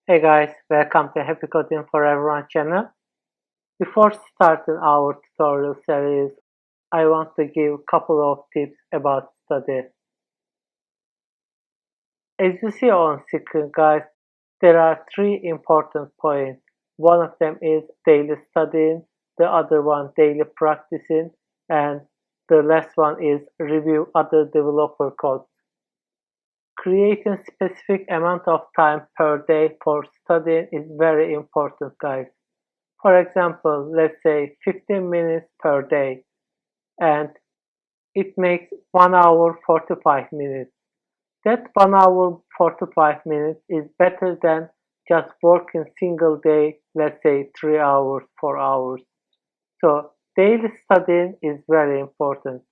Hey guys, welcome to Happy Coding for Everyone channel. Before starting our tutorial series, I want to give a couple of tips about study. As you see on screen guys, there are three important points. One of them is daily studying, the other one daily practicing, and the last one is review other developer code. Creating specific amount of time per day for studying is very important guys. For example, let's say 15 minutes per day and it makes 1 hour 45 minutes. That 1 hour 45 minutes is better than just working single day, let's say 3 hours, 4 hours. So daily studying is very important.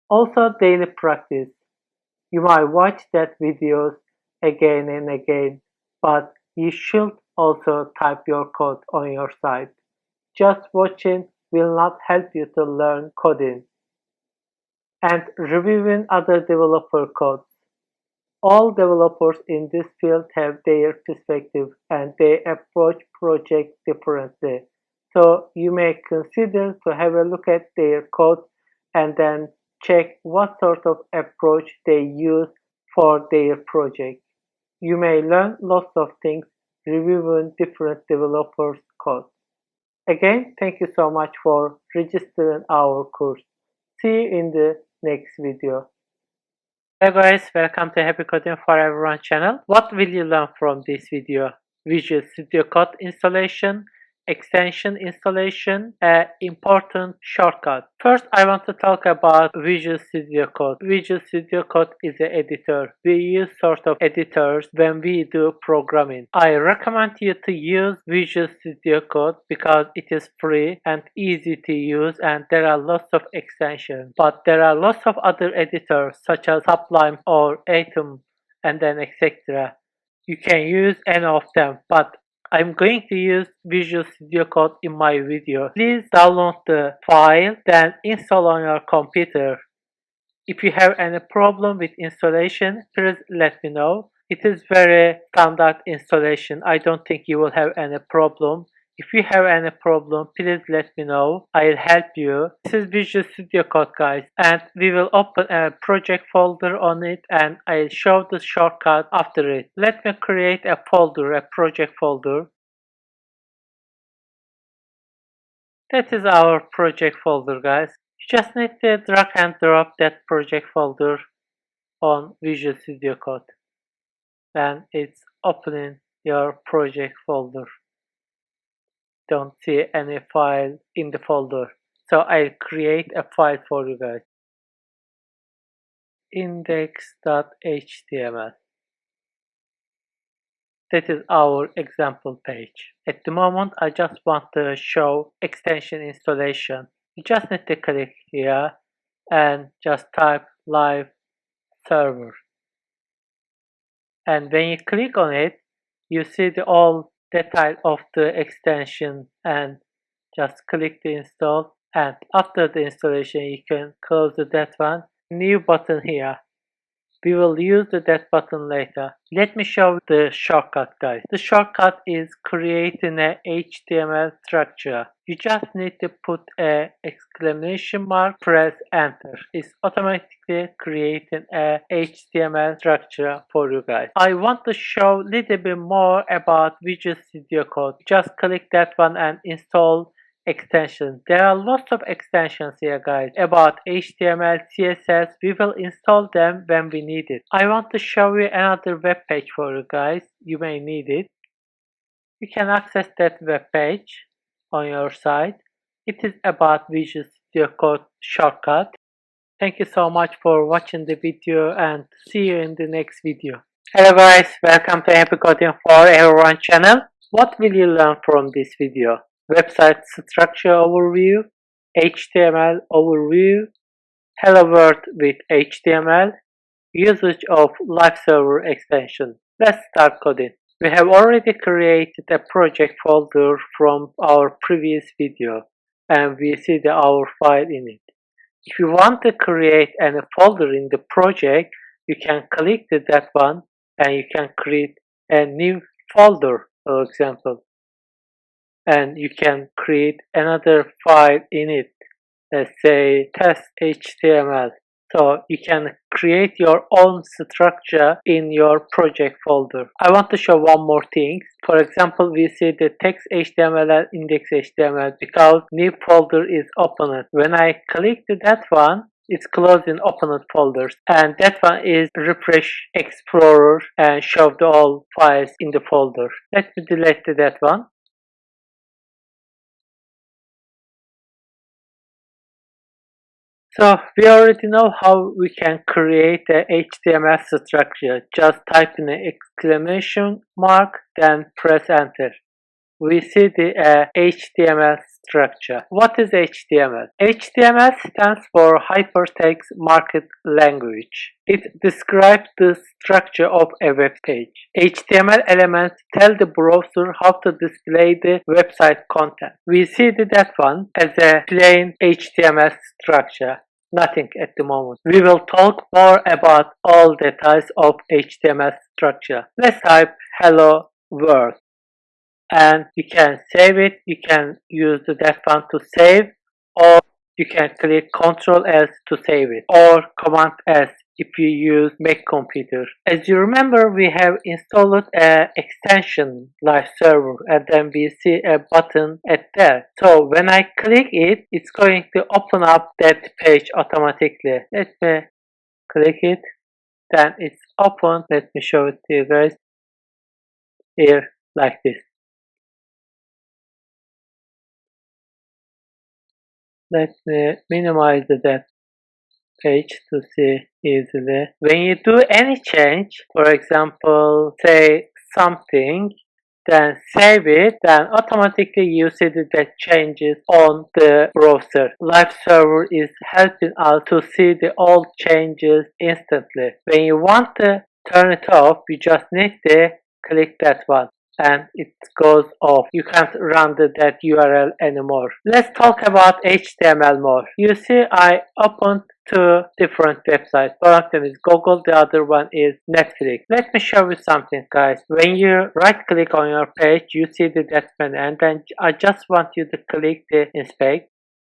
Also daily practice. You might watch that videos again and again, but you should also type your code on your side. Just watching will not help you to learn coding. And reviewing other developer codes. All developers in this field have their perspective and they approach projects differently. So you may consider to have a look at their code and then check what sort of approach they use for their project. You may learn lots of things reviewing different developers' code. Again, thank you so much for registering our course. See you in the next video. Hey guys, welcome to Happy Coding for Everyone channel. What will you learn from this video? Visual Studio Code installation, extension installation, important shortcut. First, I want to talk about Visual Studio Code. Visual Studio Code is an editor. We use sort of editors when we do programming. I recommend you to use Visual Studio Code because it is free and easy to use and there are lots of extensions. But there are lots of other editors such as Sublime or Atom and then etc. You can use any of them, but I'm going to use Visual Studio Code in my video. Please download the file, then install on your computer. If you have any problem with installation, please let me know. It is very standard installation. I don't think you will have any problem. If you have any problem, please let me know. I'll help you. This is Visual Studio Code guys, and we will open a project folder on it and I'll show the shortcut after it. Let me create a folder, a project folder. That is our project folder guys. You just need to drag and drop that project folder on Visual Studio Code. Then it's opening your project folder. Don't see any file in the folder. So I'll create a file for you guys. Index.html. That is our example page. At the moment, I just want to show extension installation. You just need to click here and just type live server. And when you click on it, you see the all detail of the extension and just click the install, and after the installation you can close that one. New button here. We will use that button later. Let me show the shortcut guys. The shortcut is creating a HTML structure. You just need to put a exclamation mark, press enter. It's automatically creating a HTML structure for you guys. I want to show a little bit more about Visual Studio Code. Just click that one and install extension. There are lots of extensions here guys about HTML, CSS. We will install them when we need it. I want to show you another web page for you guys. You may need it. You can access that web page on your side. It is about Visual Studio Code shortcut. Thank you so much for watching the video and see you in the next video. Hello guys, welcome to Happy Coding for Everyone channel. What will you learn from this video? Website structure overview, HTML overview, hello world with HTML, usage of live server extension. Let's start coding. We have already created a project folder from our previous video and we see our file in it. If you want to create any folder in the project, you can click that one and you can create a new folder, for example, and you can create another file in it. Let's say test HTML. So you can create your own structure in your project folder. I want to show one more thing. For example, we see the text HTML and index HTML because new folder is opened. When I click to that one, it's closed in opened folders, and that one is refresh explorer and show the all files in the folder. Let me delete that one. So we already know how we can create a HTML structure. Just type in an exclamation mark, then press enter. We see the HTML structure. What is HTML? HTML stands for Hypertext Markup Language. It describes the structure of a web page. HTML elements tell the browser how to display the website content. We see that one as a plain HTML structure. Nothing at the moment. We will talk more about all details of HTML structure. Let's type hello world. And you can save it. You can use that one to save, or you can click Ctrl S to save it, or Command S if you use Mac computer. As you remember, we have installed an extension live server, and then we see a button at there. So when I click it, it's going to open up that page automatically. Let me click it, then it's open. Let me show it to you guys here like this. Let me minimize that page to see easily. When you do any change, for example, say something, then save it, then automatically you see that changes on the browser. Live server is helping us to see the all changes instantly. When you want to turn it off, you just need to click that one, and it goes off. You can't run that URL anymore. Let's talk about HTML more. You see I opened two different websites. One of them is Google, the other one is Netflix. Let me show you something, guys. When you right click on your page, you see that menu, and then I just want you to click the inspect.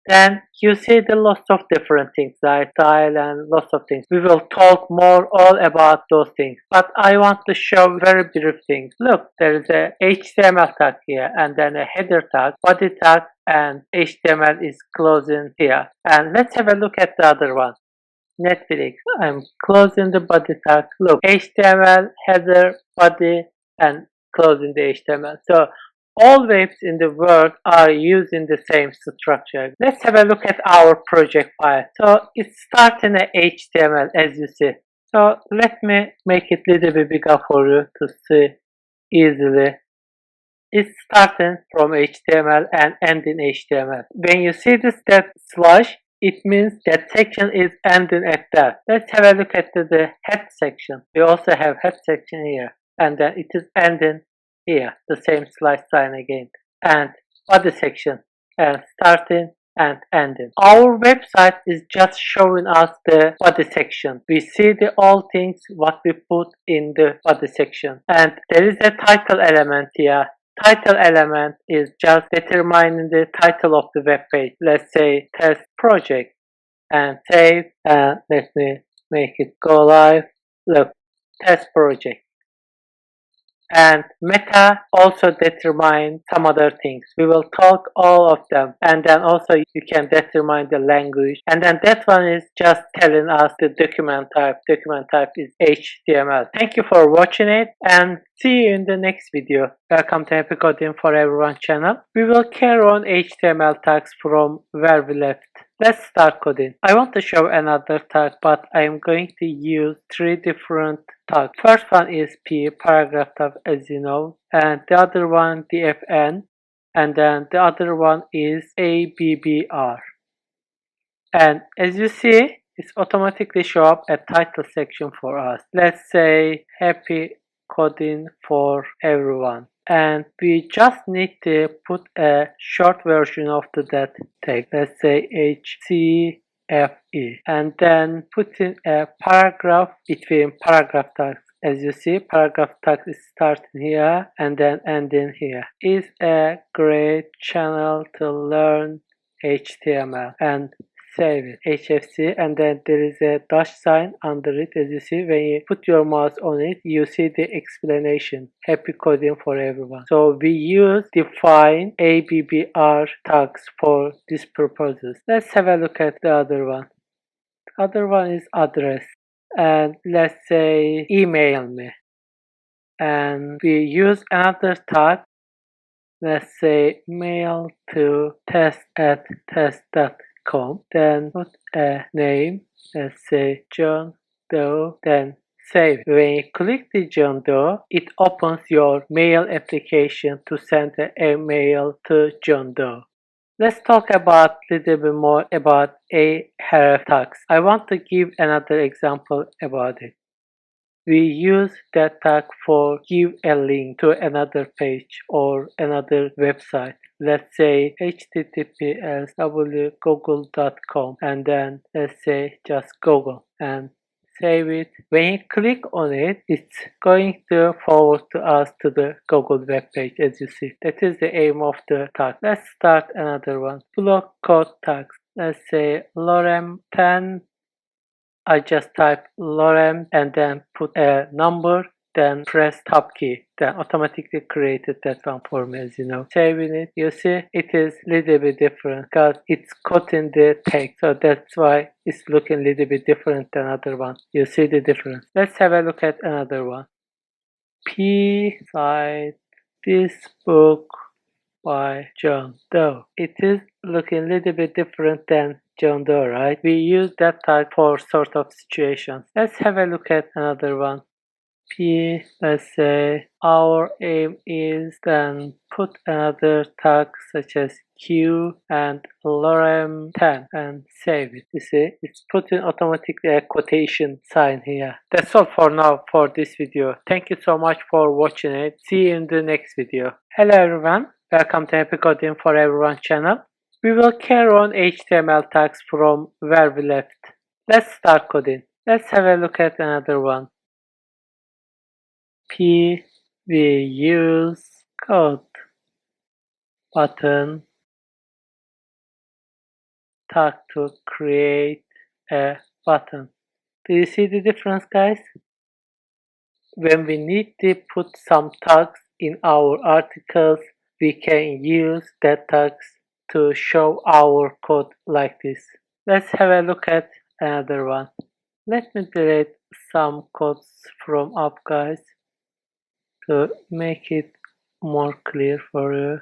Then you see the lots of different things like style and lots of things. We will talk more all about those things, but I want to show very brief things. Look, there is a HTML tag here, and then a header tag, body tag, and HTML is closing here. And let's have a look at the other one. Netflix. I'm closing the body tag. Look, HTML, header, body, and closing the HTML. So all webs in the world are using the same structure. Let's have a look at our project file. So it's starting at HTML, as you see. So let me make it a little bit bigger for you to see easily. It's starting from HTML and ending HTML. When you see this slash, it means that section is ending at that. Let's have a look at the head section. We also have head section here, and then it is ending here, the same slash sign again, and body section, and starting and ending. Our website is just showing us the body section. We see the all things what we put in the body section, and there is a title element here. Title element is just determining the title of the web page. Let's say test project, and save, and let me make it go live. Look, test project. And meta also determine some other things. We will talk all of them, and then also you can determine the language, and then that one is just telling us the document type. Document type is HTML. Thank you for watching it, and see you in the next video. Welcome to Happy Coding for Everyone channel. We will carry on HTML tags from where we left. Let's start coding. I want to show another tag, but I am going to use three different tags. First one is P, paragraph tag, as you know, and the other one DFN, and then the other one is ABBR. And as you see, it's automatically show up a title section for us. Let's say Happy Coding for Everyone. And we just need to put a short version of that tag. Let's say HCFE, and then put in a paragraph between paragraph tags as you see, paragraph tag is starting here and then ending here. Is a great channel to learn HTML, and save it, HFC, and then there is a dash sign under it. As you see, when you put your mouse on it, you see the explanation, happy coding for everyone. So we use define ABBR tags for these purposes. Let's have a look at the other one. The other one is address, and let's say email me, and we use another tag. Let's say mail to test@test.com, then put a name, let's say John Doe, then save. When you click the John Doe, it opens your mail application to send a mail to John Doe. Let's talk about a little bit more about href tags. I want to give another example about it. We use that tag for give a link to another page or another website. Let's say https www.google.com, and then let's say just Google, and save it. When you click on it, it's going to forward to us to the Google web page, as you see. That is the aim of the tag. Let's start another one. Block code tags. Let's say lorem 10. I just type lorem and then put a number, then press tab key, then automatically created that one for me, as you know. Saving it, you see it is a little bit different because it's cutting the text, so that's why it's looking a little bit different than other one. You see the difference. Let's have a look at another one. P site, this book by John Doe. It is looking a little bit different than John Doe, right? We use that tag for sort of situations. Let's have a look at another one. P, let's say our aim is, then put another tag such as Q and lorem 10 and save it. You see, it's putting automatically a quotation sign here. That's all for now for this video. Thank you so much for watching it. See you in the next video. Hello everyone. Welcome to Happy Coding for Everyone channel. We will carry on HTML tags from where we left. Let's start coding. Let's have a look at another one. P, we use code button tag to create a button. Do you see the difference, guys? When we need to put some tags in our articles, we can use that tags to show our code like this. Let's have a look at another one. Let me delete some codes from up, guys, to make it more clear for you.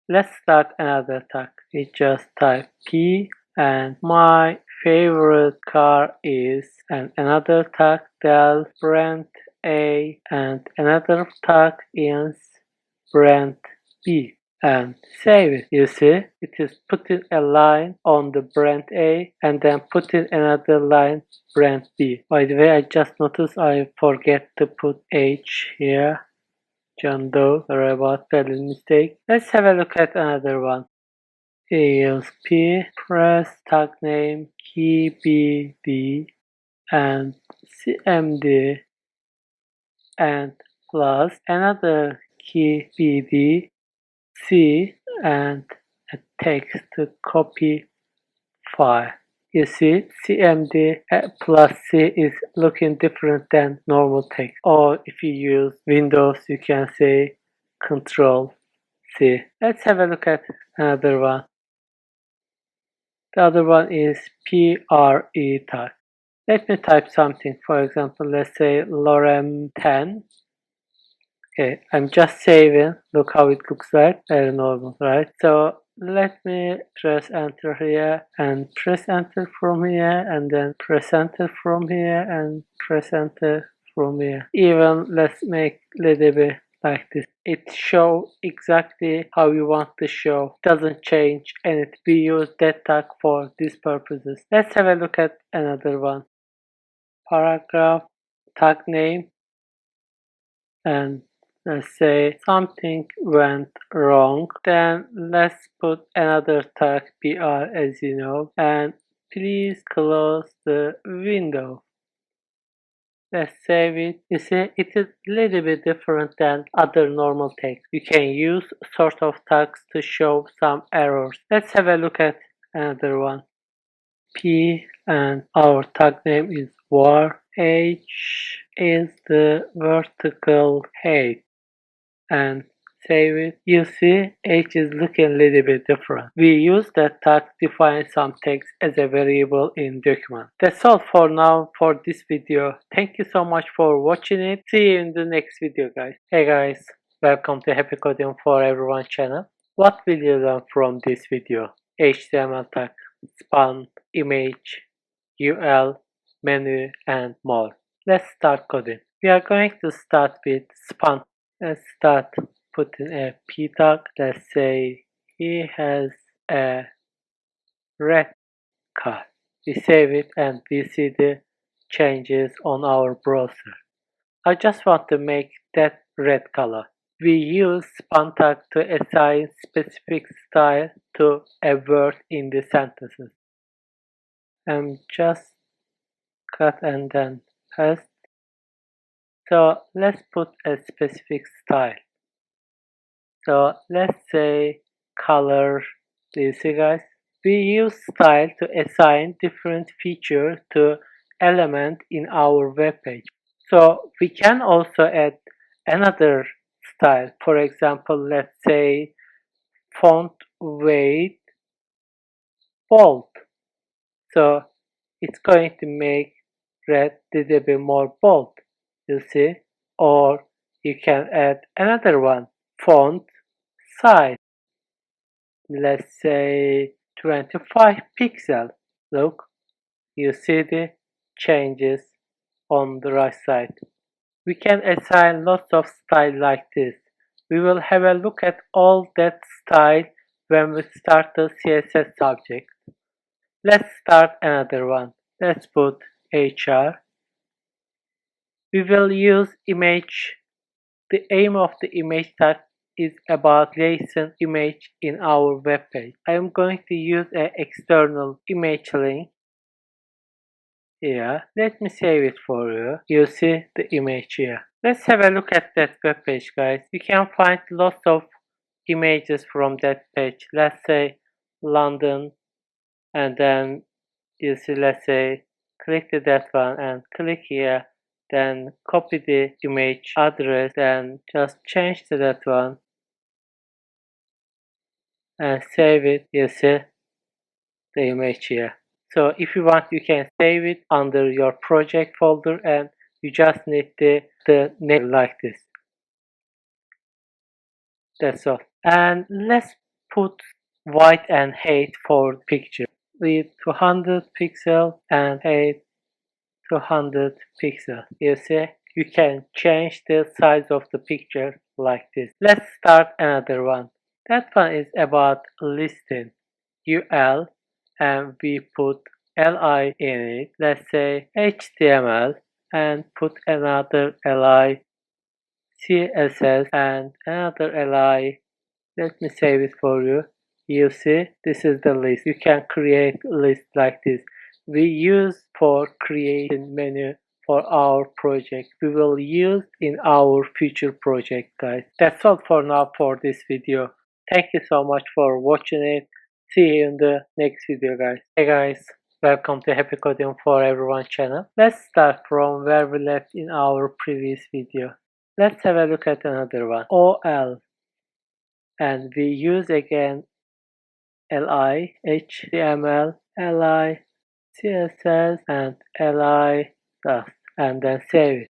Let's start another tag. We just type P and my favorite car is, and another tag del brand A, and another tag is brand B, and save it. You see, it is putting a line on the brand A and then putting another line brand B. By the way, I just noticed I forget to put H here. John Doe, sorry about spelling mistake. Let's have a look at another one. Use P, press tag name key BD and CMD and plus another key BD C and a text to copy file. You see, CMD plus C is looking different than normal text. Or if you use Windows, you can say Control C. Let's have a look at another one. The other one is PRE tag. Let me type something. For example, let's say lorem 10. Okay, I'm just saving. Look how it looks like. Very normal, right? So let me press enter here and press enter from here and then press enter from here and press enter from here. Even let's make a little bit like this. It shows exactly how you want to show. Doesn't change, and we use that tag for these purposes. Let's have a look at another one. Paragraph tag name and let's say something went wrong, then let's put another tag BR as you know, and please close the window. Let's save it. You see, it is a little bit different than other normal text. You can use sort of tags to show some errors. Let's have a look at another one. P and our tag name is var. H is the vertical height, and save it. You see, H is looking a little bit different. We use that tag to define some text as a variable in document. That's all for now for this video. Thank you so much for watching it. See you in the next video, guys. Hey guys, welcome to Happy Coding for Everyone channel. What will you learn from this video? HTML tag, span, image, UL, menu, and more. Let's start coding. We are going to start with span. Let's start putting a p tag. Let's say he has a red car. We save it and we see the changes on our browser. I just want to make that red color. We use span tag to assign specific style to a word in the sentences. And just cut and then paste. So let's put a specific style. So let's say color. Do you see, guys? We use style to assign different features to element in our web page. So we can also add another style. For example, let's say font weight bold. So it's going to make red a little bit more bold. You see? Or you can add another one. Font size. Let's say 25 pixels. Look, you see the changes on the right side. We can assign lots of style like this. We will have a look at all that style when we start the CSS subject. Let's start another one. Let's put HR. We will use image. The aim of the image tag is about placing image in our web page. I am going to use an external image link here. Let me save it for you. You see the image here. Let's have a look at that web page, guys. You can find lots of images from that page. Let's say London, and then you see, let's say, click to that one and click here. Then copy the image address and just change to that one and save it. You see the image here. So if you want, you can save it under your project folder and you just need the name like this. That's all. And let's put white and height for picture with 200 pixels and height 200 pixels. You see, you can change the size of the picture like this. Let's start another one. That one is about listing. UL, and we put li in it. Let's say HTML and put another li, CSS and another li. Let me save it for you. You see, this is the list. You can create a list like this. We use for creating menu for our project. We will use in our future project, guys. That's all for now for this video. Thank you so much for watching it. See you in the next video, guys. Hey guys, welcome to Happy Coding for Everyone channel. Let's start from where we left in our previous video. Let's have a look at another one. OL. And we use again li, HTML, li, CSS, and li dot, and then save it.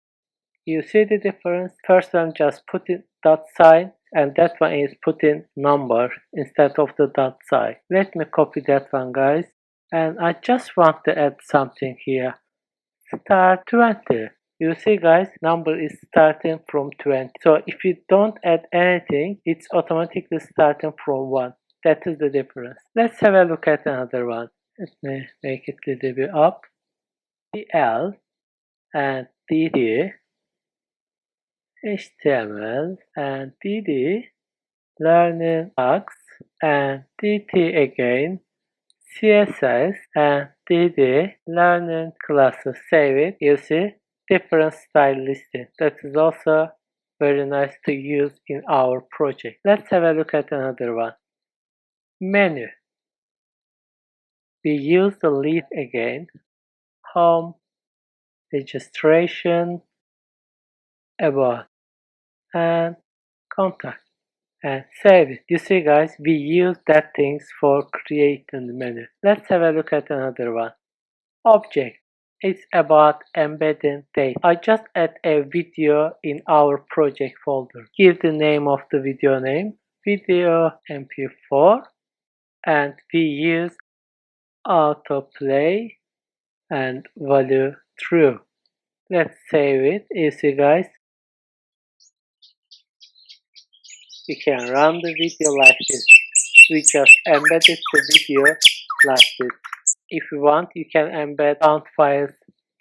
You see the difference? First one just put in dot sign, and that one is put in number instead of the dot sign. Let me copy that one, guys. And I just want to add something here. Start 20. You see, guys, number is starting from 20. So if you don't add anything, it's automatically starting from 1. That is the difference. Let's have a look at another one. Let me make it a little bit up. DL and DD. HTML and DD learning tags and DT again CSS and DD learning classes. Save it. You see different style listing. That is also very nice to use in our project. Let's have a look at another one. Menu. We use the list again. Home, registration, about, and contact. And save it. You see guys, we use that things for creating the menu. Let's have a look at another one. Object. It's about embedding data. I just add a video in our project folder. Give the name of the video name, video mp4, and we use autoplay and value true. Let's save it. You see guys, we can run the video like this. We just embedded the video like this. If you want, you can embed sound files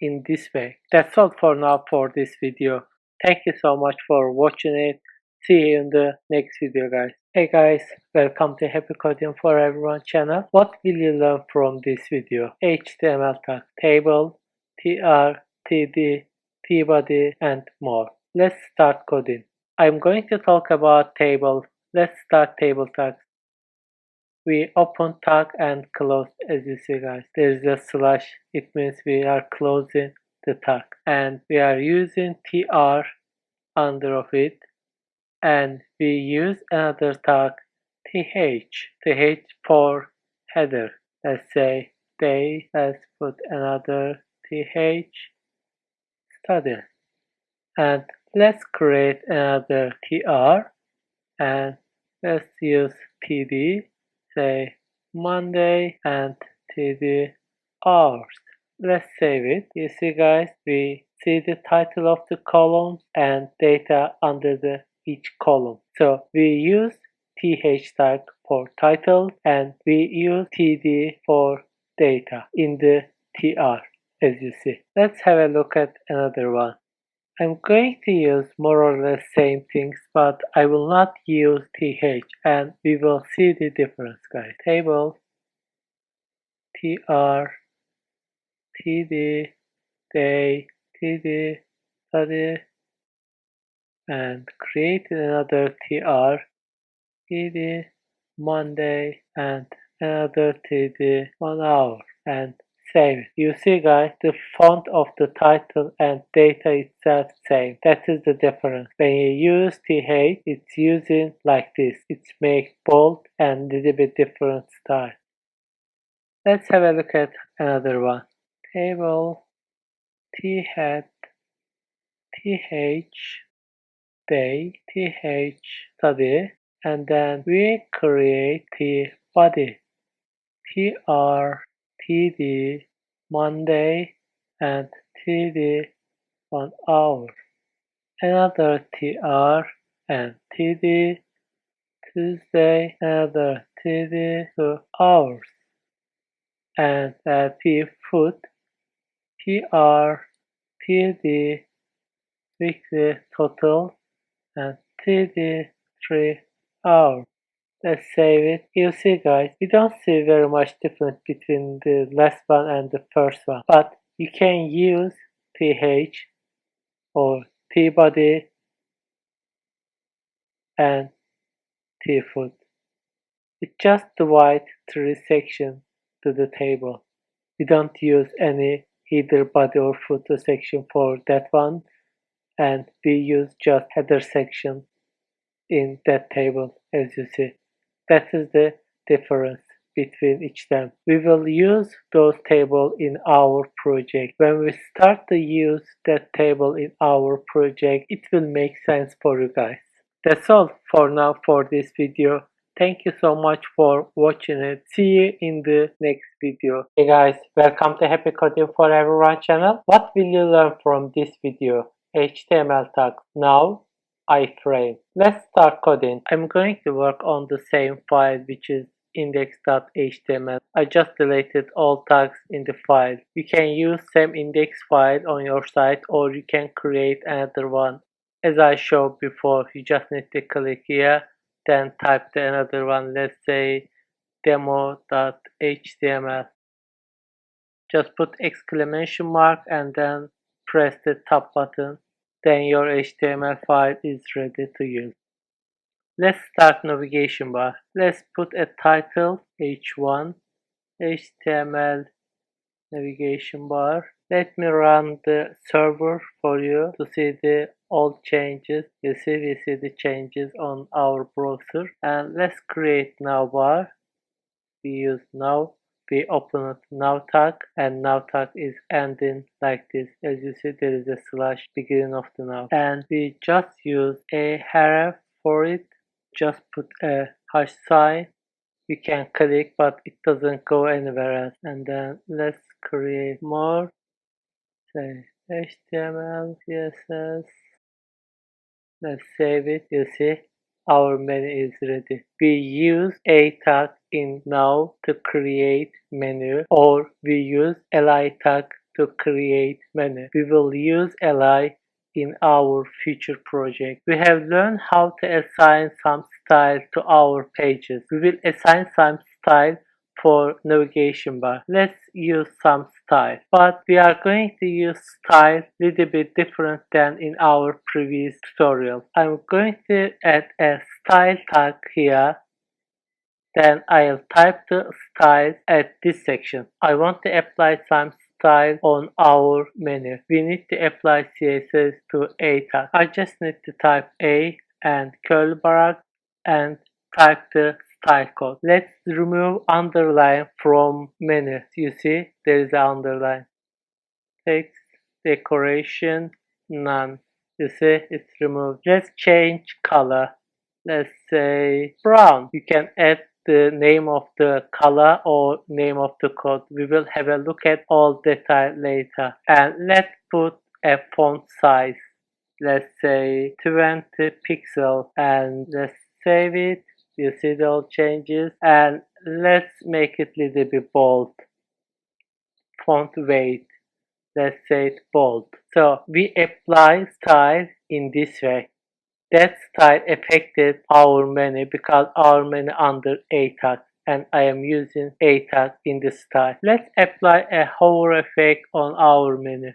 in this way. That's all for now for this video. Thank you so much for watching it. See you in the next video guys. Hey guys, welcome to Happy Coding for Everyone channel. What will you learn from this video? HTML tag, table, tr, td, tbody and more. Let's start coding. I'm going to talk about table. Let's start table tags. We open tag and close, as you see guys. There is a slash. It means we are closing the tag. And we are using tr under of it. And we use another tag th for header. Let's say day. Let's put another th study. And let's create another tr. And let's use td. Say Monday and td hours. Let's save it. You see guys, we see the title of the column and data under each column. So we use th tag for title and we use td for data in the tr, as you see. Let's have a look at another one. I'm going to use more or less same things, but I will not use th, and we will see the difference guys. Table, tr, td, day, td, study, and create another tr, td, Monday, and another td, 1 hour, and save it. You see guys, the font of the title and data itself same. That is the difference. When you use th, it's using like this. It makes bold and little bit different style. Let's have a look at another one. Table, th, day, th, study, and then we create tbody, tr, td, Monday, and td, 1 hour. Another tr and td, Tuesday, another td, 2 hours. And we put tr, td, weekly total, and td, 3 hours. Let's save it. You see guys, we don't see very much difference between the last one and the first one, but you can use th or tbody and tfoot. It just divides 3 sections to the table. We don't use any header, body or footer section for that one, and we use just header section in that table, as you see. That is the difference between each them. We will use those tables in our project. When we start to use that table in our project, it will make sense for you guys. That's all for now for this video. Thank you so much for watching it. See you in the next video. Hey guys, welcome to Happy Coding for Everyone channel. What will you learn from this video? HTML tags. Now iframe. Let's start coding. I'm going to work on the same file, which is index.html. I just deleted all tags in the file. You can use same index file on your site, or you can create another one as I showed before, you just need to click here, then type the another one, let's say demo.html. Just put exclamation mark and then press the top button. Then your HTML file is ready to use. Let's start navigation bar. Let's put a title h1 HTML navigation bar. Let me run the server for you to see the old changes. We see the changes on our browser. And let's create now bar. We use now. We open it now tag, and now tag is ending like this. As you see, there is a slash beginning of the now, and we just use a href for it. Just put a hash sign. You can click, but it doesn't go anywhere else. And then let's create more. Say HTML, CSS. Let's save it. You see, our menu is ready. We use a tag in now to create menu, or we use li tag to create menu. We will use li in our future project. We have learned how to assign some style to our pages. We will assign some style for navigation bar. Let's use some style, but we are going to use style a little bit different than in our previous tutorial. I'm going to add a style tag here. Then I'll type the style at this section. I want to apply some style on our menu. We need to apply CSS to a tag. I just need to type a and curly bracket and type the style code. Let's remove underline from menu. You see, there is an underline. Text, decoration, none. You see, it's removed. Let's change color. Let's say brown. You can add the name of the color or name of the code. We will have a look at all detail later. And let's put a font size. Let's say 20 pixel, and let's save it. You see the all changes, and let's make it a little bit bold. Font weight, let's say it bold. So we apply style in this way. That style affected our menu because our menu under a tag, and I am using a tag in the style. Let's apply a hover effect on our menu.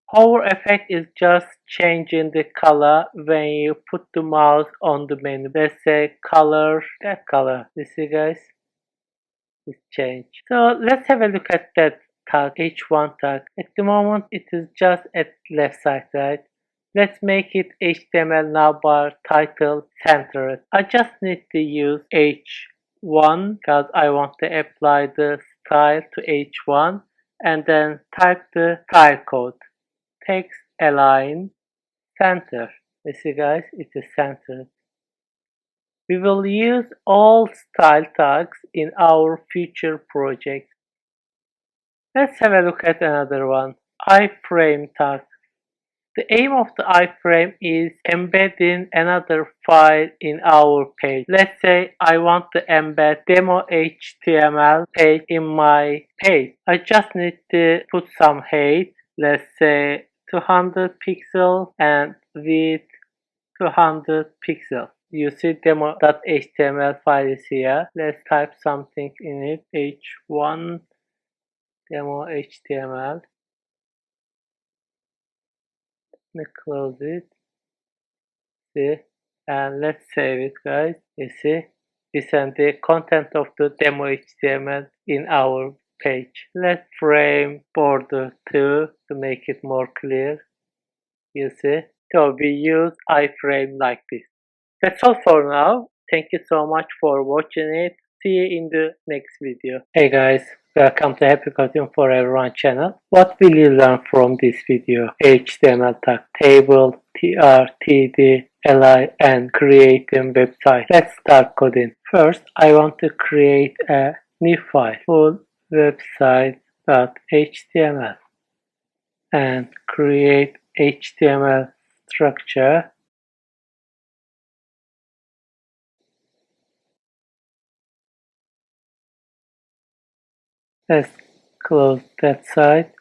Hover effect is just changing the color when you put the mouse on the menu. Let's say color, that color. You see guys? It's changed. So let's have a look at that tag, h1 tag. At the moment it is just at left side, right? Let's make it HTML navbar title centered. I just need to use h1 because I want to apply the style to h1, and then type the style code. Text align center. You see guys, it is centered. We will use all style tags in our future project. Let's have a look at another one. iframe tag. The aim of the iframe is embedding another file in our page. Let's say I want to embed demo HTML page in my page. I just need to put some height. Let's say 200 pixel and width 200 pixel. You see demo.html file is here. Let's type something in it. h1 demo HTML. Let me close it. See, and let's save it, guys. You see, we send the content of the demo HTML in our page. Let's frame border 2 to make it more clear. You see, so we use iframe like this. That's all for now. Thank you so much for watching it. See you in the next video. Hey guys, welcome to Happy Coding for Everyone channel. What will you learn from this video? HTML tag, table, tr, td, li, and creating website. Let's start coding. First, I want to create a new file, full website.html, and create HTML structure. Let's close that side.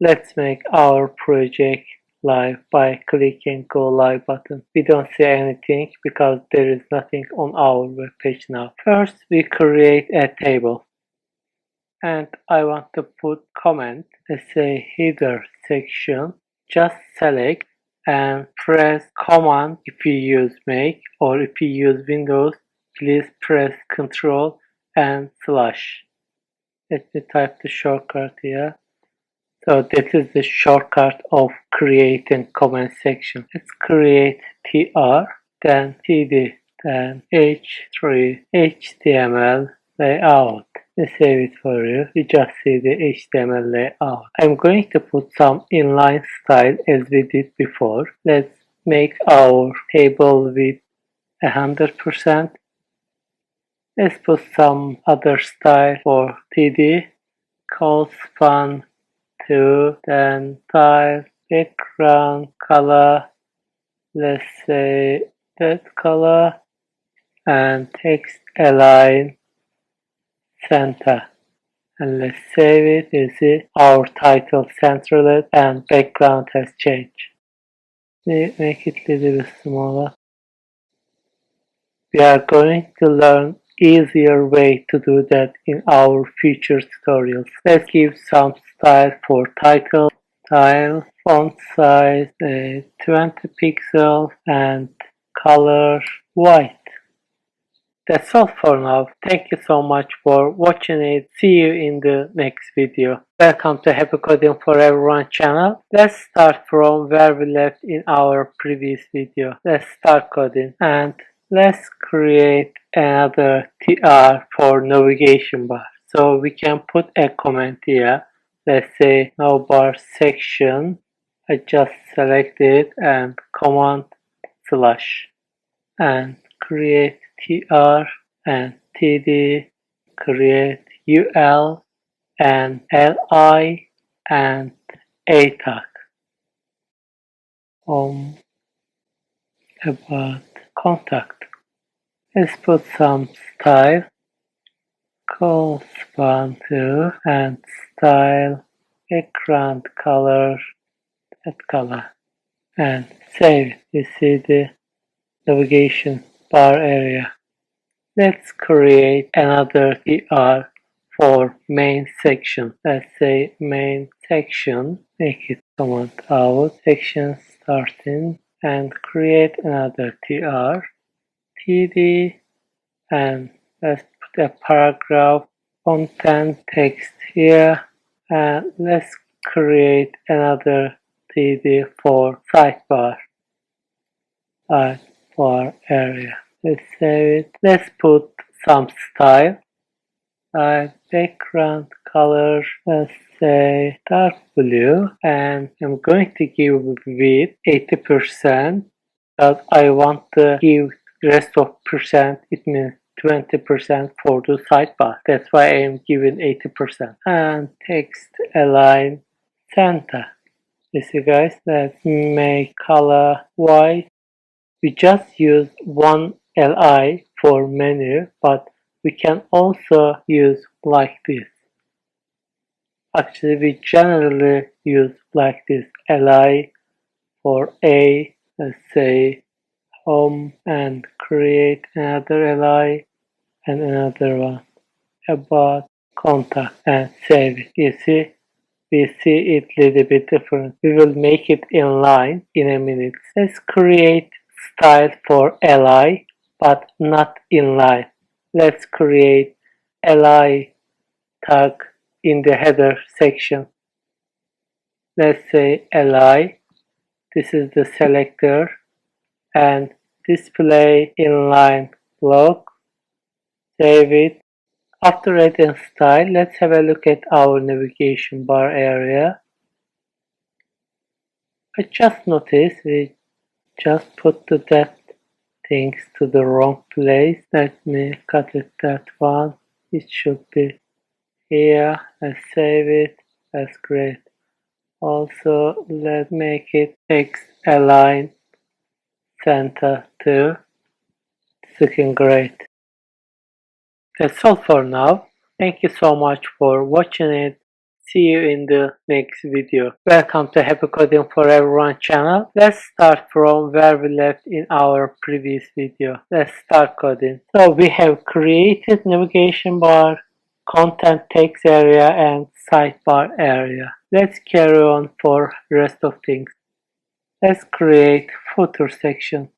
Let's make our project live by clicking Go Live button. We don't see anything because there is nothing on our web page now. First, we create a table. And I want to put comment, let's say header section. Just select and press Command if you use Mac, or if you use Windows, please press Ctrl and slash. Let me type the shortcut here. So this is the shortcut of creating comment section. Let's create tr, then td, then h3 html layout. Let's save it for you. You just see the HTML layout. I'm going to put some inline style as we did before. Let's make our table width 100%. Let's put some other style for TD. Correspond to, then style, background color. Let's say that color, and text align center, and let's save it. You see our title centered and background has changed. Make it a little bit smaller. We are going to learn easier way to do that in our future tutorials. Let's give some style for title, style, font size 20 pixels, and color white. That's all for now. Thank you so much for watching it. See you in the next video. Welcome to Happy Coding for Everyone channel. Let's start from where we left in our previous video. Let's start coding and let's create another TR for navigation bar. So we can put a comment here. Let's say navbar section. I just select it and command slash and create tr and td, create ul and li and a tag. About contact. Let's put some style, correspond to, and style, background color, that color, and save it. You see the navigation bar area. Let's create another TR for main section. Let's say main section, make it command out, section starting, and create another TR, TD, and let's put a paragraph, content text here, and let's create another TD for sidebar area. Let's save it. Let's put some style. Background color, let's say dark blue, and I'm going to give width 80%, but I want to give rest of percent, it means 20% for the sidebar. That's why I am giving 80%. And text align center. You see guys, let's make color white. We just use one li for menu, but we can also use like this. Actually, we generally use like this, li for a, let's say home, and create another li and another one, about contact, and save it. You see, we see it a little bit different. We will make it in line in a minute. Let's create style for li, but not inline. Let's create li tag in the header section. Let's say li. This is the selector and display inline block. Save it. After adding style, let's have a look at our navigation bar area. I just noticed we just put that things to the wrong place. Let me cut it that one. It should be here. Let's save it. That's great. Also, let's make it text align center too. It's looking great. That's all for now. Thank you so much for watching it. See you in the next video. Welcome to Happy Coding for Everyone channel. Let's start from where we left in our previous video. Let's start coding. So we have created navigation bar, content text area and sidebar area. Let's carry on for rest of things. Let's create footer section.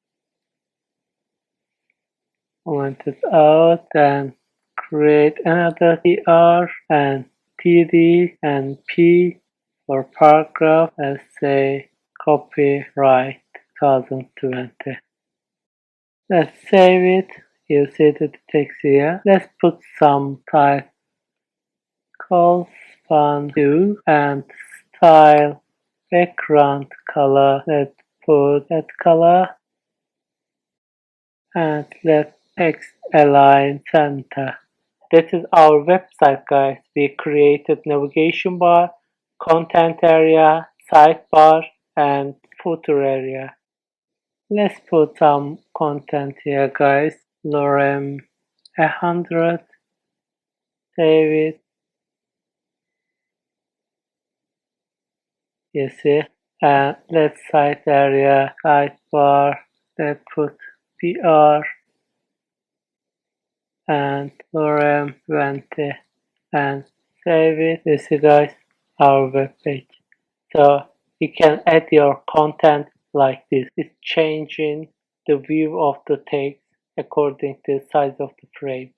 Comment it out and create another tr and td and p for paragraph. Let's say copyright 2020. Let's save it. You see the text here. Let's put some type correspond to and style background color. Let's put that color and let text align center. That is our website, guys. We created navigation bar, content area, sidebar and footer area. Let's put some content here, guys. lorem 100. Save it. You see. And let's site area, sidebar. Let's put PR and lorem 20 and save it. You see, guys, our web page. So you can add your content like this. It's changing the view of the text according to the size of the frame.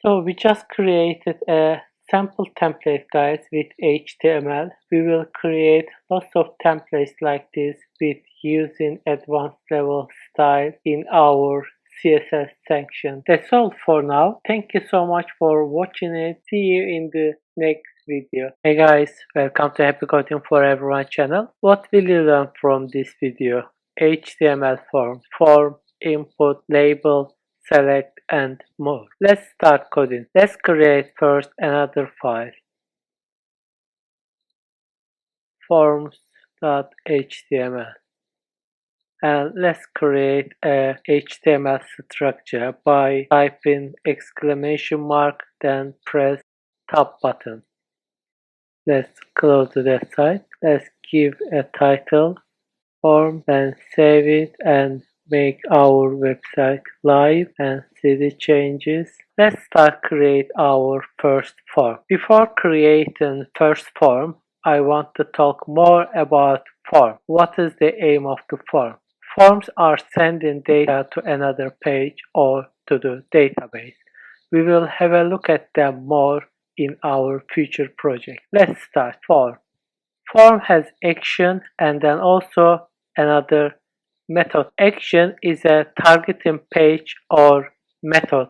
So we just created a sample template, guys, with HTML. We will create lots of templates like this with using advanced level style in our CSS section. That's all for now. Thank you so much for watching it. See you in the next video. Hey guys, welcome to Happy Coding for Everyone channel. What will you learn from this video? HTML form, input, label, select and more. Let's start coding. Let's create first another file. Forms.html. And let's create a HTML structure by typing exclamation mark, then press top button. Let's close that site. Let's give a title, form, then save it and make our website live and see the changes. Let's start create our first form. Before creating first form, I want to talk more about form. What is the aim of the form? Forms are sending data to another page or to the database. We will have a look at them more in our future project. Let's start form. Form has action and then also another method. Action is a targeting page or method.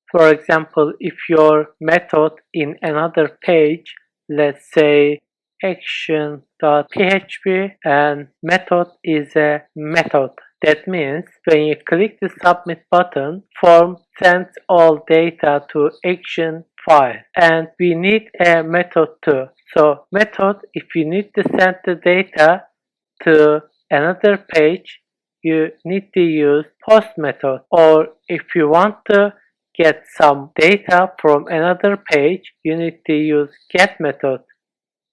For example, if your method in another page, let's say action.php and method is a method. That means when you click the submit button, form sends all data to action file and we need a method too. So method, if you need to send the data to another page, you need to use post method, or if you want to get some data from another page, you need to use get method.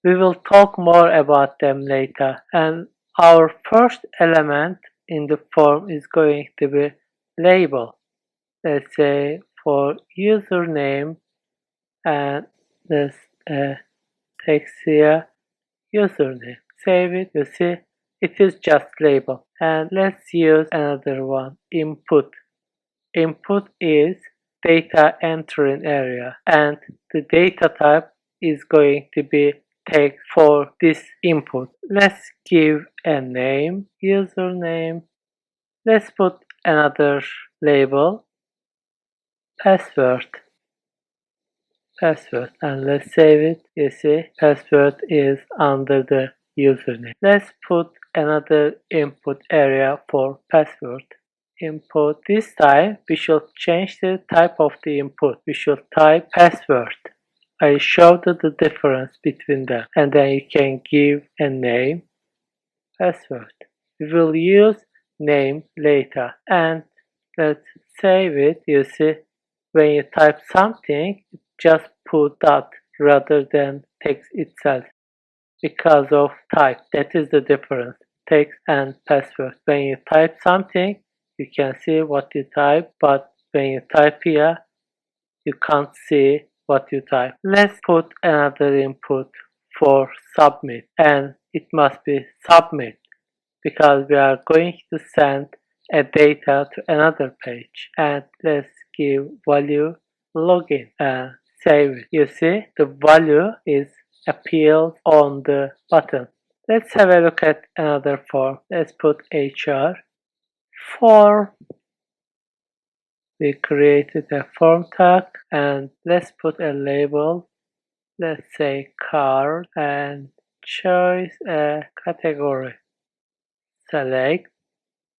We will talk more about them later. And our first element in the form is going to be label. Let's say for username and this text here, username. Save it. You see, it is just label. And let's use another one, input. Input is data entering area and the data type is going to be text for this input. Let's give a name, username. Let's put another label, password. And let's save it. You see, password is under the username. Let's put another input area for password. Input. This time we should change the type of the input. We should type password. I showed the difference between them and then you can give a name, password. We will use name later and let's save it. You see, when you type something, just put dot. rather than text itself because of type. That is the difference. Text and password. When you type something, you can see what you type, but when you type here, you can't see what you type. Let's put another input for submit, and it must be submit because we are going to send a data to another page. And let's give value login and save it. You see the value is appealed on the button. Let's have a look at another form. Let's put HR form. We created a form tag and let's put a label. Let's say card and choose a category. Select,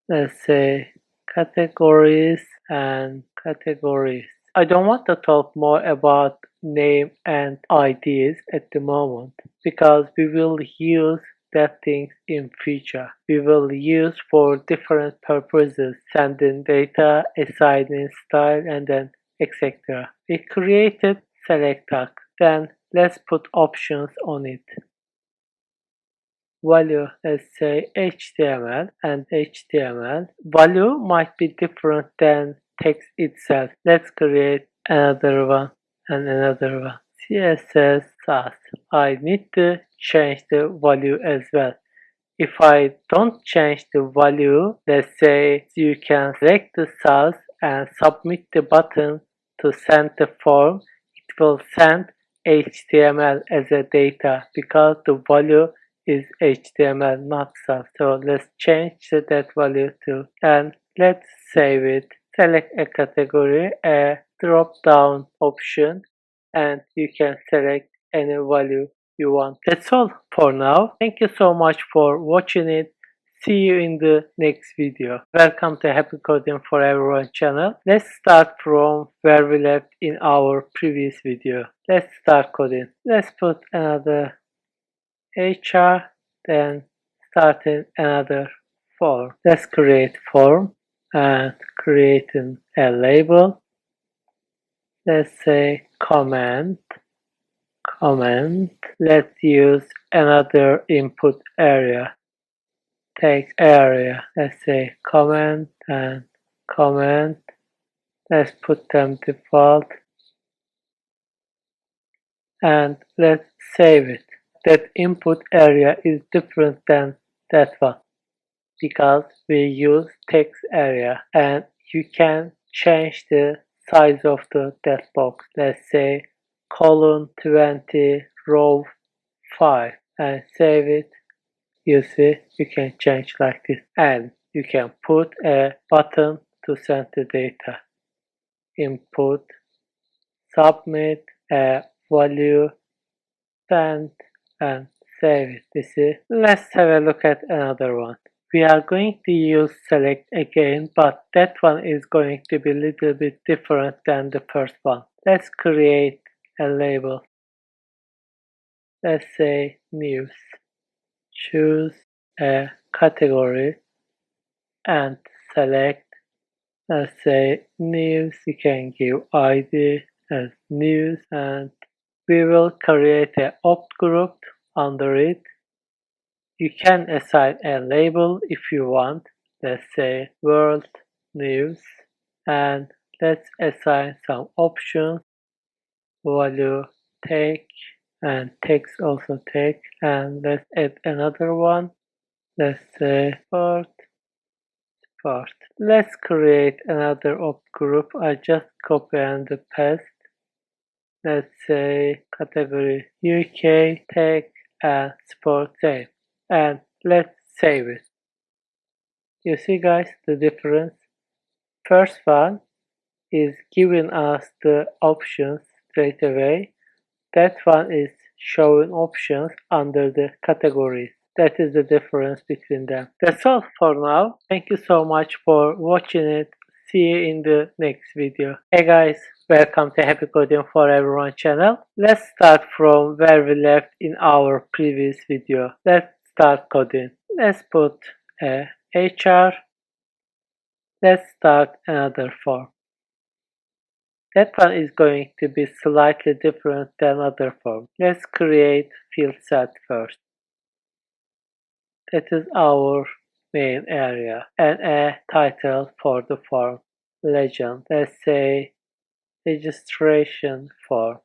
let's say categories and categories. I don't want to talk more about name and IDs at the moment because we will use that things in future. We will use for different purposes, sending data, assigning style, and then etc. We created select tag. Then let's put options on it. Value, let's say HTML and HTML. Value might be different than text itself. Let's create another one and another one. CSS Sass. I need to change the value as well. If I don't change the value, let's say you can select the Sass and submit the button to send the form, it will send HTML as a data because the value is HTML, not Sass. So let's change that value to, and let's save it. Select a category, a drop down option, and you can select any value you want. That's all for now. Thank you so much for watching it. See you in the next video. Welcome to Happy Coding for Everyone channel. Let's start from where we left in our previous video. Let's start coding. Let's put another HR, then starting another form. Let's create form and creating a label. Let's say comment. Let's use another input area. Text area. Let's say comment and comment. Let's put them default. And let's save it. That input area is different than that one because we use text area, and you can change the size of that box. Let's say column 20 row 5 and save it. You see, you can change like this, and you can put a button to send the data. Input, submit, a value, send, and save it. You see, let's have a look at another one. We are going to use select again, but that one is going to be a little bit different than the first one. Let's create a label. Let's say news. Choose a category and select. Let's say news. You can give ID as news, and we will create an opt group under it. You can assign a label if you want. Let's say world news, and let's assign some options. Value take and text also take, and let's add another one. Let's say sport. Let's create another opt group. I just copy and paste. Let's say category UK, tech, and sport save. And let's save it. You see guys the difference? First one is giving us the options straight away. That one is showing options under the categories. That is the difference between them. That's all for now. Thank you so much for watching it. See you in the next video. Hey guys, welcome to Happy Coding for Everyone channel. Let's start from where we left in our previous video. Let's start coding. Let's put a HR. Let's start another form. That one is going to be slightly different than other forms. Let's create field set first. That is our main area and a title for the form. Legend. Let's say registration form.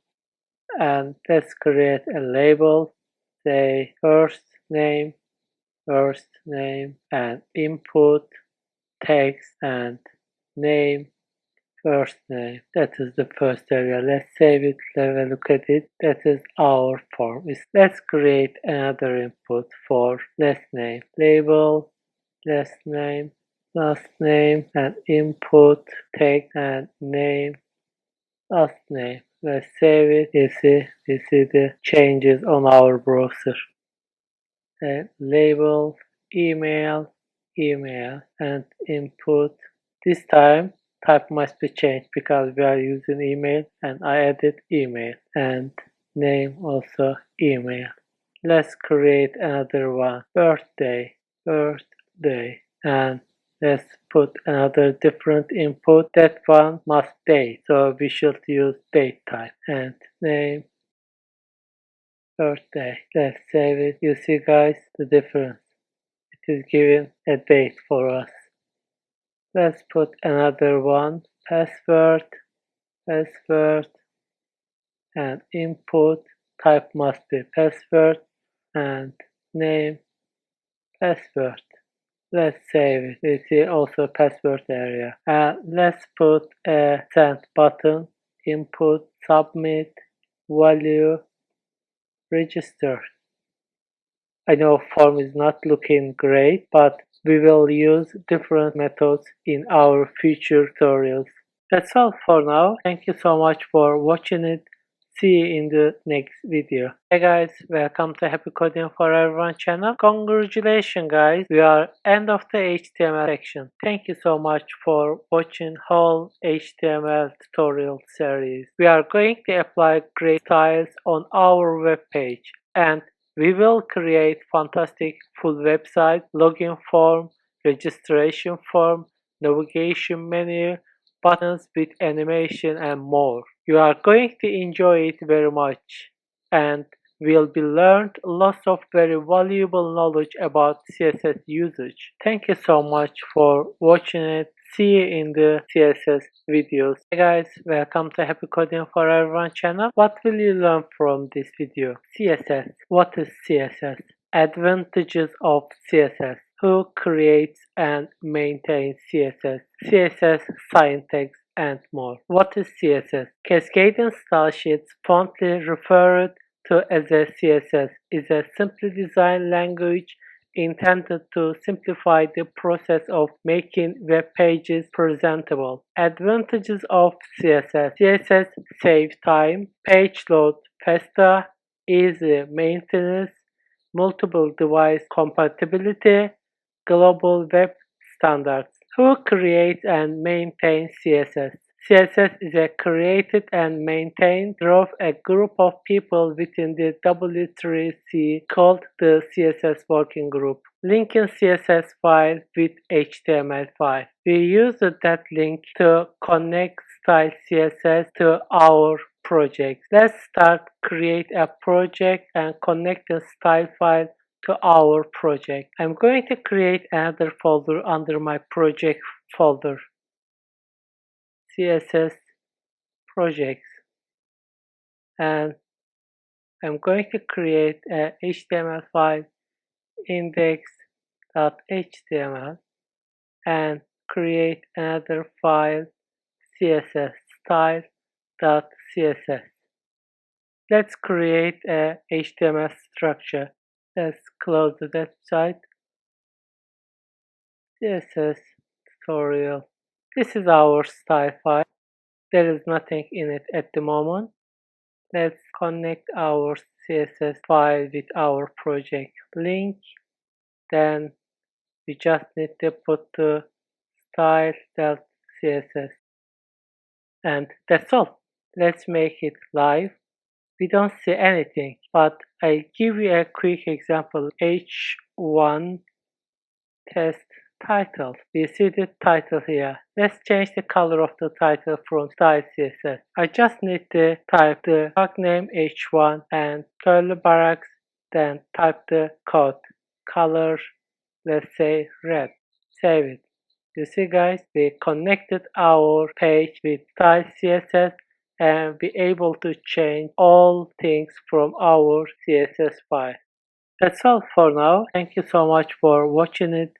And let's create a label. Say first name, and input, text, and name, first name. That is the first area. Let's save it, have a look at it. That is our form. Let's create another input for last name. Label, last name, and input, text, and name, last name. Let's save it. You see the changes on our browser. Label, email, and input. This time type must be changed because we are using email, and I added email, and name also email. Let's create another one. Birthday, and let's put another different input. That one must date, so we should use date type, and name, birthday. Let's save it. You see guys the difference. It is given a date for us. Let's put another one. Password, and input type must be password, and name, password. Let's save it. You see also password area. Let's put a send button. Input, submit, value, register. I know form is not looking great, but we will use different methods in our future tutorials. That's all for now. Thank you so much for watching it. See you in the next video. Hey guys, welcome to Happy Coding for Everyone channel. Congratulations guys, we are end of the HTML section. Thank you so much for watching whole HTML tutorial series. We are going to apply great styles on our web page, and we will create fantastic full website, login form, registration form, navigation menu, buttons with animation, and more. You are going to enjoy it very much, and will be learned lots of very valuable knowledge about CSS usage. Thank you so much for watching it. See you in the CSS videos. Hey guys, welcome to Happy Coding for Everyone channel. What will you learn from this video? CSS. What is CSS? Advantages of CSS. Who creates and maintains CSS? CSS syntax and more. What is CSS? Cascading style sheets, fondly referred to as a CSS, is a simply designed language intended to simplify the process of making web pages presentable. Advantages of CSS. CSS saves time, page load faster, easy maintenance, multiple device compatibility, global web standards. Who creates and maintains CSS? CSS is created and maintained through a group of people within the W3C called the CSS Working Group. Linking CSS file with HTML file. We use that link to connect style CSS to our project. Let's start create a project and connect the style file to our project. I'm going to create another folder under my project folder. CSS projects, and I'm going to create a HTML file index.html and create another file CSS style.css. Let's create a HTML structure. Let's close the website. CSS tutorial. This is our style file. There is nothing in it at the moment. Let's connect our CSS file with our project link. Then we just need to put the style.css. And that's all. Let's make it live. We don't see anything, but I'll give you a quick example. H1 test title. We see the title here. Let's change the color of the title from style CSS. I just need to type the tag name h1 and curly brackets, then type the code. Color, let's say red. Save it. You see guys, we connected our page with style CSS and be able to change all things from our CSS file. That's all for now. Thank you so much for watching it.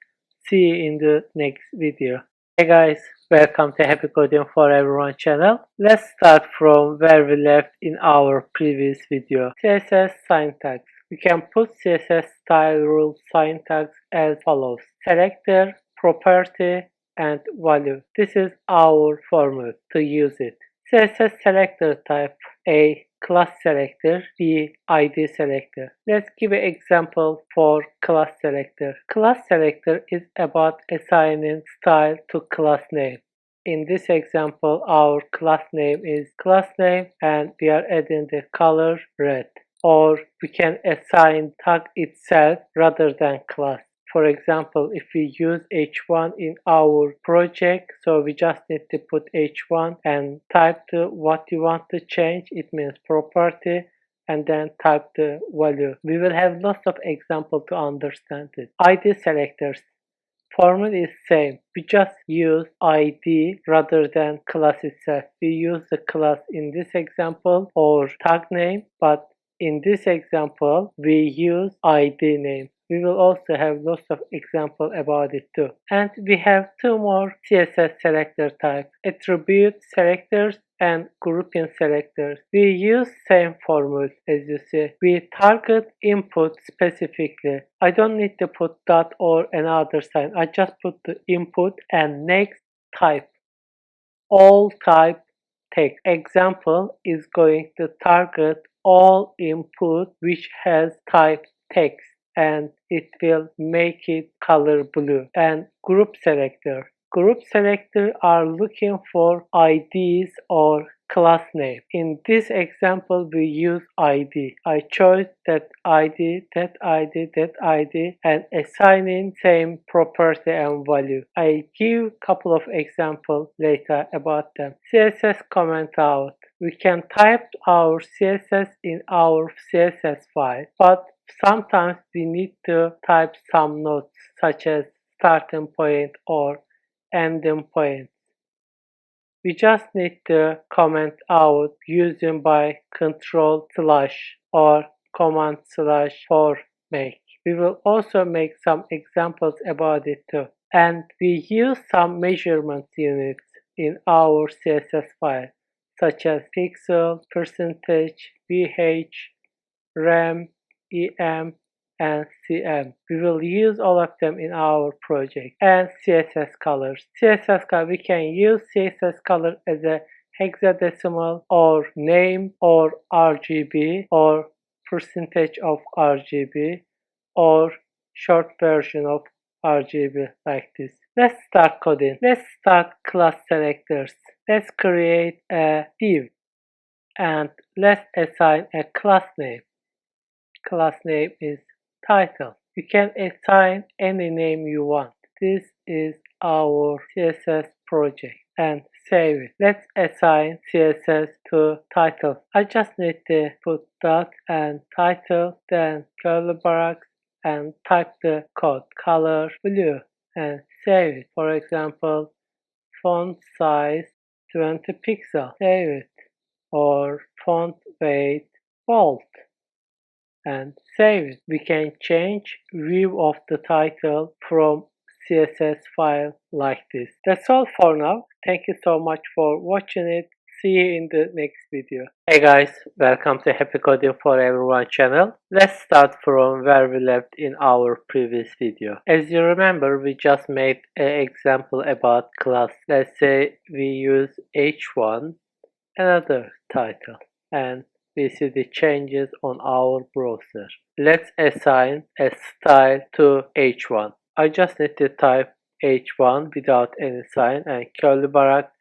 See you in the next video. Hey guys, welcome to Happy Coding for Everyone channel. Let's start from where we left in our previous video. CSS syntax. We can put CSS style rule syntax as follows. Selector, property, and value. This is our formula to use it. CSS selector type A. Class selector, B. ID selector. Let's give an example for class selector. Class selector is about assigning style to class name. In this example, our class name is class name and we are adding the color red. Or we can assign tag itself rather than class. For example, if we use h1 in our project, so we just need to put h1 and type the what you want to change. It means property and then type the value. We will have lots of examples to understand it. ID selectors. Formula is same. We just use ID rather than class itself. We use the class in this example or tag name, but in this example, we use ID name. We will also have lots of examples about it too. And we have two more CSS selector types, attribute selectors and grouping selectors. We use same formula as you see. We target input specifically. I don't need to put dot or another sign. I just put the input and next type. All type text. Example is going to target all input which has type text and it will make it color blue. And group selector. Group selector are looking for IDs or class name. In this example we use ID. I chose that ID, that ID, that ID and assigning same property and value. I give couple of examples later about them. CSS comment out. We can type our CSS in our CSS file, but sometimes we need to type some notes such as starting point or ending point. We just need to comment out using by control slash or command slash for make. We will also make some examples about it too. And we use some measurement units in our CSS file such as pixel, percentage, VH, rem, em, and cm. We will use all of them in our project. And CSS colors. CSS color, we can use CSS color as a hexadecimal or name or RGB or percentage of RGB or short version of RGB like this. Let's start coding. Let's start class selectors. Let's create a div and let's assign a class name. Class name is title. You can assign any name you want. This is our CSS project and save it. Let's assign CSS to title. I just need to put dot and title, then curly brackets and type the code color blue and save it. For example, font size 20 pixels. Save it. Or font weight bold and save it. We can change view of the title from CSS file like this. That's all for now. Thank you so much for watching it. See you in the next video. Hey guys, welcome to Happy Coding for Everyone channel. Let's start from where we left in our previous video. As you remember, we just made an example about class. Let's say we use h1, another title, and we see the changes on our browser. Let's assign a style to h1. I just need to type h1 without any sign and curly bracket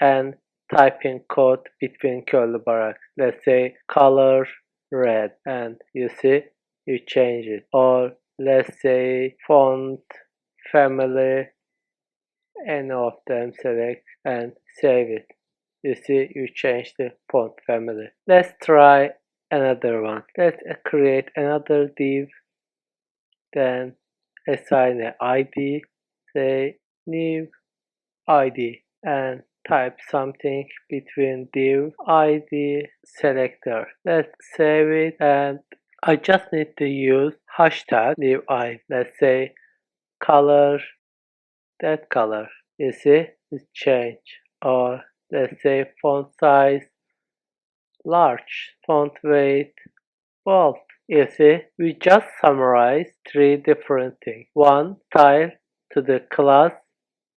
and type in code between curly brackets. Let's say color red and you see you change it. Or let's say font family any of them, select and save it. You see, you change the font family. Let's try another one. Let's create another div, then assign an ID, say new ID, and type something between div ID selector. Let's save it, and I just need to use hashtag div ID. Let's say color, that color. You see, it's change. Or let's say font size large, font weight bold. You see, we just summarized three different things. One, style to the class,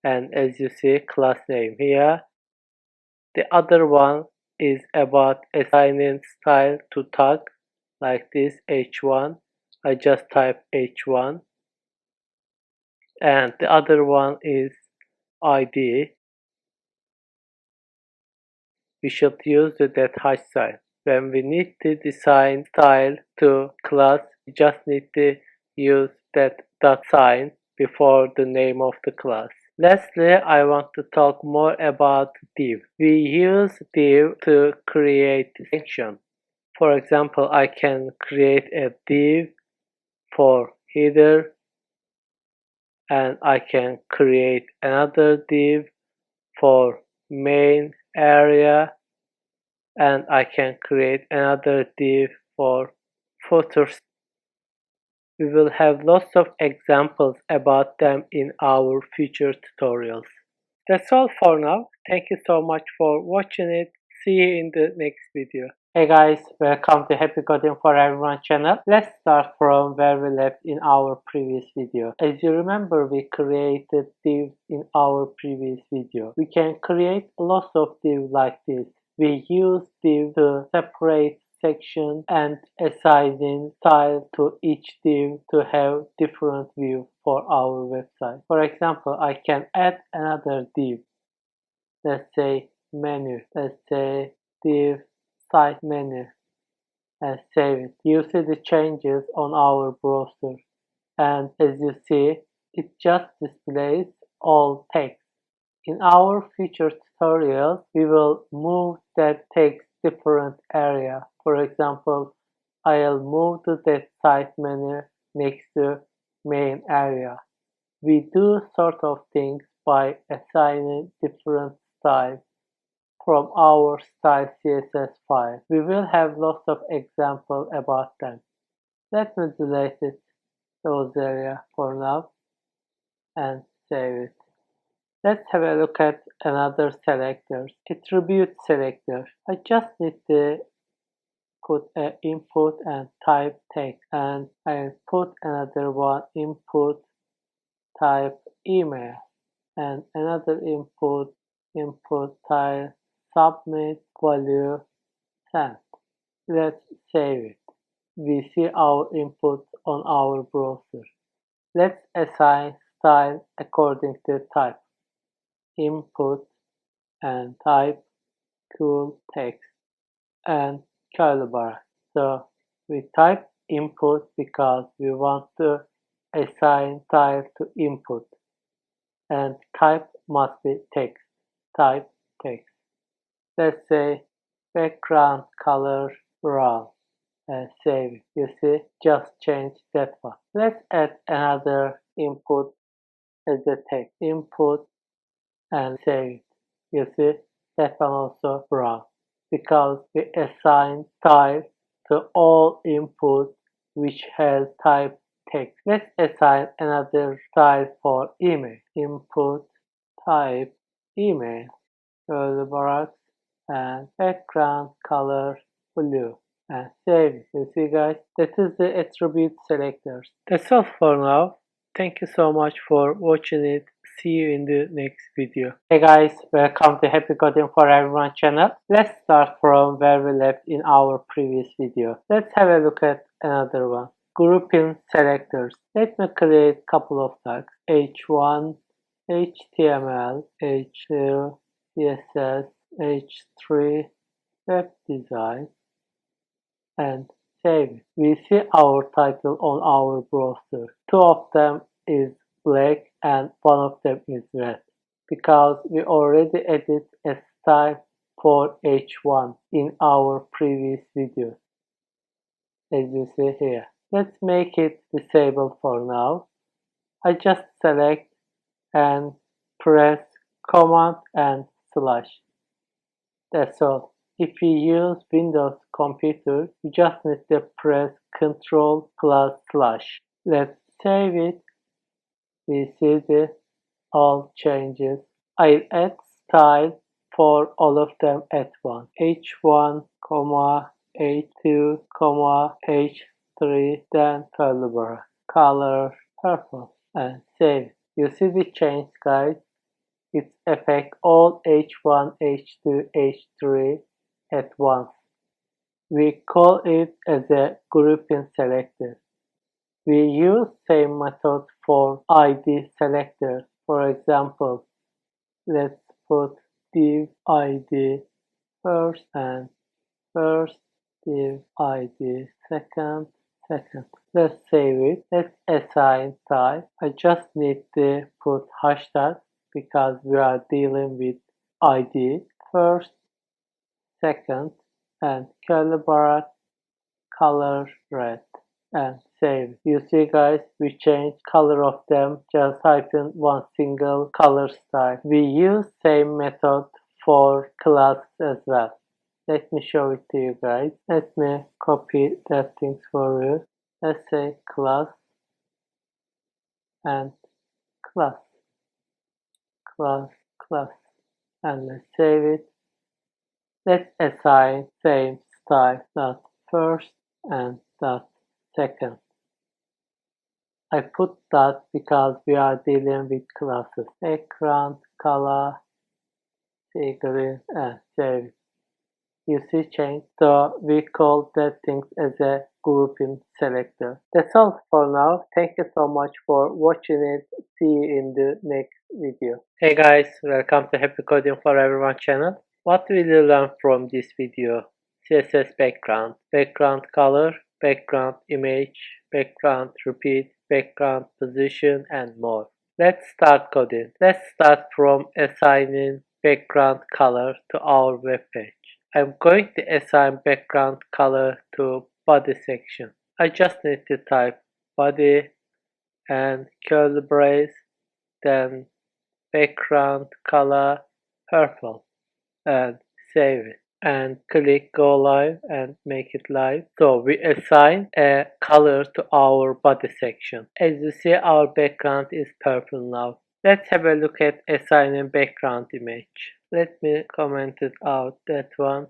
and as you see, class name here. The other one is about assigning style to tag, like this H1. I just type H1. And the other one is ID. We should use the hash sign. When we need to assign style to class, we just need to use that dot sign before the name of the class. Lastly, I want to talk more about div. We use div to create function. For example, I can create a div for header, and I can create another div for main area, and I can create another div for footers. We will have lots of examples about them in our future tutorials. That's all for now. Thank you so much for watching it. See you in the next video. Hey guys, welcome to Happy Coding for Everyone channel. Let's start from where we left in our previous video. As you remember, we created divs in our previous video. We can create lots of divs like this. We use div to separate section and assigning style to each div to have different view for our website. For example, I can add another div. Let's say menu. Let's say div site menu and save it. You see the changes on our browser, and as you see, it just displays all text. In our future tutorials, we will move that text different area. For example, I'll move to that site menu next to main area. We do sort of things by assigning different styles from our style CSS file. We will have lots of examples about them. Let me delete it, those areas for now, and save it. Let's have a look at another selector, attribute selector. I just need to put an input and type text, and I put another one, input type email, and another input type submit value send. Let's save it. We see our input on our browser. Let's assign style according to type. Input and type cool text and curly bar. So we type input because we want to assign style to input, and type must be text. Type text. Let's say background color brown and save it. You see, just change that one. Let's add another input as a text. Input and save it. You see, that one also brown because we assign style to all input which has type text. Let's assign another style for email. Input type email. Curly brackets and background color blue and save it. You see guys, that is the attribute selectors. That's all for now. Thank you so much for watching it. See you in the next video. Hey guys, welcome to Happy Coding for Everyone channel. Let's start from where we left in our previous video. Let's have a look at another one. Grouping selectors. Let me create a couple of tags. H1, HTML, H2, CSS, H3, web design, and save it. We see our title on our browser. Two of them is black and one of them is red. because we already added a style for H1 in our previous video, as you see here. Let's make it disabled for now. I just select and press Command and slash. That's all. If you use Windows computer, you just need to press Ctrl plus slash. Let's save it. We see the all changes. I'll add style for all of them at once. H1, H2, H3, then curly bracket, color purple, and save. You see the change, guys. It affects all H1, H2, H3 at once. We call it as a grouping selector. We use same method for ID selector. For example, let's put div ID first and first, div ID second, second. Let's save it. Let's assign type. I just need to put hashtag because we are dealing with ID first, second, and curly bracket, color red, and save. You see, guys, we changed color of them, just type in one single color style. We use same method for class as well. Let me show it to you guys. Let me copy that things for you. Let's say class and class, class, class, and let's save it. Let's assign same style, dot first and dot second. I put that because we are dealing with classes. Background, color, green, and save it. You see change. So we call that things as a grouping selector. That's all for now. Thank you so much for watching it. See you in the next video. Hey guys, welcome to Happy Coding for Everyone channel. What will you learn from this video? CSS background, background color, background image, background repeat, background position, and more. Let's start coding. Let's start from assigning background color to our web page. I'm going to assign background color to body section. I just need to type body and curly brace, then background color purple, and save it. And click go live and make it live. So we assign a color to our body section. As you see, our background is purple now. Let's have a look at assigning background image. Let me comment it out, that one.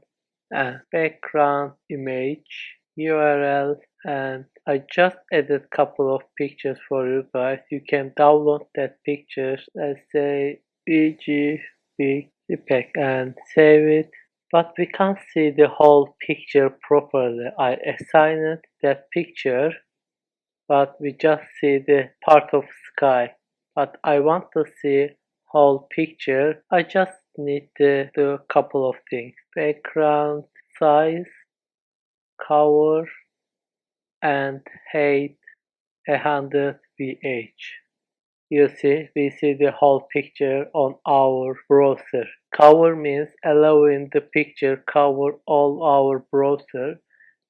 And background image URL, and I just added couple of pictures for you guys. You can download that pictures. Let's say BG Big JPEG and save it. But we can't see the whole picture properly. I assigned that picture, but we just see the part of sky. But I want to see whole picture. I just need to do a couple of things. Background size, cover, and height 100 VH. You see, we see the whole picture on our browser. Cover means allowing the picture cover all our browser,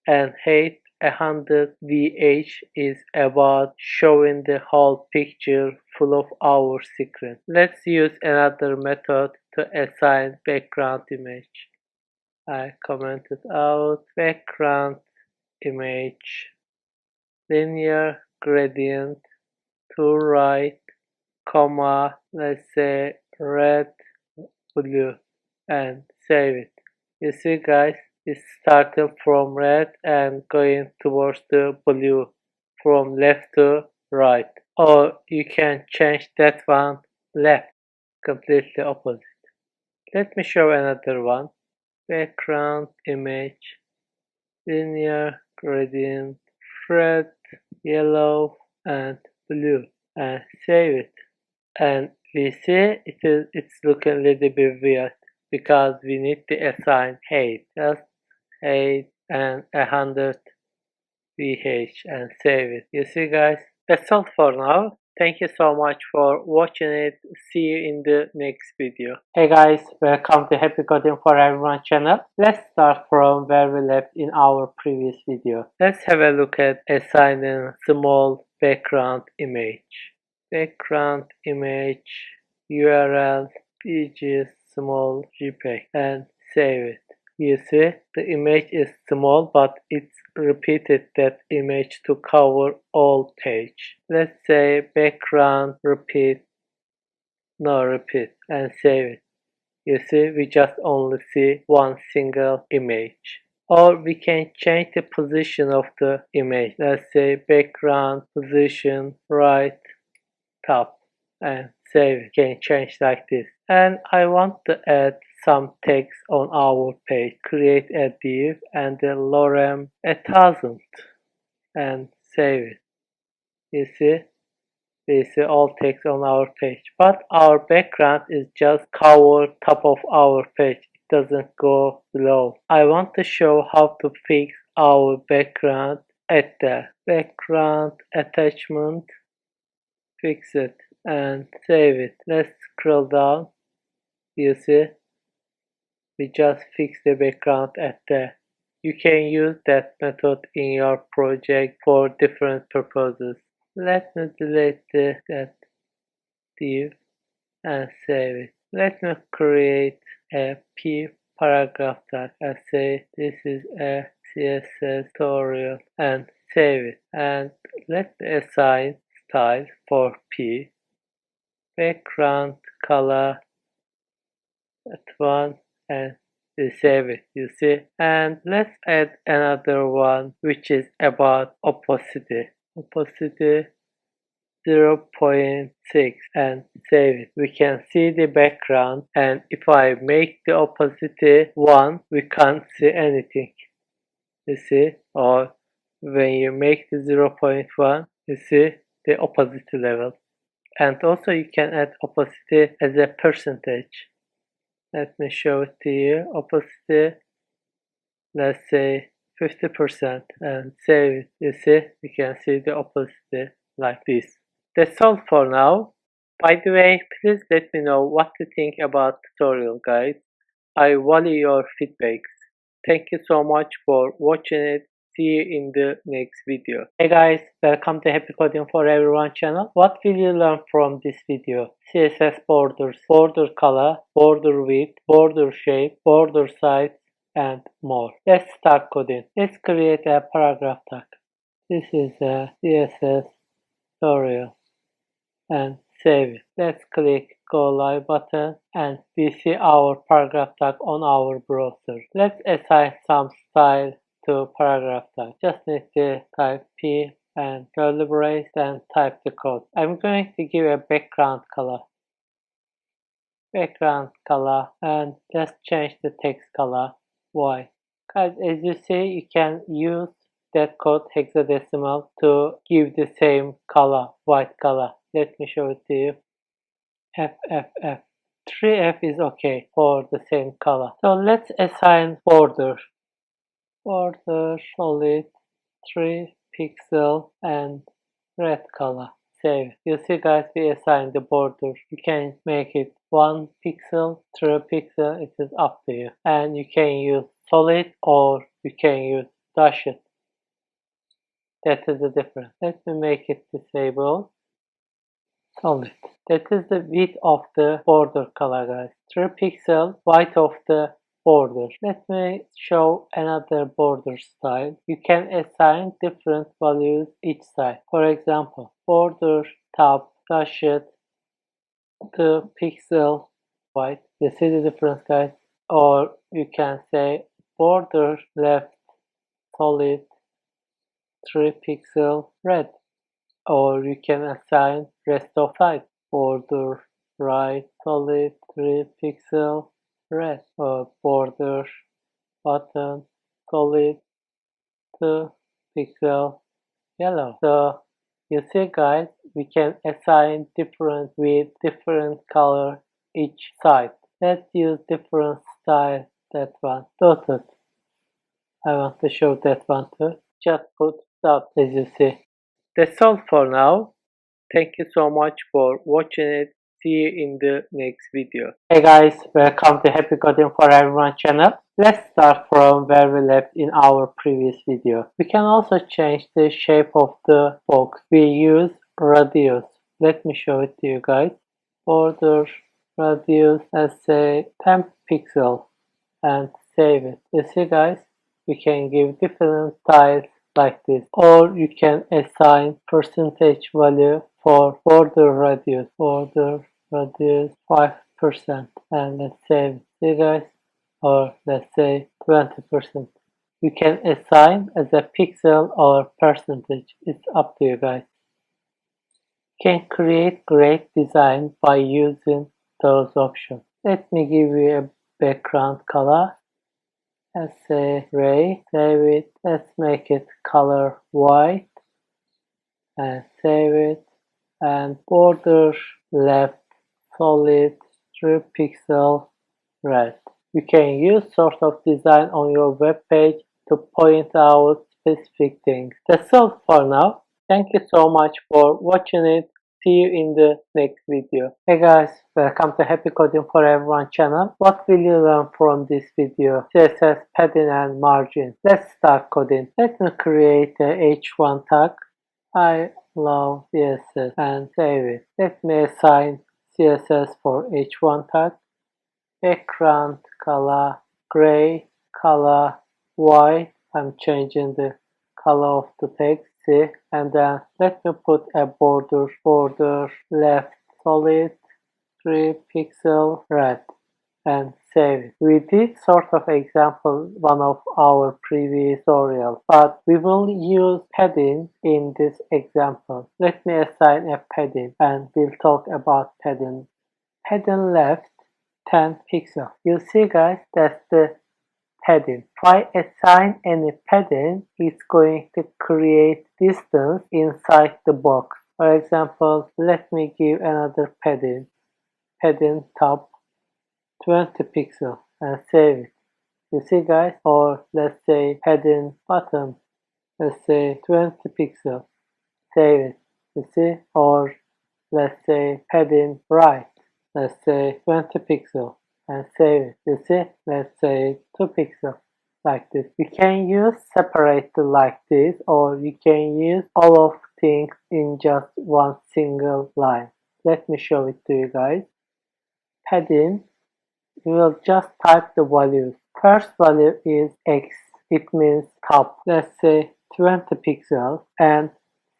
and height 100 VH is about showing the whole picture full of our screen. Let's use another method to assign background image. I commented out background image linear gradient to right, comma, let's say red, blue, and save it. You see, guys, it's starting from red and going towards the blue from left to right. Or you can change that one left, completely opposite. Let me show another one. Background image linear gradient red, yellow, and blue, and save it. And we see it's looking a little bit weird because we need to assign height, just height and 100 VH, and save it. You see, guys, that's all for now. Thank you so much for watching it. See you in the next video. Hey guys, welcome to Happy Coding for Everyone channel. Let's start from where we left in our previous video. Let's have a look at assigning small background image. Background image URL pg small JPEG and save it. You see, the image is small, but it's repeated that image to cover all page. Let's say background repeat, no repeat, and save it. You see, we just only see one single image. Or we can change the position of the image. Let's say background position right top and save it. You can change like this. And I want to add some text on our page. Create a div and the lorem 1000 and save it. You see, we see all text on our page, but our background is just cover top of our page. It doesn't go below. I want to show how to fix our background at the background attachment. Fix it and save it. Let's scroll down. You see, we just fix the background at the. You can use that method in your project for different purposes. Let me delete that div and save it. Let me create a p paragraph tag and say this is a CSS tutorial and save it. And let me assign style for p, background color at one, and we save it. You see, and let's add another one which is about opacity. Opacity 0.6 and save it. We can see the background, and if I make the opacity 1, we can't see anything. You see, or when you make the 0.1, you see the opacity level. And also you can add opacity as a percentage. Let me show it to you. Opacity, let's say 50% and save it. You see, you can see the opacity like this. That's all for now. By the way, please let me know what you think about tutorial guys. I value your feedbacks. Thank you so much for watching it. See you in the next video. Hey guys, welcome to Happy Coding for Everyone channel. What will you learn from this video? CSS borders, border color, border width, border shape, border size, and more. Let's start coding. Let's create a paragraph tag. This is a CSS tutorial and save it. Let's click Go Live button and we see our paragraph tag on our browser. Let's assign some style to paragraph tag. Just need to type P and curly brace and type the code. I'm going to give a background color. Background color, and let's change the text color white. Guys, as you see, you can use that code hexadecimal to give the same color, white color. Let me show it to you. FFF. 3F is okay for the same color. So let's assign border. Border solid 3 pixel and red color. Save. You see guys, we assign the border. You can make it 1 pixel, 3 pixel. It is up to you. And you can use solid or you can use dashed. That is the difference. Let me make it disable. Solid. That is the width of the border color guys. 3 pixel white of the border. Let me show another border style. You can assign different values each side. For example, border top dashed 2 pixel white. You see the difference guys? Or you can say border left solid 3 pixel red. Or you can assign rest of side. Border right solid 3 pixel red. Or border bottom solid 2 pixel yellow. So you see guys, we can assign different with different color each side. Let's use different style. That one dotted. I want to show that one too. Just put dot as you see. That's all for now. Thank you so much for watching it. See you in the next video. Hey guys, welcome to Happy Coding for Everyone channel. Let's start from where we left in our previous video. We can also change the shape of the box. We use radius. Let me show it to you guys. Border radius, let's say 10 pixels, and save it. You see guys, you can give different styles like this, or you can assign percentage value for border radius 5%, and let's save it. See guys, or let's say 20%. You can assign as a pixel or percentage. It's up to you guys. You can create great design by using those options. Let me give you a background color. Let's say gray, save it. Let's make it color white and save it. And border left solid 3 pixel red. You can use sort of design on your web page to point out specific things. That's all for now. Thank you so much for watching it. See you in the next video. Hey guys, welcome to Happy Coding for Everyone channel. What will you learn from this video? CSS padding and margin. Let's start coding. Let me create a h1 tag. I love CSS and save it. Let me assign CSS for h1 tag. Background color gray, color white. I'm changing the color of the text. See, and then let me put a border left solid 3 pixel red and save it. We did sort of example one of our previous tutorials, but we will use padding in this example. Let me assign a padding and we'll talk about padding. Padding left 10 pixels. You see guys, that's the padding. If I assign any padding, it's going to create distance inside the box. For example, let me give another padding. Padding top 20 pixels and save it. You see guys, or let's say padding bottom, let's say 20 pixels, save it. You see, or let's say padding right, let's say 20 pixels and save it. You see, let's say 2 pixels like this. You can use separate like this, or you can use all of things in just one single line. Let me show it to you guys. Padding, you will just type the values. First value is X, it means top, let's say 20 pixels, and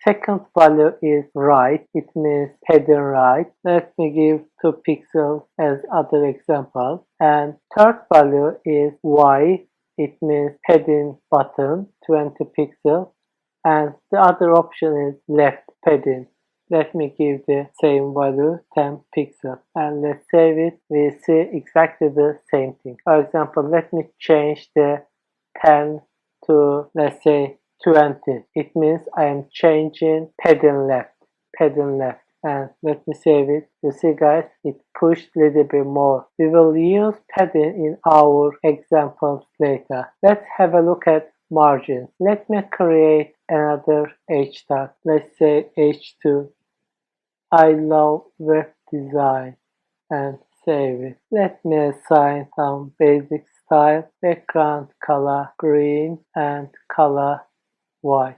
second value is right, it means padding right. Let me give 2 pixels as other example. And third value is Y, it means padding bottom 20 pixels. And the other option is left padding. Let me give the same value 10 pixels and let's save it. We see exactly the same thing. For example, let me change the 10 to let's say 20. It means I am changing padding left, and let me save it. You see guys, it pushed a little bit more. We will use padding in our examples later. Let's have a look at margins. Let me create another h tag. Let's say h2. I love web design and save it. Let me assign some basic style, background color green and color white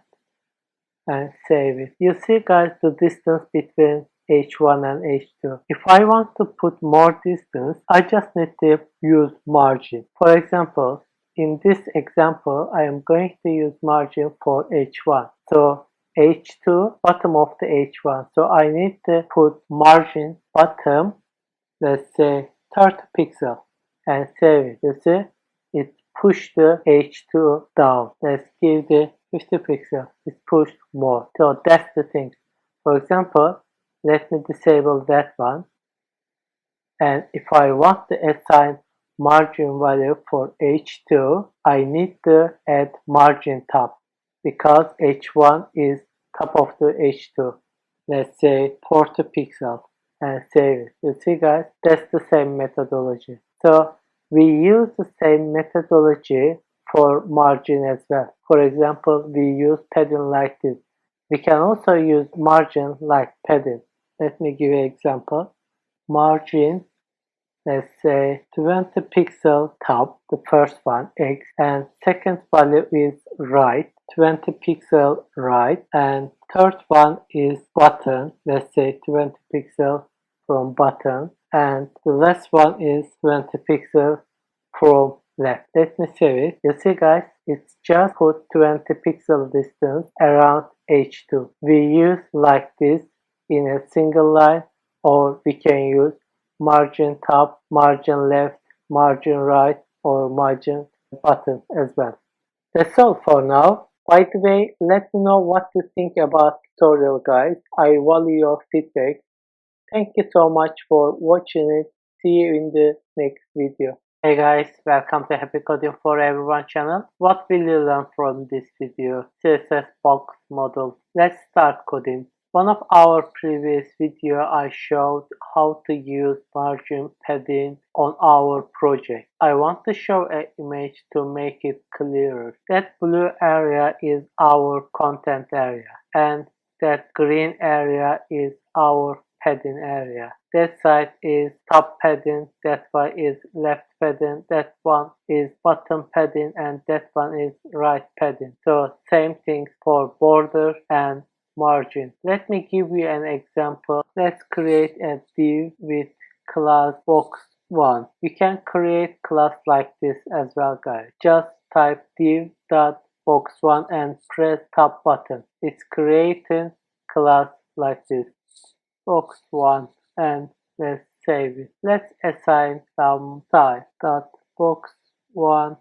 and save it. You see guys, the distance between h1 and h2. If I want to put more distance, I just need to use margin. For example, in this example, I am going to use margin for h1. So h2, bottom of the h1. So I need to put margin bottom, let's say 30 pixels and save it. You see, it pushed the h2 down. Let's give the 50 pixels. It's pushed more. So that's the thing. For example, let me disable that one. And if I want to assign margin value for h2, I need to add margin top because h1 is top of the h2. Let's say 40 pixels and save it. You see guys, that's the same methodology. So we use the same methodology for margin as well. For example, we use padding like this. We can also use margin like padding. Let me give you an example. Margin, let's say 20 pixel top, the first one X, and second value is right, 20 pixel right, and third one is button, let's say 20 pixel from button, and the last one is 20 pixel from left. Let me save it. You see guys, it's just put 20 pixel distance around H2. We use like this in a single line, or we can use margin top, margin left, margin right, or margin button as well. That's all for now. By the way, let me know what you think about tutorial guys. I value your feedback. Thank you so much for watching it. See you in the next video. Hey guys, welcome to Happy Coding for Everyone channel. What will you learn from this video? CSS box model. Let's start coding. One of our previous video I showed how to use margin padding on our project. I want to show an image to make it clearer. That blue area is our content area, and that green area is our padding area. That side is top padding, that one is left padding, that one is bottom padding, and that one is right padding. So same thing for border and margin. Let me give you an example. Let's create a div with class box1. You can create class like this as well guys. Just type div.box1 and press top button. It's creating class like this, box1, and let's save it. Let's assign some style. Box1,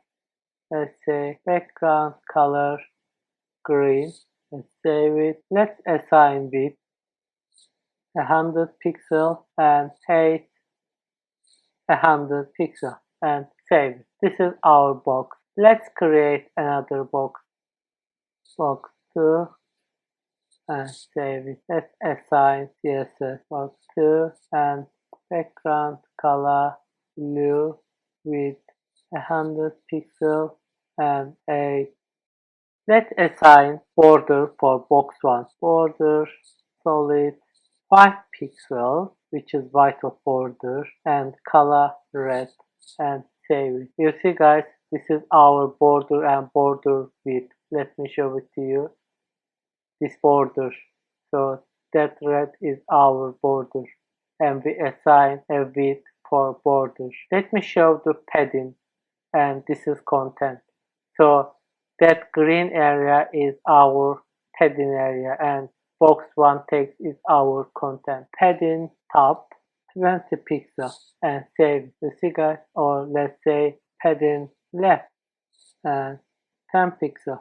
let's say background color green. Let's save it. Let's assign width 100 pixel and height 100 pixel and save it. This is our box. Let's create another box. Box 2 and save it. Let's assign CSS box 2 and background color blue with 100 pixel and 8. Let's assign border for box 1. Border solid 5 pixel, which is white of border, and color red, and save it. You see guys, this is our border and border width. Let me show it to you. This border. So that red is our border, and we assign a width for border. Let me show the padding, and this is content. So that green area is our padding area, and box 1 text is our content. Padding top 20 pixels and save. You see guys, or let's say padding left and 10 pixels.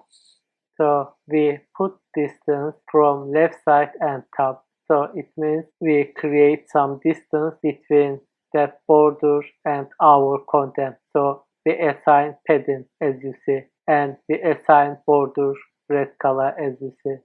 So we put distance from left side and top. So it means we create some distance between that border and our content. So we assign padding as you see, and we assign border red color as you see.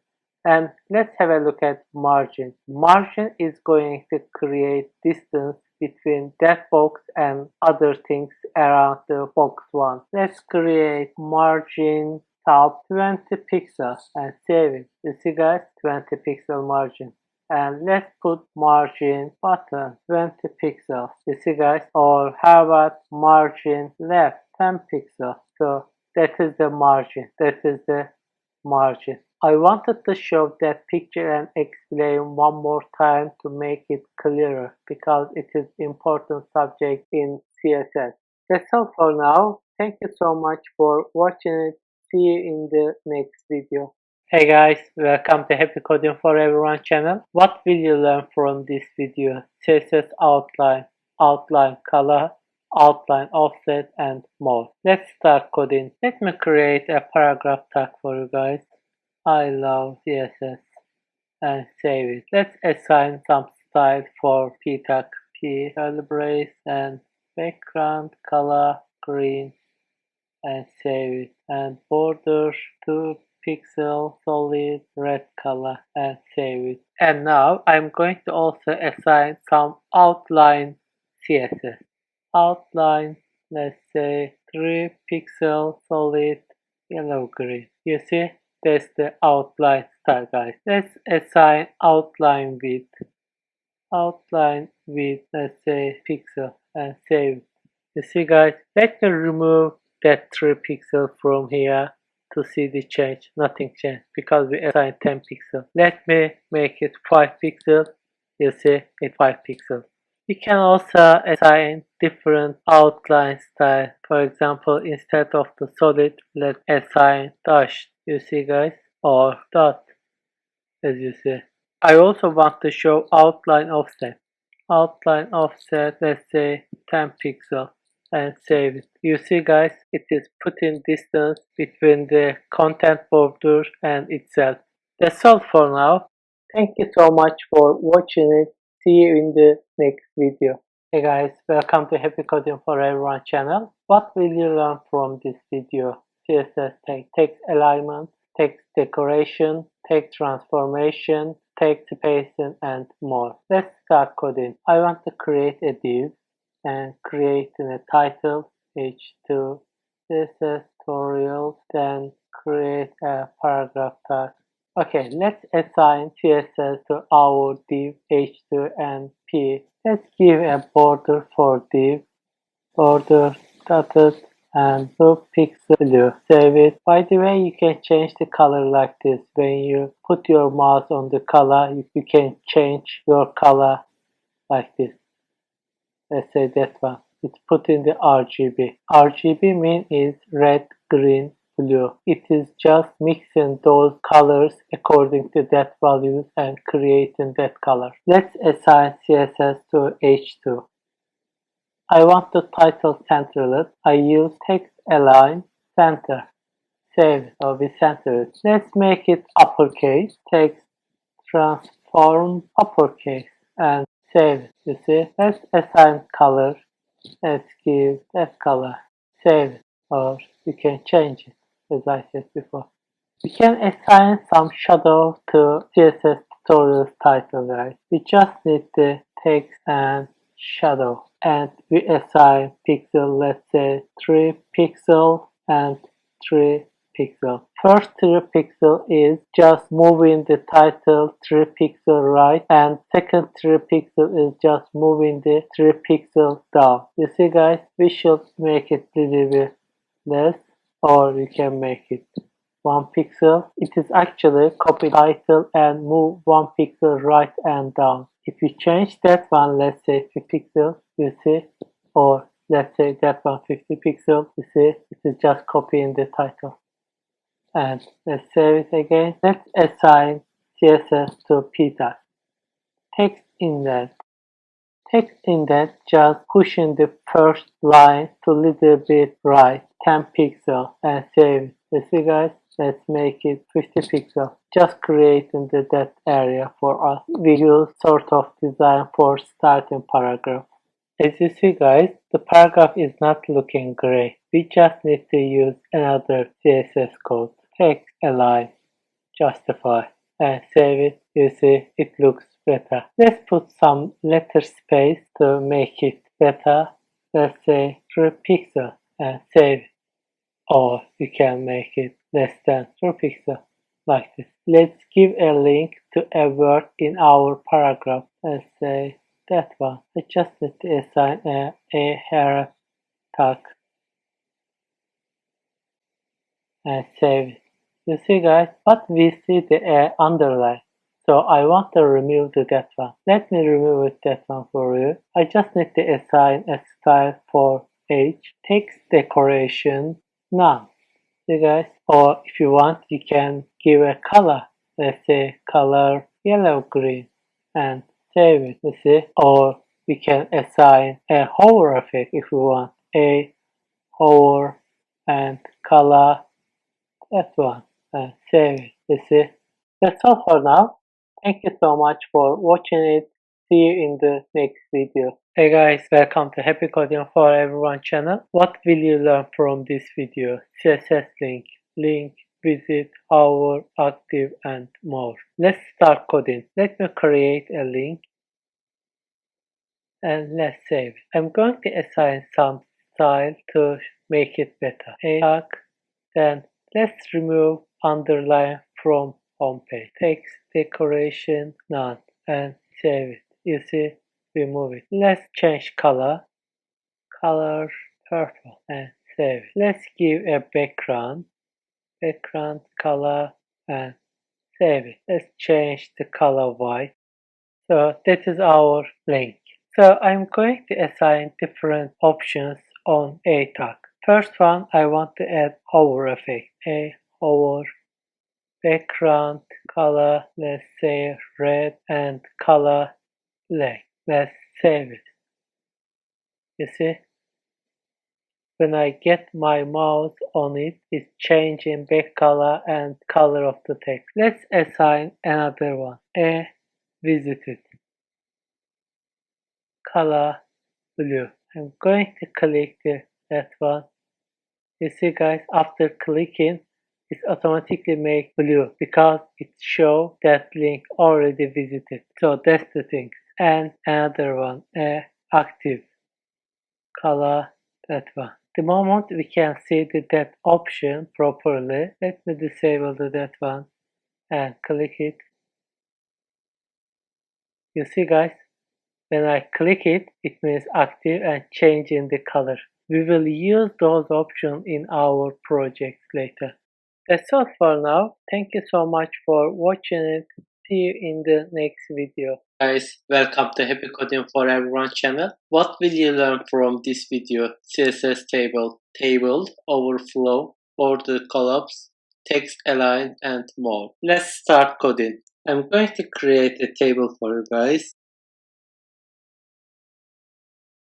And let's have a look at margin. Margin is going to create distance between that box and other things around the box 1. Let's create margin top 20 pixels and save it. You see guys, 20 pixel margin. And let's put margin bottom 20 pixels. You see guys, or how about margin left 10 pixels. So that is the margin. That is the margin. I wanted to show that picture and explain one more time to make it clearer, because it is important subject in CSS. That's all for now. Thank you so much for watching it. See you in the next video. Hey guys, welcome to Happy Coding for Everyone channel. What will you learn from this video? CSS outline, outline color, outline offset, and more. Let's start coding. Let me create a paragraph tag for you guys. I love CSS and save it. Let's assign some style for p tag. P curly brace and background color green and save it. And border 2 pixel solid red color and save it. And now I'm going to also assign some outline CSS. Outline, let's say 3 pixel solid yellow green. You see, That's the outline style, guys. Let's assign outline width. Outline width, let's say pixel, and save. You see, guys, let me remove that 3 pixels from here to see the change. Nothing changed because we assigned 10 pixels. Let me make it 5 pixels. You see, it's 5 pixels. You can also assign different outline style. For example, instead of the solid, let's assign dash. You see, guys, or dot, as you see. I also want to show outline offset. Outline offset, let's say 10 pixels, and save it. You see, guys, it is putting distance between the content border and itself. That's all for now. Thank you so much for watching it. See you in the next video. Hey guys, welcome to Happy Coding for Everyone channel. What will you learn from this video? CSS text alignment, text decoration, text transformation, text spacing, and more. Let's start coding. I want to create a div and create a title H2 CSS tutorial, then create a paragraph tag. Okay, let's assign CSS to our div H2 and P. Let's give a border for div, border dotted and 2 pixel blue. Save it. By the way, you can change the color like this. When you put your mouse on the color, you can change your color like this. Let's say that one. It's put in the RGB. RGB means is red, green, blue. It is just mixing those colors according to that values and creating that color. Let's assign CSS to H2. I want the title centered. I use text align center. Save it or we center it. Let's make it uppercase. Text transform uppercase and save it. You see? Let's assign color. Let's give that color. Save it or you can change it as I said before. We can assign some shadow to CSS tutorial title, guys. We just need the text and shadow, and we assign pixel, let's say 3 pixel and 3 pixel. First 3 pixel is just moving the title 3 pixel right, and second 3 pixel is just moving the 3 pixel down. You see, guys, we should make it a little bit less, or we can make it 1 pixel. It is actually copy title and move 1 pixel right and down. If you change that one, let's say 50 pixels, you see, or let's say that one 50 pixels, you see, it is just copying the title. And let's save it again. Let's assign CSS to P tag. Text indent. Text indent just pushing the first line to a little bit right, 10 pixels, and save it. You see, guys? Let's make it 50 pixels. Just creating the that area for us. We use sort of design for starting paragraph. As you see, guys, the paragraph is not looking great. We just need to use another CSS code. Text align, justify, and save it. You see, it looks better. Let's put some letter space to make it better. Let's say 3 pixels and save it. Or you can make it less than 3 pixels like this. Let's give a link to a word in our paragraph. Let's say that one. I just need to assign a href tag and save it. You see, guys, but we see the underline. So I want to remove that one. Let me remove that one for you. I just need to assign a style for H. Text decoration none. See, guys, or if you want, you can give a color. Let's say color yellow green and save it. You see, or we can assign a hover effect if you want. A hover and color that one and save it. You see, that's all for now. Thank you so much for watching it. See you in the next video. Hey guys, welcome to Happy Coding for Everyone channel. What will you learn from this video? CSS link, visit, hover, active, and more. Let's start coding. Let me create a link and let's save it. I'm going to assign some style to make it better. A tag, then let's remove underline from homepage. Text decoration none and save it. You see, we move it. Let's change color purple and save it. Let's give a background color and save it. Let's change the color white. So that is our link. So I'm going to assign different options on a tag. First one, I want to add hover effect. A hover background color, let's say red, and color black. Let's save it. You see? When I get my mouse on it, it's changing back color and color of the text. Let's assign another one. A visited. Color blue. I'm going to click that one. You see guys, after clicking, it automatically makes blue because it shows that link already visited. So that's the thing. And another one, A active. Color that one. The moment we can see that option properly, let me disable that one and click it. You see guys, when I click it, it means active and changing the color. We will use those options in our projects later. That's all for now. Thank you so much for watching it. See you in the next video. Guys, welcome to Happy Coding for Everyone channel. What will you learn from this video? CSS table, overflow, border collapse, text align, and more. Let's start coding. I'm going to create a table for you guys.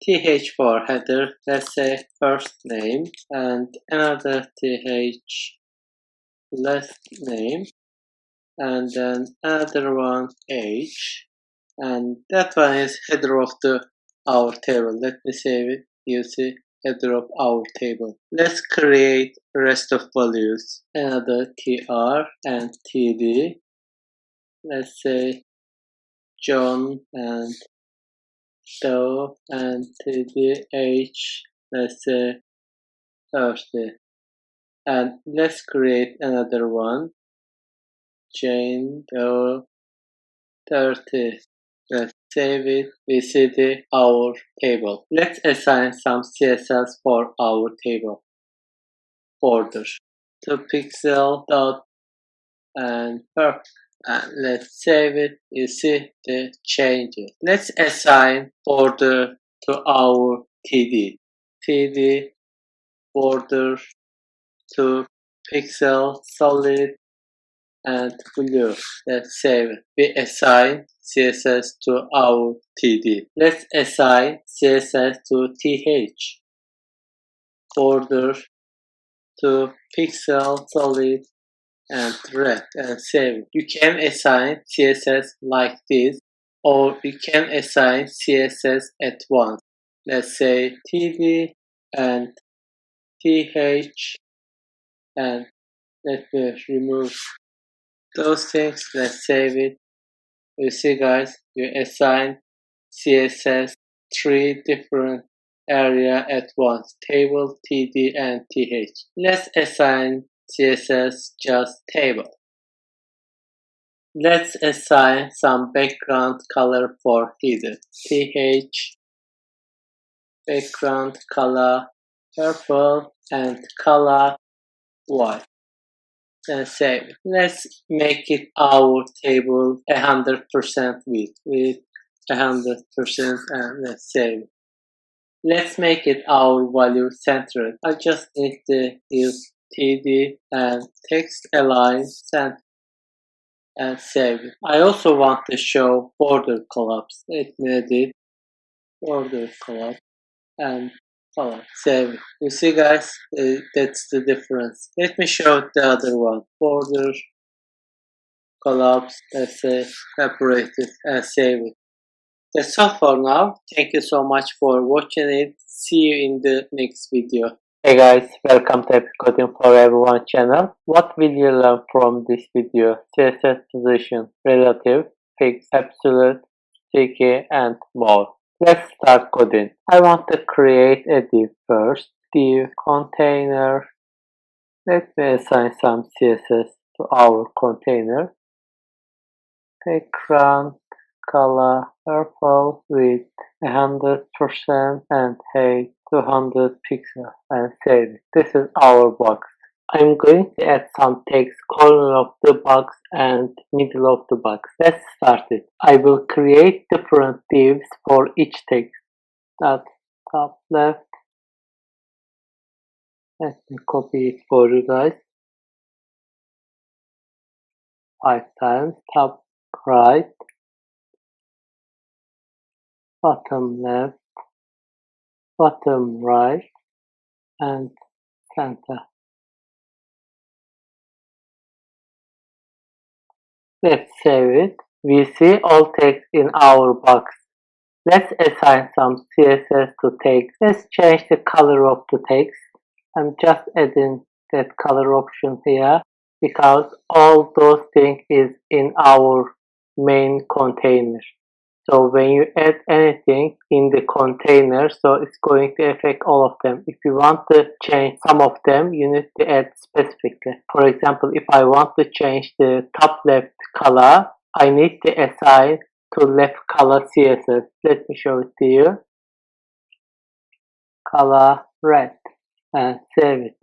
TH for header, let's say first name, and another TH last name, and then another one H, and that one is header of our table. Let me save it. You see, header of our table. Let's create rest of values. Another TR and TD. Let's say John and Doe and TDH. Let's say Thursday. And let's create another one. Jane Doe 30. Let's save it. We see our table. Let's assign some CSS for our table. Border. To pixel dot and purple. And let's save it. You see the changes. Let's assign border to our TD. TD border to pixel solid and blue. Let's save it. We assign CSS to our TD. Let's assign CSS to TH. Border to pixel solid and red and save it. You can assign CSS like this, or you can assign CSS at once. Let's say TD and TH, and let me remove those things. Let's save it. You see guys, you assign CSS 3 different area at once, table, TD, and TH. Let's assign CSS just table. Let's assign some background color for header. TH background color purple and color white. And save it. Let's make it our table 100% with 100%, and let's save it. Let's make it our value centered. I just need to use TD and text align center and save it. I also want to show border collapse. Let me edit border collapse and save it. You see guys, that's the difference. Let me show the other one. Border collapse, let's say separated, and save it. That's all for now. Thank you so much for watching it. See you in the next video. Hey guys, welcome to Happy Coding for Everyone channel. What will you learn from this video? CSS position, relative, fixed, absolute, sticky, and more. Let's start coding. I want to create a div first. Div container. Let me assign some CSS. to our container. Background color purple with 100% and height 200 pixels and save it. This is our box. I'm going to add some text corner of the box and middle of the box. Let's start it. I will create different divs for each text. That top left. Let me copy it for you guys. 5 times. Top right. Bottom left. Bottom right. And center. Let's save it. We see all text in our box. Let's assign some CSS to text. Let's change the color of the text. I'm just adding that color option here because all those things is in our main container. So when you add anything in the container, so it's going to affect all of them. If you want to change some of them, you need to add specifically. For example, if I want to change the top left color, I need to assign to left color CSS. Let me show it to you. Color red and save it.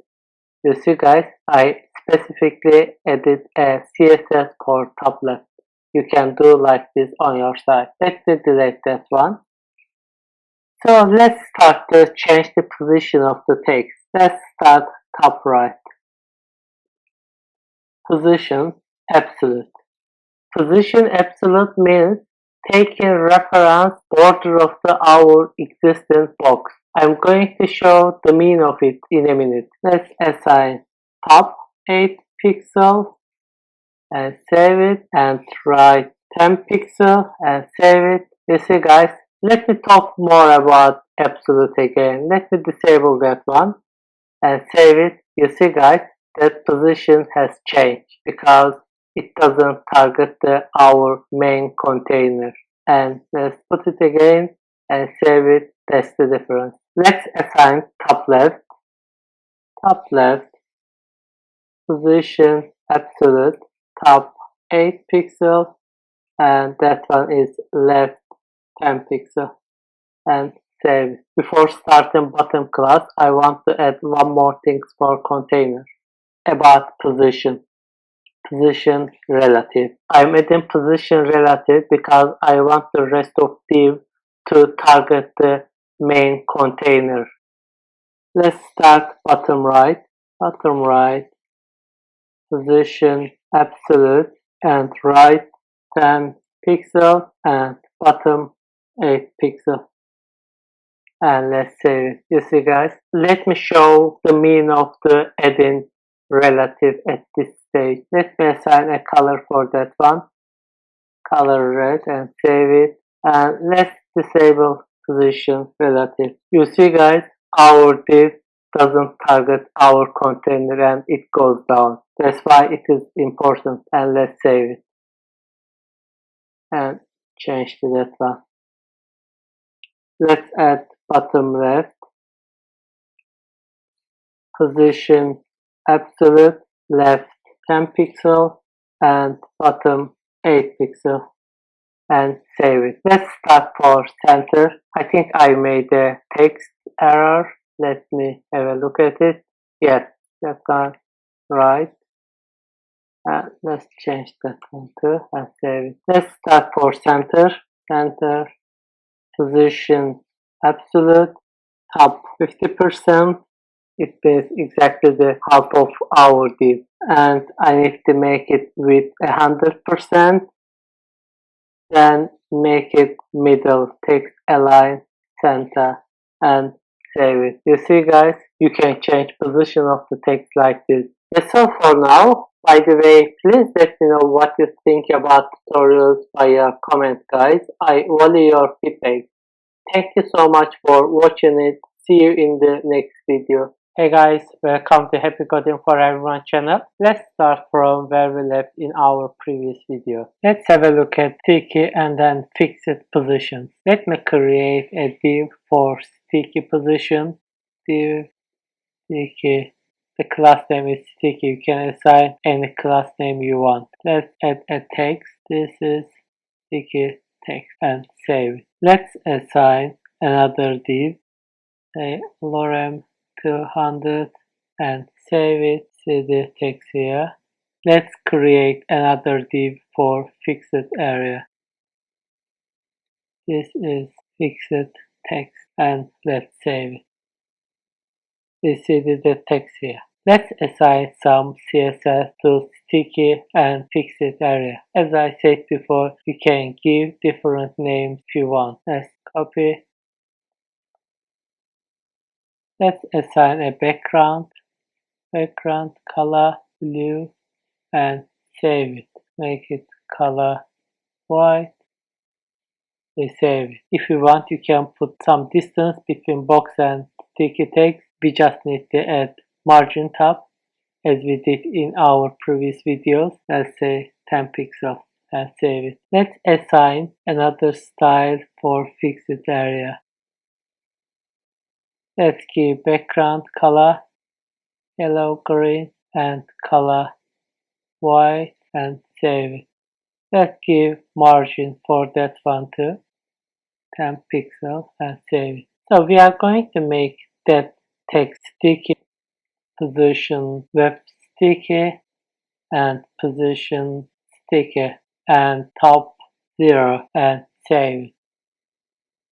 You see guys, I specifically added a CSS for top left. You can do like this on your side. Let me delete that one. So let's start to change the position of the text. Let's start top right. Position absolute. Position absolute means taking reference border of our existing box. I'm going to show the mean of it in a minute. Let's assign top 8 pixels and save it, and right 10 pixels and save it. You see guys, let me talk more about absolute again. Let me disable that one and save it. You see guys, that position has changed because it doesn't target our main container. And let's put it again and save it. That's the difference. Let's assign top left, position absolute, top 8 pixels, and that one is left 10 pixels, and save it. Before starting bottom class, I want to add one more thing for container about position relative. I'm adding position relative because I want the rest of div to target the main container. Let's start bottom right, position absolute, and right 10 pixels and bottom 8 pixels. And let's save it. You see guys, let me show the mean of the adding relative at this stage. Let me assign a color for that one, color red, and save it. And let's disable position relative. You see guys, our div doesn't target our container and it goes down. That's why it is important. And let's save it and change to that one. Let's add bottom left, position absolute, left 10 pixels and bottom 8 pixels, and save it. Let's start for center. I think I made a text error. Let me have a look at it. Yes, that's one right. Let's change that one too and save it. Let's start for center, position absolute, top 50%. It means exactly the half of our div, and I need to make it with 100%. Then make it middle, text align, center, and save it. You see guys, you can change position of the text like this. That's all for now. By the way, please let me know what you think about tutorials via comment guys. I value your feedback. Thank you so much for watching it. See you in the next video. Hey guys, welcome to Happy Coding for Everyone channel. Let's start from where we left in our previous video. Let's have a look at sticky and then fixed positions. Let me create a div for sticky position. Div sticky the class name is sticky. You can assign any class name you want. Let's add a text. This is sticky text and save it. Let's assign another div, say lorem 200 and save it. See the text here. Let's create another div for fixed area. This is fixed text and let's save it. We see the text here. Let's assign some CSS to sticky and fixed area. As I said before, you can give different names if you want. Let's copy. Let's assign a background color blue and save it. Make it color white. We save it. If you want, you can put some distance between box and sticky text. We just need to add margin tab as we did in our previous videos. Let's say 10 pixels and save it. Let's assign another style for fixed area. Let's give background color yellow, green and color white and save it. Let's give margin for that one too, 10 pixels and save it. So we are going to make that text sticky, position web sticky and position sticky and top 0 and save it.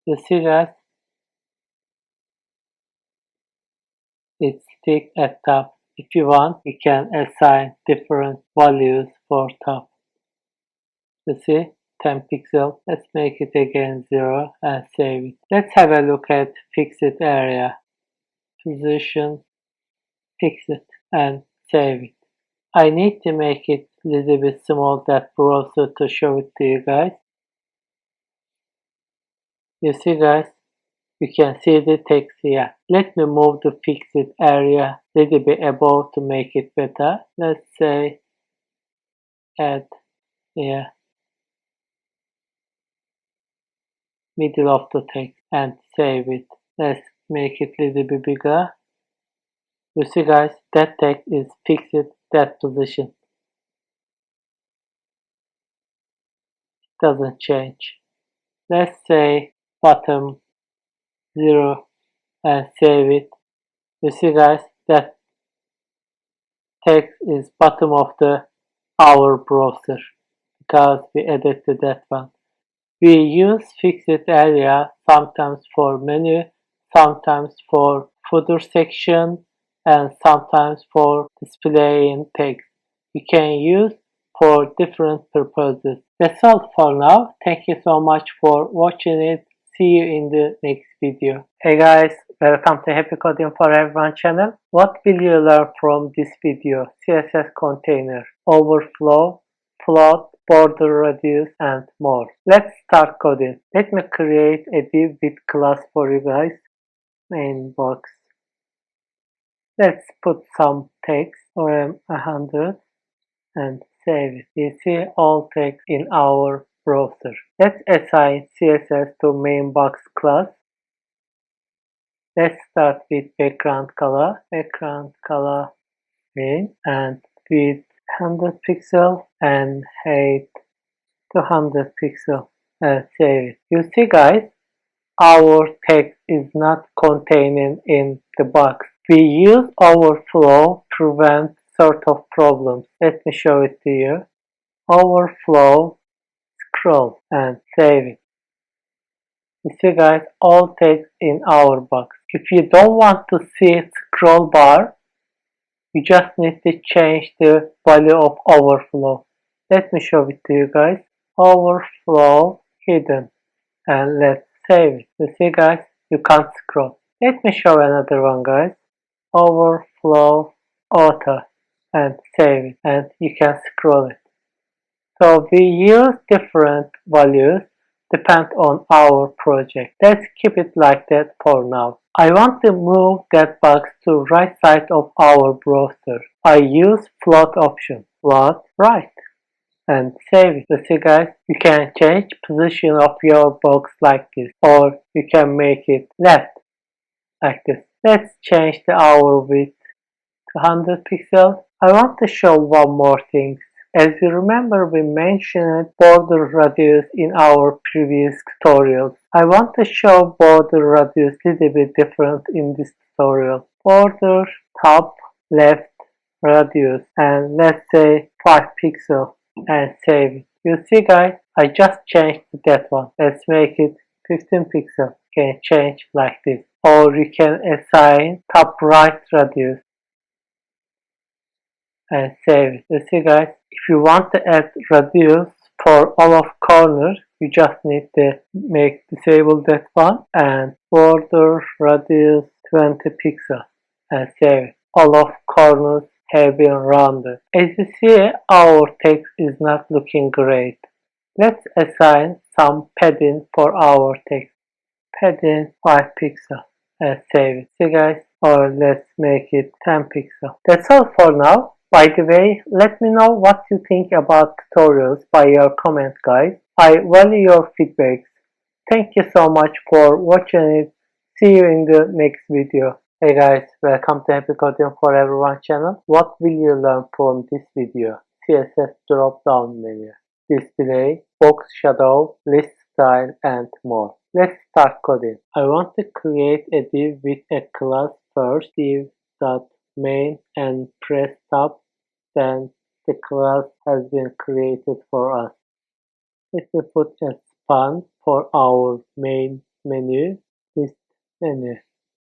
You see that it sticks at top. If you want, you can assign different values for top. You see 10 pixels. Let's make it again 0 and save it. Let's have a look at fixed area. Position fixed and save it. I need to make it a little bit small, that browser, to show it to you guys. You see guys, you can see the text here. Let me move the fixed area a little bit above to make it better. Let's say add here middle of the text and save it. Let's make it a little bit bigger. You see guys, that text is fixed that position. It doesn't change. Let's say bottom 0 and save it. You see guys, that text is bottom of our browser because we added to that one. We use fixed area sometimes for menu, sometimes for footer section, and sometimes for displaying text. You can use for different purposes. That's all for now. Thank you so much for watching it. See you in the next video. Hey guys, welcome to Happy Coding for Everyone channel. What will you learn from this video? CSS container, overflow, float, border radius and more. Let's start coding. Let me create a div with class for you guys. Main box. Let's put some text, or 100 and save it. You see all text in our browser. Let's assign CSS to main box class. Let's start with background color green and width 100 pixel and height 200 pixel and save it. You see guys, our text is not contained in the box. We use overflow to prevent sort of problems. Let me show it to you. Overflow, scroll and save it. You see guys, all text in our box. If you don't want to see scroll bar, you just need to change the value of overflow. Let me show it to you guys. Overflow hidden and let's save it. You see guys, you can't scroll. Let me show another one guys. Overflow auto and save it and you can scroll it. So we use different values depend on our project. Let's keep it like that for now. I want to move that box to right side of our browser. I use float option. Float right and save it. You see guys, you can change position of your box like this, or you can make it left like this. Let's change our width 200 pixels. I want to show one more thing. As you remember, we mentioned border radius in our previous tutorial. I want to show border radius a little bit different in this tutorial. Border, top, left, radius, and let's say 5 pixels and save it. You see guys, I just changed that one. Let's make it 15 pixels. Can change like this. Or you can assign top right radius and save it. You see guys, if you want to add radius for all of corners, you just need to disable that one and border radius 20 pixels and save it. All of corners have been rounded. As you see, our text is not looking great. Let's assign some padding for our text. Padding 5 pixels and save it. See guys, or let's make it 10 pixels. That's all for now. By the way, let me know what you think about tutorials by your comment guys. I value your feedbacks. Thank you so much for watching it. See you in the next video. Hey guys, welcome to Happy Coding for Everyone channel. What will you learn from this video? CSS drop down menu, display, box shadow, list style and more. Let's start coding. I want to create a div with a class first, div.main, and press tab. Then the class has been created for us. Let me put a span for our main menu, list menu,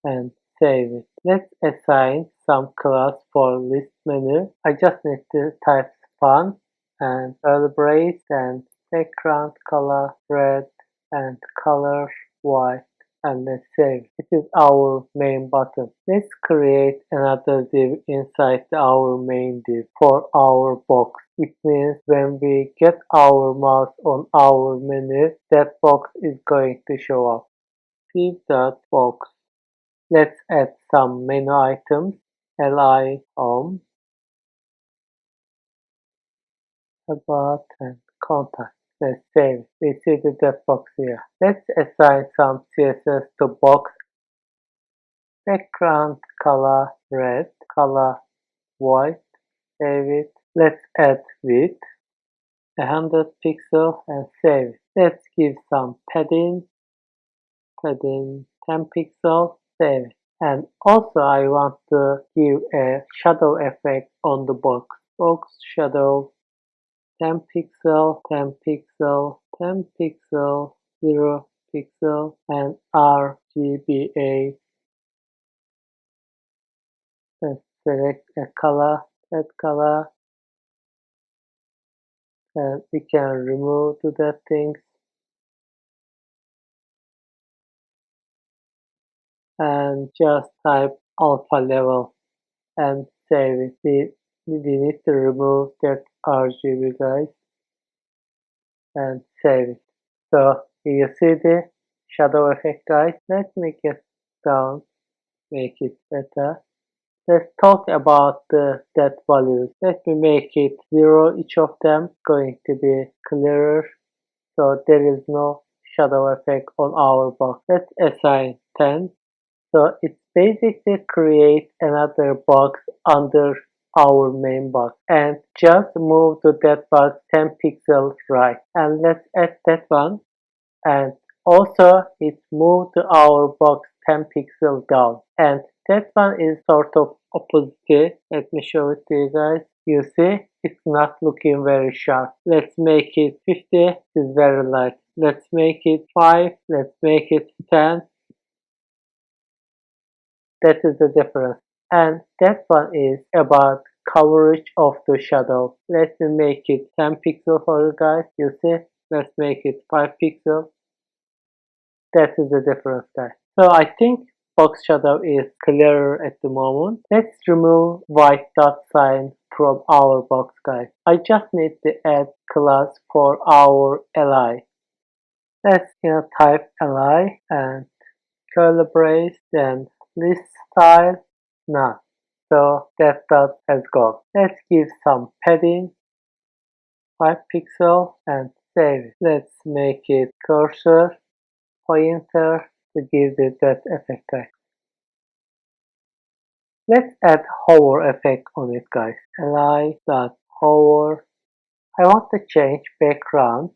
and save it. Let's assign some class for list menu. I just need to type span and brace and background color red and color white, and let's save. This is our main button. Let's create another div inside our main div for our box. It means when we get our mouse on our menu, that box is going to show up. Div.box. Let's add some menu items. Li home, about, and contact. Let's save. We see the dev box here. Let's assign some CSS to box. Background color red, color white. Save it. Let's add width 100 pixels and save it. Let's give some padding 10 pixels. Save it. And also I want to give a shadow effect on the box. Box shadow 10 pixel, 10 pixel, 10 pixel, 0 pixel, and RGBA. Let's select a color, that color, and we can remove that things and just type alpha level and save it. We need to remove that RGB guys and save it. So you see the shadow effect guys. Let me get down, make it better. Let's talk about the that values. Let me make it 0 each of them, going to be clearer so there is no shadow effect on our box. Let's assign 10. So it basically create another box under our main box and just move to that box 10 pixels right, and let's add that one, and also it moved to our box 10 pixels down, and that one is sort of opacity. Let me show it to you guys. You see it's not looking very sharp. Let's make it 50. It's very light. Let's make it 5. Let's make it 10. That is the difference. And that one is about coverage of the shadow. Let me make it 10 pixels for you guys. You see? Let's make it 5 pixels. That is the difference guys. So I think box shadow is clearer at the moment. Let's remove white dot sign from our box guys. I just need to add class for our li. Let's type li and curly brace, then list style none. So that dot has gone. Let's give some padding 5 pixels and save it. Let's make it cursor pointer to give the that effect. Let's add hover effect on it, guys. Li.hover. I want to change background